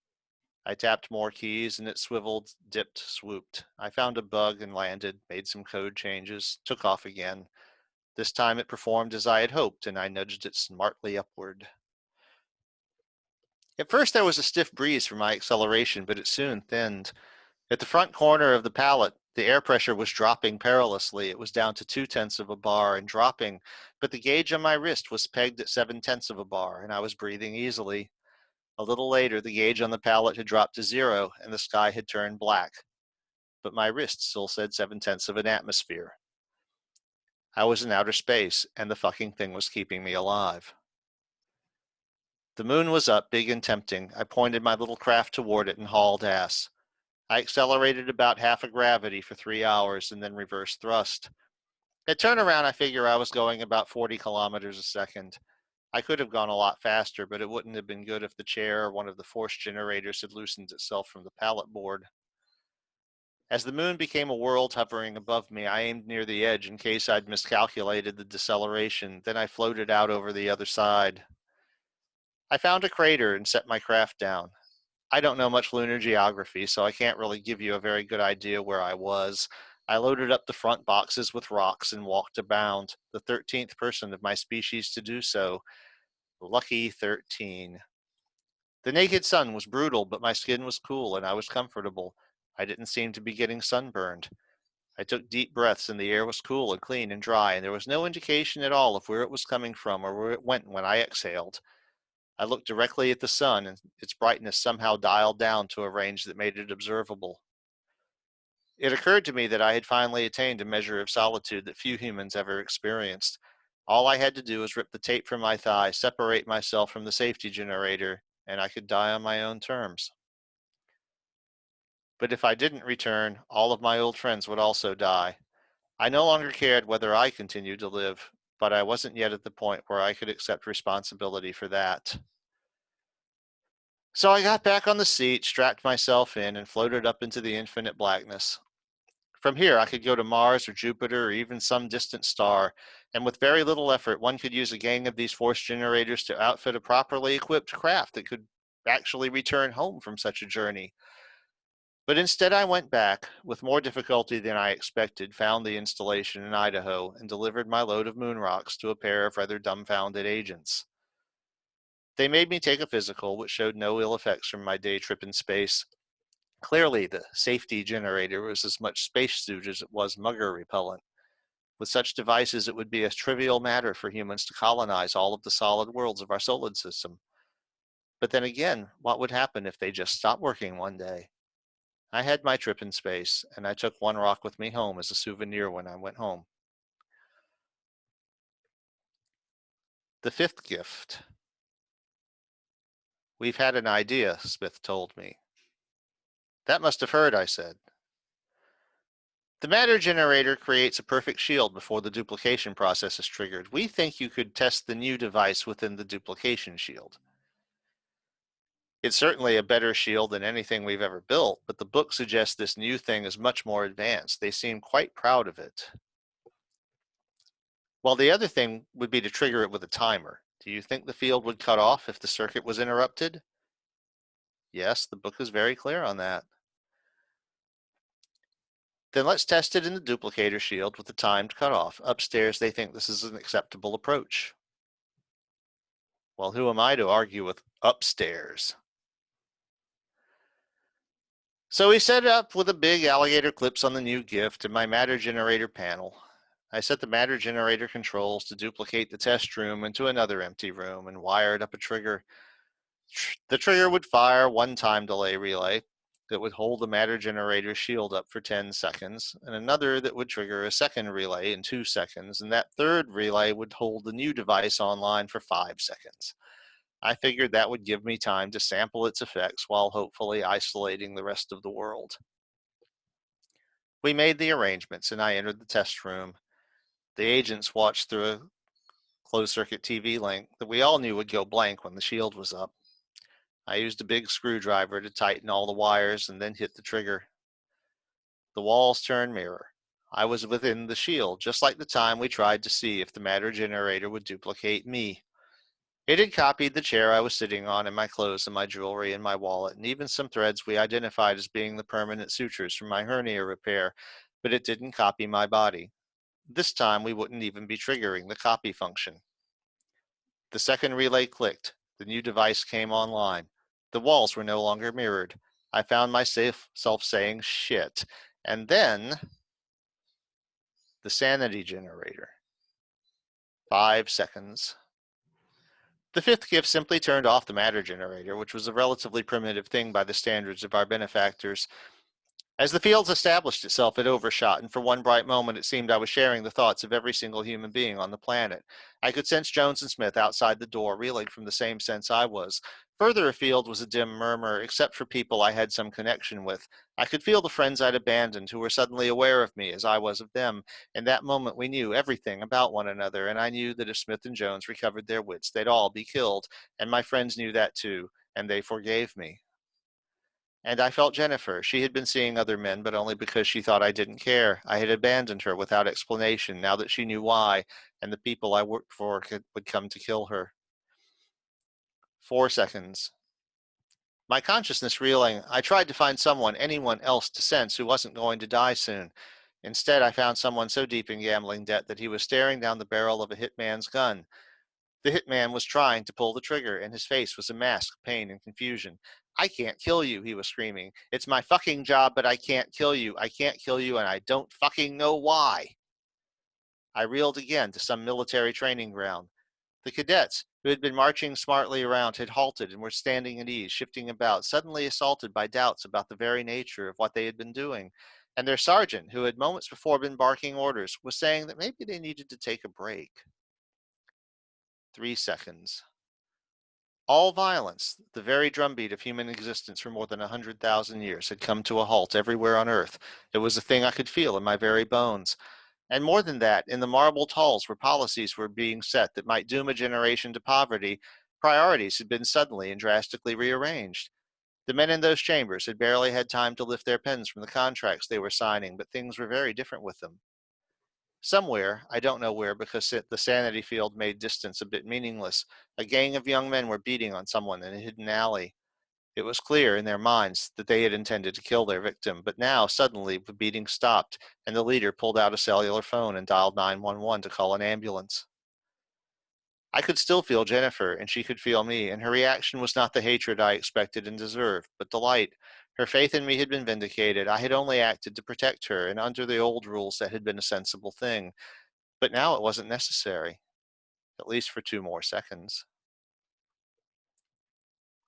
I tapped more keys and it swiveled, dipped, swooped. I found a bug and landed, made some code changes, took off again. This time it performed as I had hoped and I nudged it smartly upward. At first there was a stiff breeze for my acceleration, but it soon thinned. At the front corner of the pallet, the air pressure was dropping perilously. It was down to 0.2 of a bar and dropping, but the gauge on my wrist was pegged at 0.7 of a bar, and I was breathing easily. A little later, the gauge on the pallet had dropped to 0, and the sky had turned black. But my wrist still said 0.7 of an atmosphere. I was in outer space, and the fucking thing was keeping me alive. The moon was up, big and tempting. I pointed my little craft toward it and hauled ass. I accelerated about half of gravity for 3 hours and then reverse thrust. At turnaround, I figure I was going about 40 kilometers a second. I could have gone a lot faster, but it wouldn't have been good if the chair or one of the force generators had loosened itself from the pallet board. As the moon became a world hovering above me, I aimed near the edge in case I'd miscalculated the deceleration. Then I floated out over the other side. I found a crater and set my craft down. I don't know much lunar geography, so I can't really give you a very good idea where I was. I loaded up the front boxes with rocks and walked abound, the 13th person of my species to do so. Lucky 13. The naked sun was brutal, but my skin was cool and I was comfortable. I didn't seem to be getting sunburned. I took deep breaths and the air was cool and clean and dry, and there was no indication at all of where it was coming from or where it went when I exhaled. I looked directly at the sun, and its brightness somehow dialed down to a range that made it observable. It occurred to me that I had finally attained a measure of solitude that few humans ever experienced. All I had to do was rip the tape from my thigh, separate myself from the safety generator, and I could die on my own terms. But if I didn't return, all of my old friends would also die. I no longer cared whether I continued to live, but I wasn't yet at the point where I could accept responsibility for that. So I got back on the seat, strapped myself in, and floated up into the infinite blackness. From here, I could go to Mars or Jupiter or even some distant star, and with very little effort, one could use a gang of these force generators to outfit a properly equipped craft that could actually return home from such a journey. But instead, I went back, with more difficulty than I expected, found the installation in Idaho, and delivered my load of moon rocks to a pair of rather dumbfounded agents. They made me take a physical, which showed no ill effects from my day trip in space. Clearly, the safety generator was as much spacesuit as it was mugger repellent. With such devices, it would be a trivial matter for humans to colonize all of the solid worlds of our solar system. But then again, what would happen if they just stopped working one day? I had my trip in space, and I took one rock with me home as a souvenir when I went home. The fifth gift. We've had an idea, Smith told me. That must have hurt, I said. The matter generator creates a perfect shield before the duplication process is triggered. We think you could test the new device within the duplication shield. It's certainly a better shield than anything we've ever built, but the book suggests this new thing is much more advanced. They seem quite proud of it. Well, the other thing would be to trigger it with a timer. Do you think the field would cut off if the circuit was interrupted? Yes, the book is very clear on that. Then let's test it in the duplicator shield with the timed cutoff. Upstairs, they think this is an acceptable approach. Well, who am I to argue with upstairs? So we set it up with a big alligator clips on the new gift and my matter generator panel. I set the matter generator controls to duplicate the test room into another empty room and wired up a trigger. The trigger would fire one time delay relay that would hold the matter generator shield up for 10 seconds, and another that would trigger a second relay in 2 seconds, and that third relay would hold the new device online for 5 seconds. I figured that would give me time to sample its effects while hopefully isolating the rest of the world. We made the arrangements, and I entered the test room. The agents watched through a closed-circuit TV link that we all knew would go blank when the shield was up. I used a big screwdriver to tighten all the wires and then hit the trigger. The walls turned mirror. I was within the shield, just like the time we tried to see if the matter generator would duplicate me. It had copied the chair I was sitting on and my clothes and my jewelry and my wallet and even some threads we identified as being the permanent sutures from my hernia repair, but it didn't copy my body. This time we wouldn't even be triggering the copy function. The second relay clicked. The new device came online. The walls were no longer mirrored. I found myself saying shit. And then the sanity generator. 5 seconds. The fifth gift simply turned off the matter generator, which was a relatively primitive thing by the standards of our benefactors. As the fields established itself, it overshot, and for one bright moment it seemed I was sharing the thoughts of every single human being on the planet. I could sense Jones and Smith outside the door, reeling from the same sense I was. Further afield was a dim murmur, except for people I had some connection with. I could feel the friends I'd abandoned, who were suddenly aware of me as I was of them. In that moment we knew everything about one another, and I knew that if Smith and Jones recovered their wits, they'd all be killed, and my friends knew that too, and they forgave me. And I felt Jennifer. She had been seeing other men, but only because she thought I didn't care. I had abandoned her without explanation, now that she knew why, and the people I worked for would come to kill her. 4 seconds. My consciousness reeling, I tried to find someone, anyone else to sense who wasn't going to die soon. Instead, I found someone so deep in gambling debt that he was staring down the barrel of a hitman's gun. The hitman was trying to pull the trigger, and his face was a mask of pain and confusion. I can't kill you, he was screaming. It's my fucking job, but I can't kill you. I can't kill you, and I don't fucking know why. I reeled again to some military training ground. The cadets, who had been marching smartly around, had halted and were standing at ease, shifting about, suddenly assaulted by doubts about the very nature of what they had been doing. And their sergeant, who had moments before been barking orders, was saying that maybe they needed to take a break. 3 seconds. All violence, the very drumbeat of human existence for more than 100,000 years, had come to a halt everywhere on Earth. It was a thing I could feel in my very bones. And more than that, in the marbled halls where policies were being set that might doom a generation to poverty, priorities had been suddenly and drastically rearranged. The men in those chambers had barely had time to lift their pens from the contracts they were signing, but things were very different with them. Somewhere, I don't know where because the sanity field made distance a bit meaningless, a gang of young men were beating on someone in a hidden alley. It was clear in their minds that they had intended to kill their victim, but now, suddenly, the beating stopped, and the leader pulled out a cellular phone and dialed 911 to call an ambulance. I could still feel Jennifer, and she could feel me, and her reaction was not the hatred I expected and deserved, but delight. Her faith in me had been vindicated. I had only acted to protect her, and under the old rules that had been a sensible thing. But now it wasn't necessary, at least for 2 more seconds.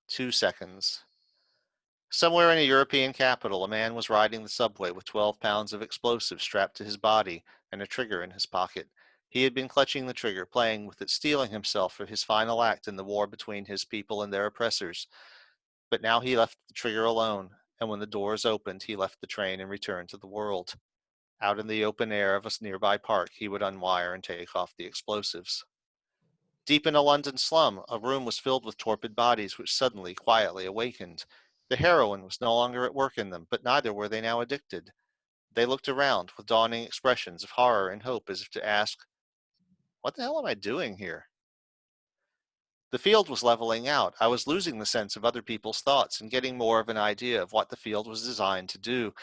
2 seconds. Somewhere in a European capital, a man was riding the subway with 12 pounds of explosives strapped to his body and a trigger in his pocket. He had been clutching the trigger, playing with it, steeling himself for his final act in the war between his people and their oppressors. But now he left the trigger alone, and when the doors opened, he left the train and returned to the world. Out in the open air of a nearby park, he would unwire and take off the explosives. Deep in a London slum, a room was filled with torpid bodies which suddenly, quietly awakened. The heroin was no longer at work in them, but neither were they now addicted. They looked around with dawning expressions of horror and hope as if to ask, what the hell am I doing here? The field was leveling out. I was losing the sense of other people's thoughts and getting more of an idea of what the field was designed to do.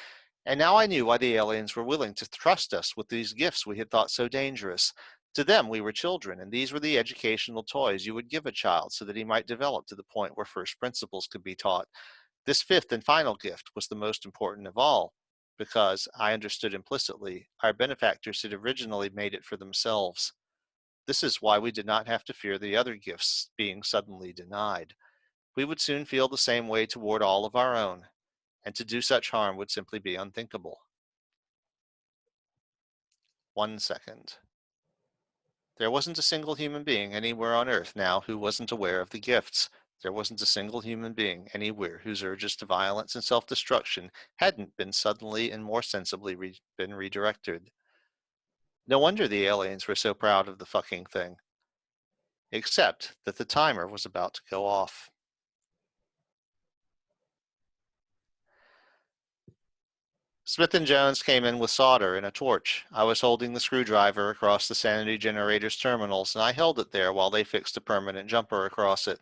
And now I knew why the aliens were willing to trust us with these gifts we had thought so dangerous. To them, we were children, and these were the educational toys you would give a child so that he might develop to the point where first principles could be taught. This fifth and final gift was the most important of all, because, I understood implicitly, our benefactors had originally made it for themselves. This is why we did not have to fear the other gifts being suddenly denied. We would soon feel the same way toward all of our own, and to do such harm would simply be unthinkable. 1 second. There wasn't a single human being anywhere on Earth now who wasn't aware of the gifts. There wasn't a single human being anywhere whose urges to violence and self-destruction hadn't been suddenly and more sensibly been redirected. No wonder the aliens were so proud of the fucking thing. Except that the timer was about to go off. Smith and Jones came in with solder and a torch. I was holding the screwdriver across the sanity generator's terminals, and I held it there while they fixed a permanent jumper across it.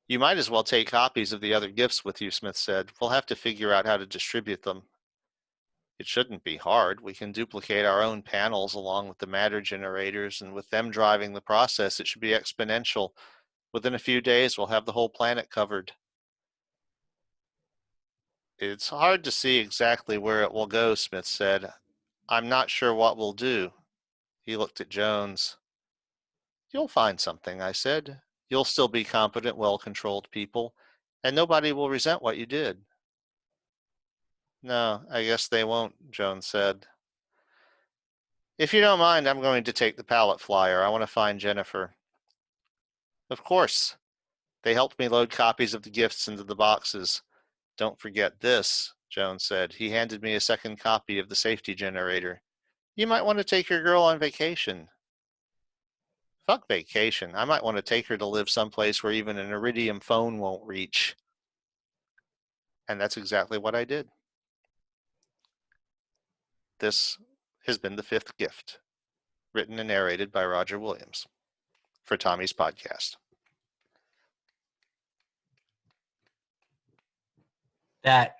You might as well take copies of the other gifts with you, Smith said. We'll have to figure out how to distribute them. It shouldn't be hard. We can duplicate our own panels along with the matter generators, and with them driving the process, it should be exponential. Within a few days, we'll have the whole planet covered. It's hard to see exactly where it will go, Smith said. I'm not sure what we'll do. He looked at Jones. You'll find something, I said. You'll still be competent, well-controlled people, and nobody will resent what you did. No, I guess they won't, Joan said. If you don't mind, I'm going to take the pallet flyer. I want to find Jennifer. Of course. They helped me load copies of the gifts into the boxes. Don't forget this, Jones said. He handed me a second copy of the safety generator. You might want to take your girl on vacation. Fuck vacation. I might want to take her to live someplace where even an iridium phone won't reach. And that's exactly what I did. This has been The Fifth Gift, written and narrated by Roger Williams for Tommy's Podcast. That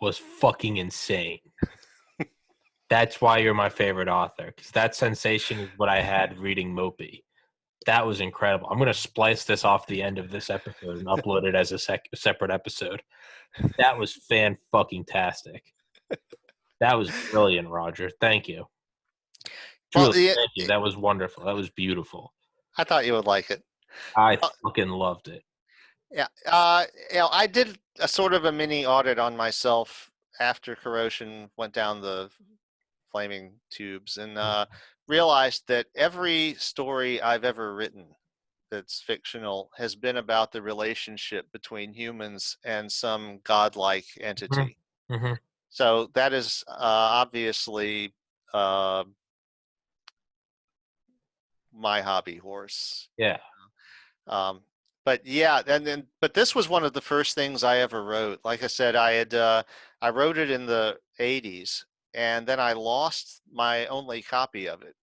was fucking insane. That's why you're my favorite author, because that sensation is what I had reading Mopey. That was incredible. I'm going to splice this off the end of this episode and upload it as a separate episode. That was fan-fucking-tastic. That was brilliant, Roger. Thank you. Truly, thank you. That was wonderful. That was beautiful. I thought you would like it. I fucking loved it. Yeah. I did a sort of a mini audit on myself after Corrosion went down the flaming tubes and realized that every story I've ever written that's fictional has been about the relationship between humans and some godlike entity. Mm-hmm. So that is obviously my hobby horse. Yeah. But yeah, but this was one of the first things I ever wrote. Like I said, I wrote it in the 80s, and then I lost my only copy of it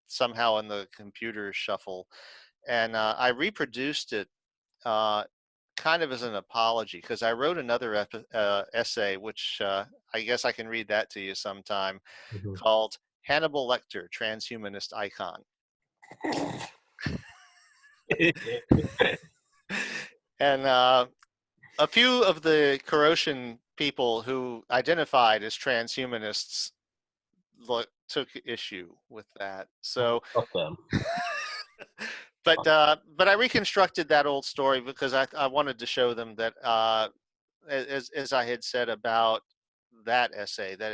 somehow in the computer shuffle, and I reproduced it kind of as an apology because I wrote another essay, which I guess I can read that to you sometime, called Hannibal Lecter, Transhumanist Icon. And a few of the Corrosion people who identified as transhumanists took issue with that. So, but I reconstructed that old story because I wanted to show them that as I had said about that essay, that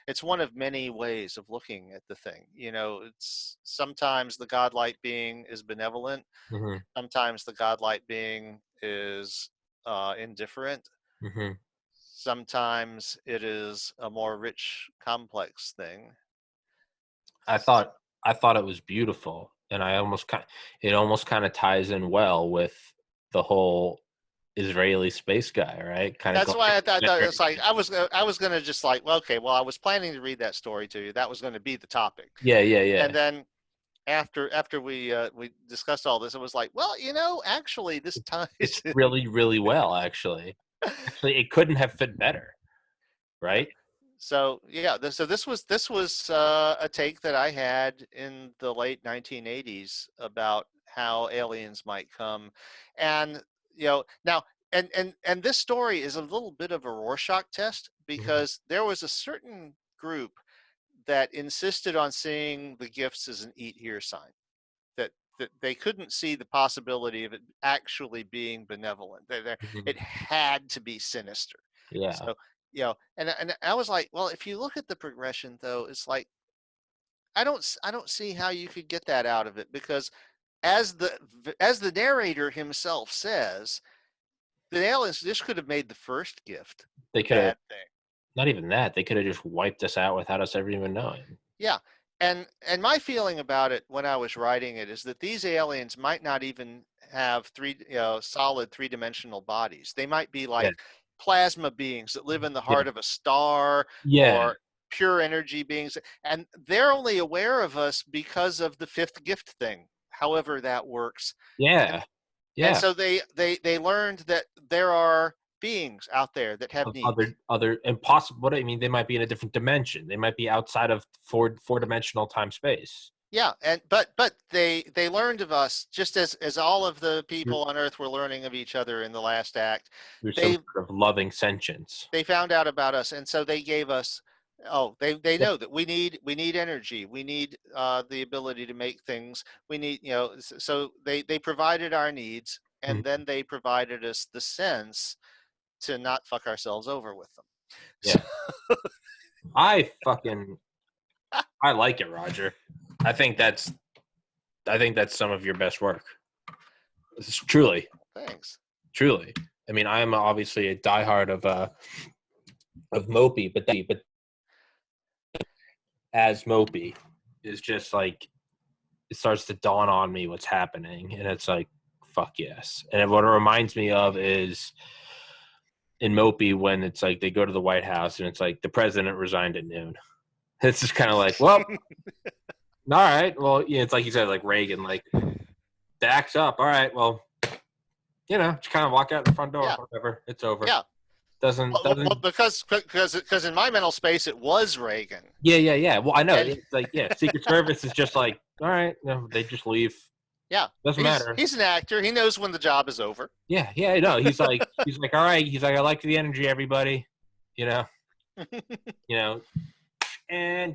it's one of many ways of looking at the thing. You know, it's sometimes the godlike being is benevolent. Mm-hmm. Sometimes the godlike being is indifferent. Mm-hmm. Sometimes it is a more rich, complex thing. I thought it was beautiful, and it almost kind of ties in well with the whole Israeli space guy, right? That's why I thought it's like I was going to just like, well, okay, well, I was planning to read that story to you. That was going to be the topic. Yeah. And then after we discussed all this, it was like, well, you know, actually, this ties it's really, really well. Actually, it couldn't have fit better, right? So yeah, this was a take that I had in the late 1980s about how aliens might come, and you know now and this story is a little bit of a Rorschach test because there was a certain group that insisted on seeing the gifts as an eat here sign, that they couldn't see the possibility of it actually being benevolent. It had to be sinister. Yeah. So, you know, and I was like, well, if you look at the progression though, it's like I don't see how you could get that out of it because as the narrator himself says, the aliens just could have made the first gift they could have thing. Not even that. They could have just wiped us out without us ever even knowing. Yeah. And my feeling about it when I was writing it is that these aliens might not even have solid three-dimensional bodies. They might be like plasma beings that live in the heart of a star or pure energy beings. And they're only aware of us because of the fifth gift thing, however that works. Yeah. And so they learned that there are beings out there that have needs. Other impossible. What I mean, they might be in a different dimension. They might be outside of four-dimensional time space. Yeah, and but they learned of us just as all of the people on Earth were learning of each other in the last act. Through some sort of loving sentience. They found out about us, and so they gave us. Oh, they know that we need energy. We need the ability to make things. We need so they provided our needs, and then they provided us the sense to not fuck ourselves over with them. Yeah. I like it, Roger. I think that's some of your best work. This is truly. Thanks. Truly. I mean, I am obviously a diehard of Mopey, but as Mopey is just like, it starts to dawn on me what's happening, and it's like, fuck yes. And what it reminds me of is in Mopey when it's like they go to the White House and it's like the president resigned at noon. It's just kind of like, well, all right. Well, yeah, it's like you said, like Reagan, like the act's up. All right, well, just kind of walk out the front door. Yeah. Whatever, it's over. Yeah. Doesn't because in my mental space it was Reagan. Yeah. Well, I know. And, it's like, Secret Service is just like, all right, they just leave. Yeah. Doesn't matter. He's an actor. He knows when the job is over. Yeah. No, he's like, all right. He's like, I like the energy, everybody. And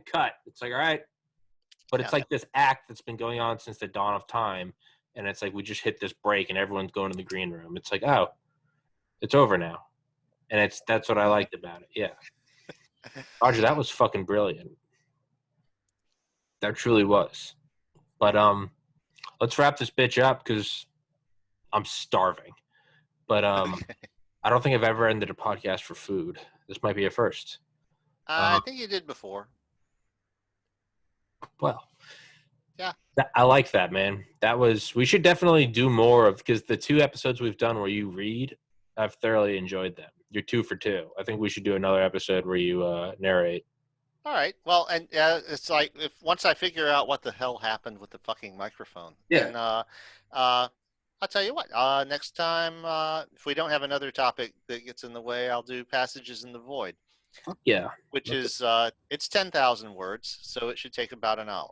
cut. It's like, all right. But it's like this act that's been going on since the dawn of time. And it's like, we just hit this break and everyone's going to the green room. It's like, oh, it's over now. And that's what I liked about it. Yeah. Roger, that was fucking brilliant. That truly was. But let's wrap this bitch up because I'm starving. But I don't think I've ever ended a podcast for food. This might be a first. I think you did before. Well, yeah. I like that, man. We should definitely do more of, because the 2 episodes we've done where you read, I've thoroughly enjoyed them. You're 2 for 2. I think we should do another episode where you narrate. All right. Well, and it's like once I figure out what the hell happened with the fucking microphone. Yeah. And I'll tell you what. Next time, if we don't have another topic that gets in the way, I'll do Passages in the Void. Fuck yeah. Which is it's 10,000 words, so it should take about an hour.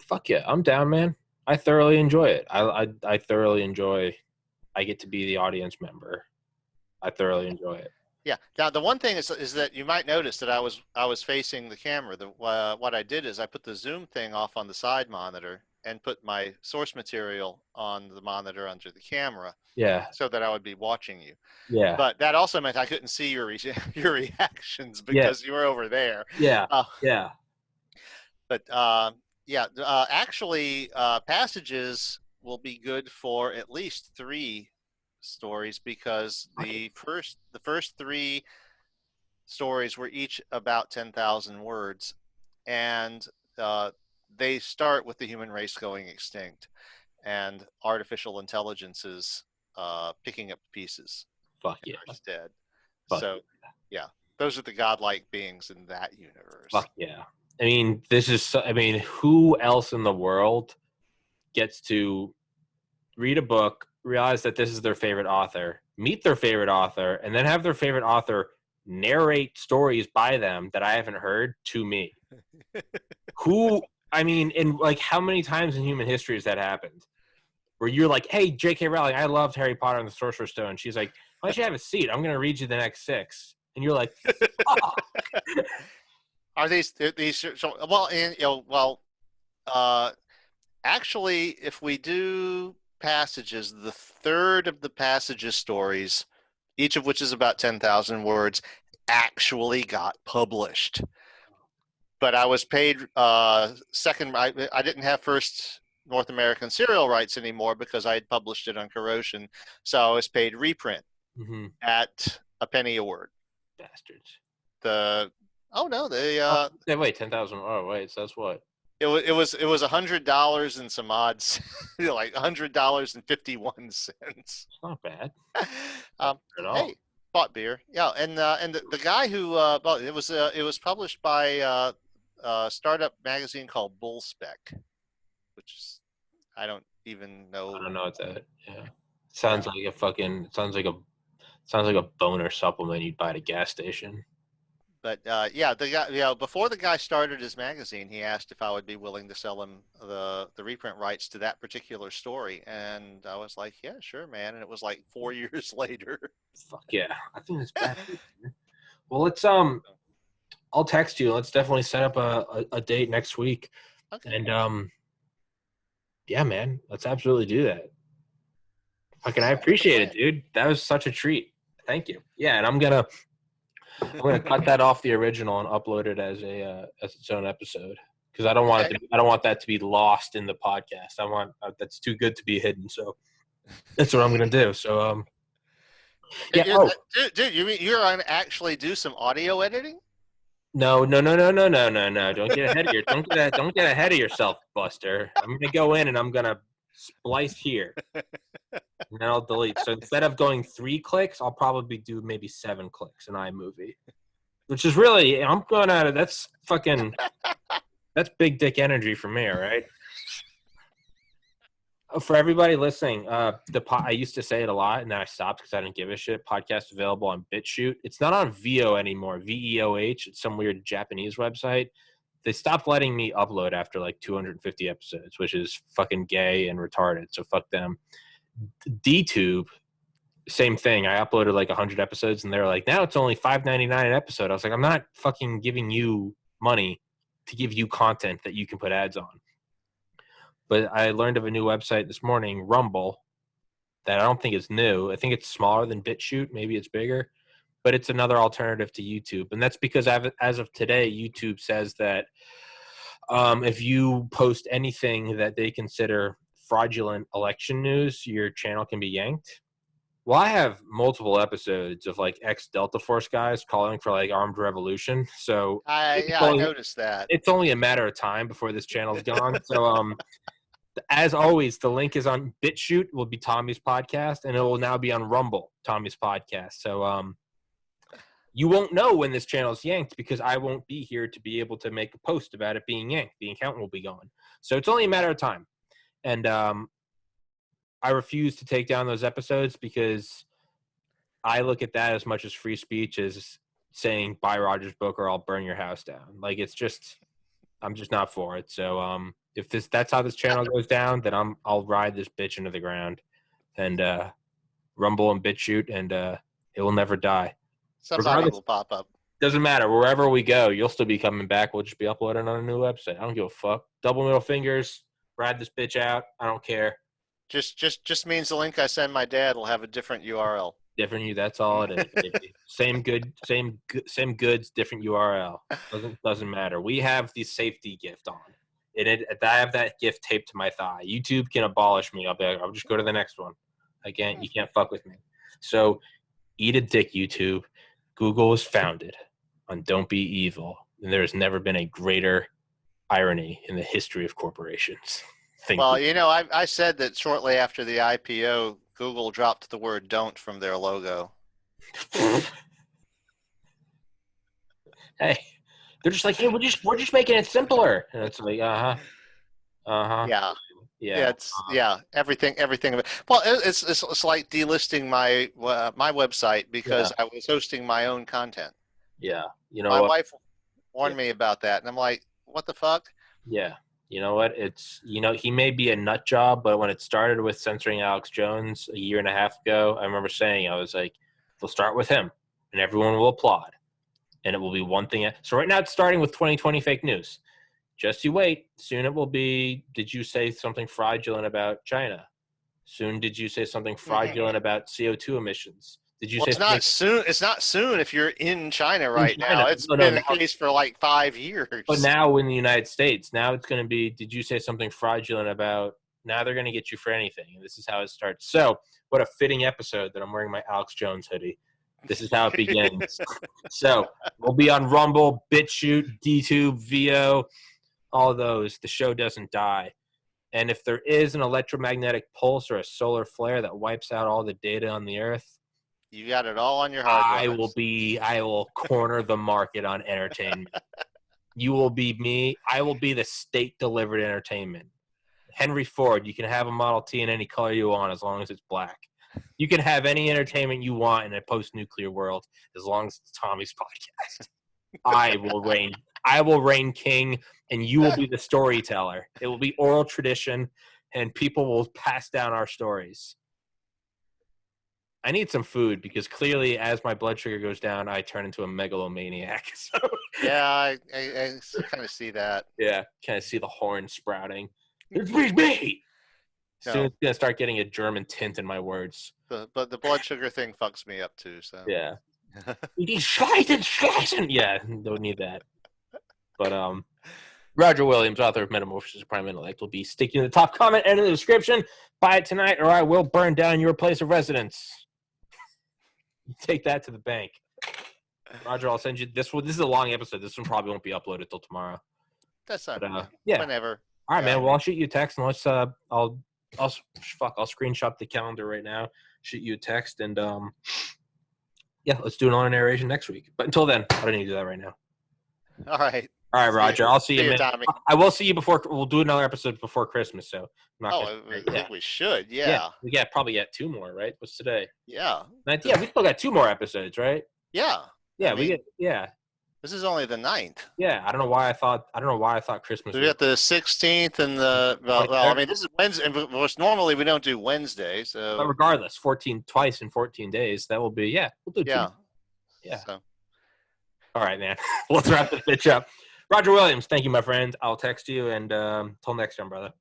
Fuck yeah, I'm down, man. I thoroughly enjoy it. I thoroughly enjoy. I get to be the audience member. I thoroughly enjoy it. Yeah. Now the one thing is that you might notice that I was facing the camera. What I did is I put the zoom thing off on the side monitor and put my source material on the monitor under the camera. Yeah. So that I would be watching you. Yeah. But that also meant I couldn't see your reactions because you were over there. Yeah. Yeah. But actually, Passages will be good for at least 3 stories because the first 3 stories were each about 10,000 words, and they start with the human race going extinct and artificial intelligences picking up pieces. Fuck yeah. Instead. So yeah, those are the godlike beings in that universe. Fuck yeah. I mean, who else in the world gets to read a book, realize that this is their favorite author, meet their favorite author, and then have their favorite author narrate stories by them that I haven't heard to me? And like, how many times in human history has that happened? Where you're like, hey, J.K. Rowling, I loved Harry Potter and the Sorcerer's Stone. She's like, why don't you have a seat? I'm going to read you the next 6. And you're like, oh. Are these actually, if we do Passages, the 3rd of the Passages stories, each of which is about 10,000 words, actually got published. But I was paid second. I didn't have first North American serial rights anymore because I had published it on Corrosion. So I was paid reprint at a penny a word. Bastards. Wait, 10,000. Oh wait, so that's what? It was $100 and some odds, like $100.51. It's not bad. At all. Hey, bought beer. Yeah, and the guy who it was published by a startup magazine called Bull Spec, which is, I don't even know. I don't know what that. Yeah, sounds like a boner supplement you'd buy at a gas station. But the guy, before the guy started his magazine, he asked if I would be willing to sell him the reprint rights to that particular story, and I was like, yeah, sure, man. And it was like 4 years later. Fuck yeah, I think that's bad. Well, let's I'll text you. Let's definitely set up a date next week. Okay. And yeah, man, let's absolutely do that. Fucking, I appreciate it, dude. That was such a treat. Thank you. Yeah, and I'm gonna I'm gonna cut that off the original and upload it as its own episode because I don't want it. I don't want that to be lost in the podcast. I want that's too good to be hidden. So that's what I'm gonna do. So yeah. Dude, you're gonna actually do some audio editing? No. Don't get ahead of don't get ahead of yourself, Buster. I'm gonna go in and I'm gonna splice here. And then I'll delete. So instead of going 3 clicks, I'll probably do maybe 7 clicks in iMovie. Which is really, I'm going out of, that's big dick energy for me, all right? For everybody listening, I used to say it a lot, and then I stopped because I didn't give a shit. Podcast available on BitChute. It's not on VO anymore, VEOH. It's some weird Japanese website. They stopped letting me upload after like 250 episodes, which is fucking gay and retarded, so fuck them. DTube, same thing. I uploaded like 100 episodes, and they're like, now it's only $5.99 an episode. I was like, I'm not fucking giving you money to give you content that you can put ads on. But I learned of a new website this morning, Rumble, that I don't think is new. I think it's smaller than BitChute. Maybe it's bigger. But it's another alternative to YouTube. And that's because as of today, YouTube says that if you post anything that they consider fraudulent election news, your channel can be yanked. Well, I have multiple episodes of like ex-Delta Force guys calling for like armed revolution. So I noticed that. It's only a matter of time before this channel's gone. So as always, the link is on BitChute, will be Tommy's podcast, and it will now be on Rumble, Tommy's podcast. So you won't know when this channel is yanked because I won't be here to be able to make a post about it being yanked. The account will be gone. So it's only a matter of time. And I refuse to take down those episodes because I look at that as much as free speech as saying, bye, Rogers Book, or I'll burn your house down. Like, it's just, I'm just not for it. So if that's how this channel goes down, then I'll ride this bitch into the ground and Rumble and BitChute, and it will never die. Somebody will pop up. Doesn't matter. Wherever we go, you'll still be coming back. We'll just be uploading on a new website. I don't give a fuck. Double middle fingers. Ride this bitch out. I don't care. Just means the link I send my dad will have a different URL. Different. That's all it is. Baby. Same goods, different URL. Doesn't matter. We have the safety gift on. I have that gift taped to my thigh. YouTube can abolish me. I'll just go to the next one. You can't fuck with me. So eat a dick, YouTube. Google was founded on don't be evil. And there has never been a greater irony in the history of corporations. Well, I said that shortly after the IPO, Google dropped the word "don't" from their logo. Hey, they're just like, hey, we're just making it simpler, and it's like, yeah, everything. Well, it's like delisting my website because I was hosting my own content. Yeah, my wife warned me about that, and I'm like, what the fuck? Yeah. You know what? He may be a nut job, but when it started with censoring Alex Jones a year and a half ago, I remember saying, I was like, they'll start with him and everyone will applaud. And it will be one thing. So right now it's starting with 2020 fake news. Just you wait. Soon it will be, did you say something fraudulent about China? Soon did you say something fraudulent about CO2 emissions? Did you say it's not soon? It's not soon if you're in China right now. It's been the case for like 5 years. But now in the United States, now it's going to be, did you say something fraudulent about, now they're going to get you for anything. And this is how it starts. So what a fitting episode that I'm wearing my Alex Jones hoodie. This is how it begins. So we'll be on Rumble, BitChute, DTube, VO, all those. The show doesn't die. And if there is an electromagnetic pulse or a solar flare that wipes out all the data on the Earth, you got it all on your hard drives. I will corner the market on entertainment. You will be me. I will be the state-delivered entertainment. Henry Ford, you can have a Model T in any color you want as long as it's black. You can have any entertainment you want in a post-nuclear world as long as it's Tommy's podcast. I will reign king, and you will be the storyteller. It will be oral tradition, and people will pass down our stories. I need some food because clearly as my blood sugar goes down, I turn into a megalomaniac. So. Yeah, I kind of see that. Yeah, kind of see the horn sprouting. It's me! Soon it's going to start getting a German tint in my words. But the blood sugar thing fucks me up too. So yeah. We need Skyson. Yeah, don't need that. But Roger Williams, author of Metamorphosis of Prime Intellect, will be sticking in the top comment and in the description. Buy it tonight, or I will burn down your place of residence. You take that to the bank. Roger, I'll send you this one. This is a long episode. This one probably won't be uploaded till tomorrow. That's not. But, yeah. Whenever. All right, man. Well, I'll shoot you a text, and let's. I'll screenshot the calendar right now. Shoot you a text, and yeah, let's do an on narration next week. But until then, I don't need to do that right now. All right. All right, Roger. I'll see you, man. Tommy. I will see you before. We'll do another episode before Christmas. So. I think we should. Yeah. We got probably got 2 more, right? What's today? Yeah. Yeah, we still got 2 more episodes, right? Yeah. Yeah, we get. Yeah. This is only the 9th. Yeah, I don't know why I thought Christmas. We got the 16th and the I mean, this is Wednesday. Normally we don't do Wednesday, so. But regardless, 14 twice in 14 days. That will be we'll do 2. Yeah. So. All right, man. Let's wrap this bitch up. Roger Williams, thank you, my friend. I'll text you, and till next time, brother.